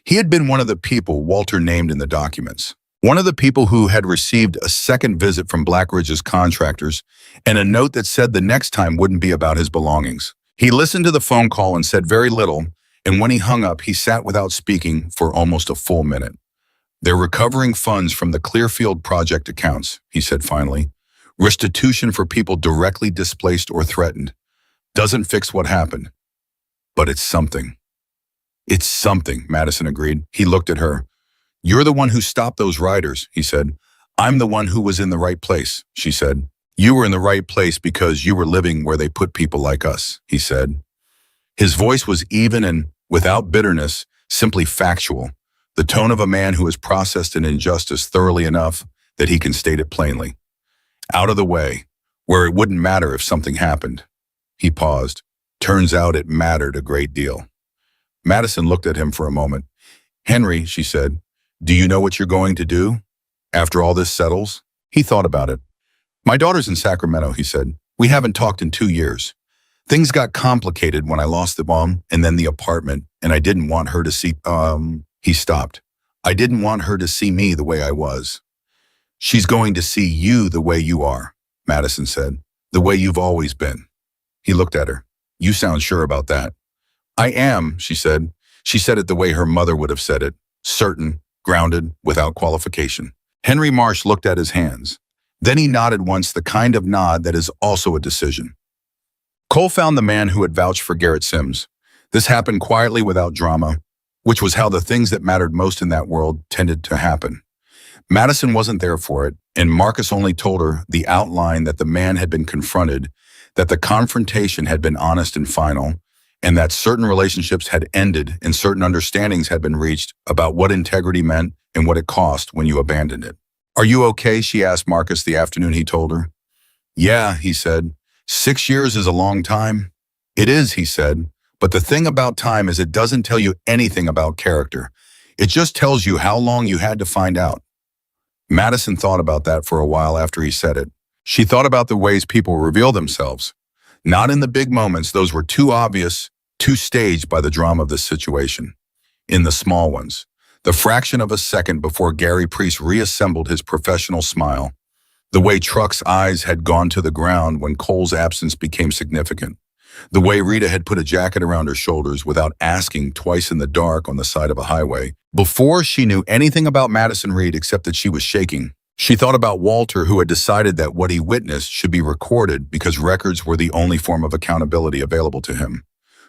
[SPEAKER 1] He had been one of the people Walter named in the documents, one of the people who had received a second visit from Blackridge's contractors and a note that said the next time wouldn't be about his belongings. He listened to the phone call and said very little, and when he hung up, he sat without speaking for almost a full minute. They're recovering funds from the Clearfield project accounts, he said finally. Restitution for people directly displaced or threatened. Doesn't fix what happened, but it's something. It's something, Madison agreed. He looked at her. You're the one who stopped those riders, he said. I'm the one who was in the right place, she said. You were in the right place because you were living where they put people like us, he said. His voice was even and without bitterness, simply factual, the tone of a man who has processed an injustice thoroughly enough that he can state it plainly. Out of the way, where it wouldn't matter if something happened. He paused. Turns out it mattered a great deal. Madison looked at him for a moment. Henry, she said, do you know what you're going to do after all this settles? He thought about it. My daughter's in Sacramento, he said. We haven't talked in 2 years. Things got complicated when I lost the mom and then the apartment, and I didn't want her to see, he stopped. I didn't want her to see me the way I was. She's going to see you the way you are, Madison said, the way you've always been. He looked at her. You sound sure about that. I am, she said. She said it the way her mother would have said it, certain, grounded, without qualification. Henry Marsh looked at his hands. Then he nodded once, the kind of nod that is also a decision. Cole found the man who had vouched for Garrett Sims. This happened quietly without drama, which was how the things that mattered most in that world tended to happen. Madison wasn't there for it, and Marcus only told her the outline that the man had been confronted, that the confrontation had been honest and final, and that certain relationships had ended and certain understandings had been reached about what integrity meant and what it cost when you abandoned it. Are you okay? She asked Marcus the afternoon he told her. Yeah, he said. 6 years is a long time. It is, he said. But the thing about time is it doesn't tell you anything about character. It just tells you how long you had to find out. Madison thought about that for a while after he said it. She thought about the ways people reveal themselves. Not in the big moments, those were too obvious, too staged by the drama of the situation. In the small ones, the fraction of a second before Gary Priest reassembled his professional smile, the way Truck's eyes had gone to the ground when Cole's absence became significant, the way Rita had put a jacket around her shoulders without asking twice in the dark on the side of a highway. Before she knew anything about Madison Reed except that she was shaking, she thought about Walter, who had decided that what he witnessed should be recorded because records were the only form of accountability available to him,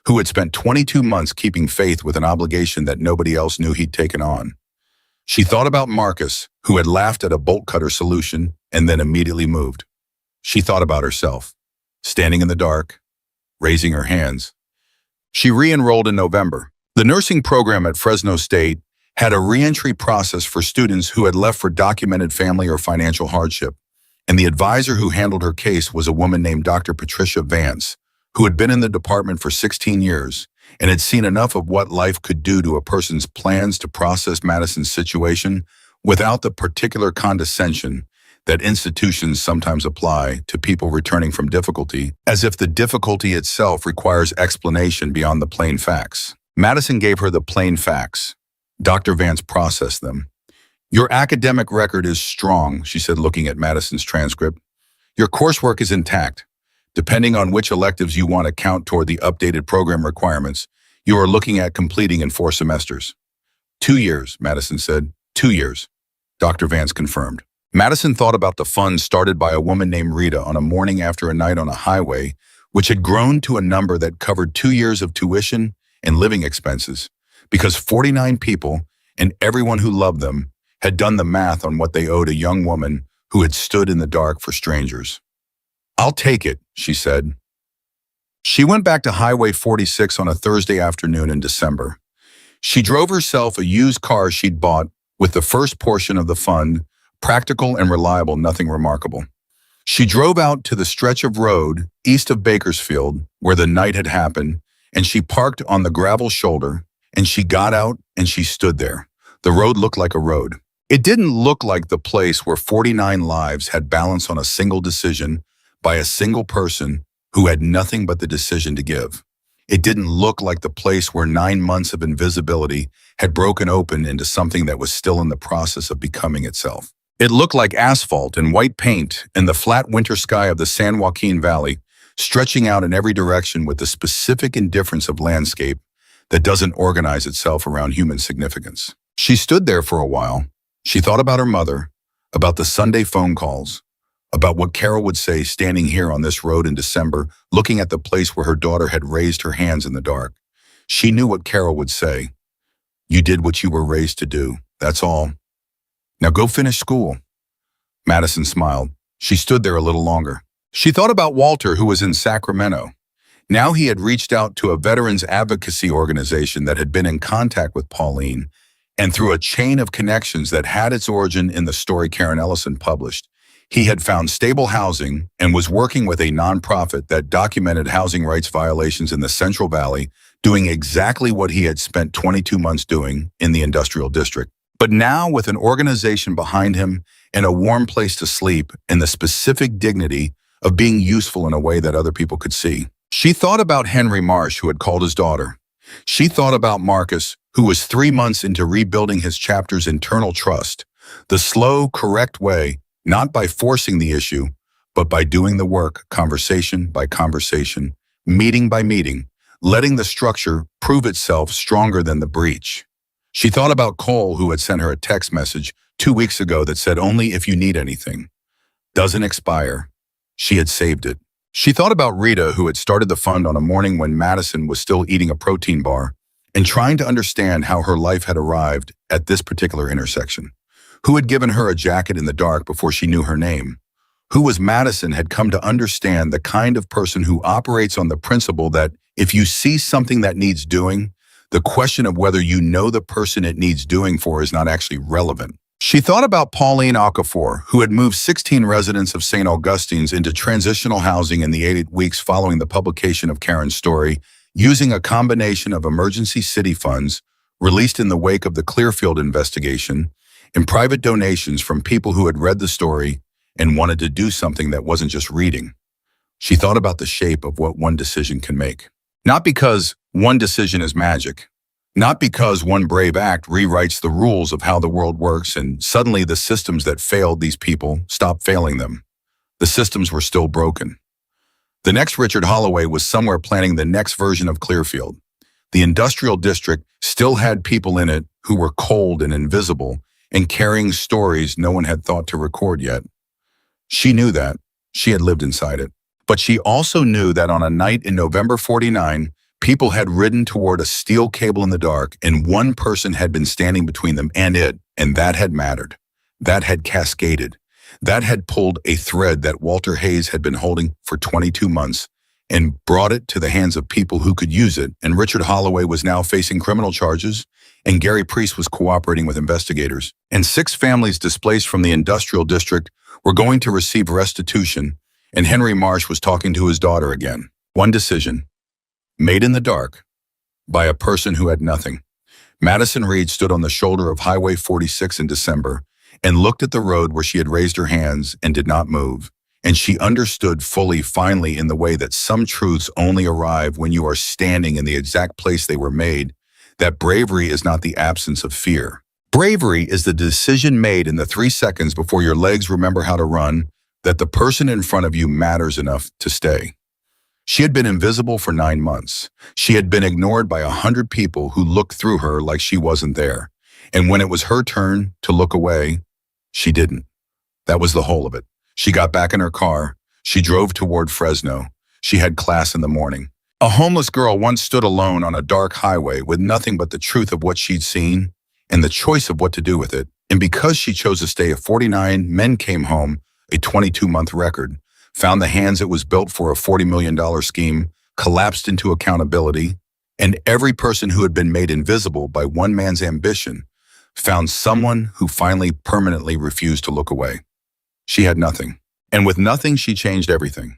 [SPEAKER 1] who had spent 22 months keeping faith with an obligation that nobody else knew he'd taken on. She thought about Marcus, who had laughed at a bolt cutter solution and then immediately moved. She thought about herself, standing in the dark, raising her hands. She re-enrolled in November. The nursing program at Fresno State had a re-entry process for students who had left for documented family or financial hardship, and the advisor who handled her case was a woman named Dr. Patricia Vance, who had been in the department for 16 years and had seen enough of what life could do to a person's plans to process Madison's situation without the particular condescension that institutions sometimes apply to people returning from difficulty, as if the difficulty itself requires explanation beyond the plain facts. Madison gave her the plain facts. Dr. Vance processed them. Your academic record is strong, she said, looking at Madison's transcript. Your coursework is intact. Depending on which electives you want to count toward the updated program requirements, you are looking at completing in 4 semesters. 2 years, Madison said. 2 years. Dr. Vance confirmed. Madison thought about the fund started by a woman named Rita on a morning after a night on a highway, which had grown to a number that covered 2 years of tuition and living expenses, because 49 people, and everyone who loved them, had done the math on what they owed a young woman who had stood in the dark for strangers. "I'll take it," she said. She went back to Highway 46 on a Thursday afternoon in December. She drove herself a used car she'd bought with the first portion of the fund, practical and reliable, nothing remarkable. She drove out to the stretch of road east of Bakersfield where the night had happened, and she parked on the gravel shoulder, and she got out and she stood there. The road looked like a road. It didn't look like the place where 49 lives had balanced on a single decision by a single person who had nothing but the decision to give. It didn't look like the place where 9 months of invisibility had broken open into something that was still in the process of becoming itself. It looked like asphalt and white paint and the flat winter sky of the San Joaquin Valley, stretching out in every direction with the specific indifference of landscape that doesn't organize itself around human significance. She stood there for a while. She thought about her mother, about the Sunday phone calls, about what Carol would say standing here on this road in December, looking at the place where her daughter had raised her hands in the dark. She knew what Carol would say. "You did what you were raised to do. That's all. Now go finish school." Madison smiled. She stood there a little longer. She thought about Walter, who was in Sacramento. Now he had reached out to a veterans advocacy organization that had been in contact with Pauline, and through a chain of connections that had its origin in the story Karen Ellison published, he had found stable housing and was working with a nonprofit that documented housing rights violations in the Central Valley, doing exactly what he had spent 22 months doing in the industrial district. But now with an organization behind him and a warm place to sleep and the specific dignity of being useful in a way that other people could see. She thought about Henry Marsh, who had called his daughter. She thought about Marcus, who was 3 months into rebuilding his chapter's internal trust, the slow, correct way, not by forcing the issue, but by doing the work, conversation by conversation, meeting by meeting, letting the structure prove itself stronger than the breach. She thought about Cole, who had sent her a text message 2 weeks ago that said, "Only if you need anything. Doesn't expire." She had saved it. She thought about Rita, who had started the fund on a morning when Madison was still eating a protein bar, and trying to understand how her life had arrived at this particular intersection. Who had given her a jacket in the dark before she knew her name? Who was Madison had come to understand the kind of person who operates on the principle that if you see something that needs doing, the question of whether you know the person it needs doing for is not actually relevant. She thought about Pauline Okafor, who had moved 16 residents of St. Augustine's into transitional housing in the 8 weeks following the publication of Karen's story, using a combination of emergency city funds released in the wake of the Clearfield investigation and private donations from people who had read the story and wanted to do something that wasn't just reading. She thought about the shape of what one decision can make. Not because one decision is magic, not because one brave act rewrites the rules of how the world works and suddenly the systems that failed these people stop failing them. The systems were still broken. The next Richard Holloway was somewhere planning the next version of Clearfield. The industrial district still had people in it who were cold and invisible and carrying stories no one had thought to record yet. She knew that. She had lived inside it. But she also knew that on a night in November 49, people had ridden toward a steel cable in the dark, and one person had been standing between them and it, and that had mattered. That had cascaded. That had pulled a thread that Walter Hayes had been holding for 22 months and brought it to the hands of people who could use it, and Richard Holloway was now facing criminal charges, and Gary Priest was cooperating with investigators, and 6 families displaced from the industrial district were going to receive restitution, and Henry Marsh was talking to his daughter again. One decision, made in the dark, by a person who had nothing. Madison Reed stood on the shoulder of Highway 46 in December and looked at the road where she had raised her hands and did not move. And she understood fully, finally, in the way that some truths only arrive when you are standing in the exact place they were made, that bravery is not the absence of fear. Bravery is the decision made in the 3 seconds before your legs remember how to run, that the person in front of you matters enough to stay. She had been invisible for 9 months. She had been ignored by 100 people who looked through her like she wasn't there. And when it was her turn to look away, she didn't. That was the whole of it. She got back in her car. She drove toward Fresno. She had class in the morning. A homeless girl once stood alone on a dark highway with nothing but the truth of what she'd seen and the choice of what to do with it. And because she chose to stay at 49, men came home, a 22-month record, found the hands it was built for a $40 million scheme, collapsed into accountability, and every person who had been made invisible by one man's ambition found someone who finally permanently refused to look away. She had nothing. And with nothing, she changed everything.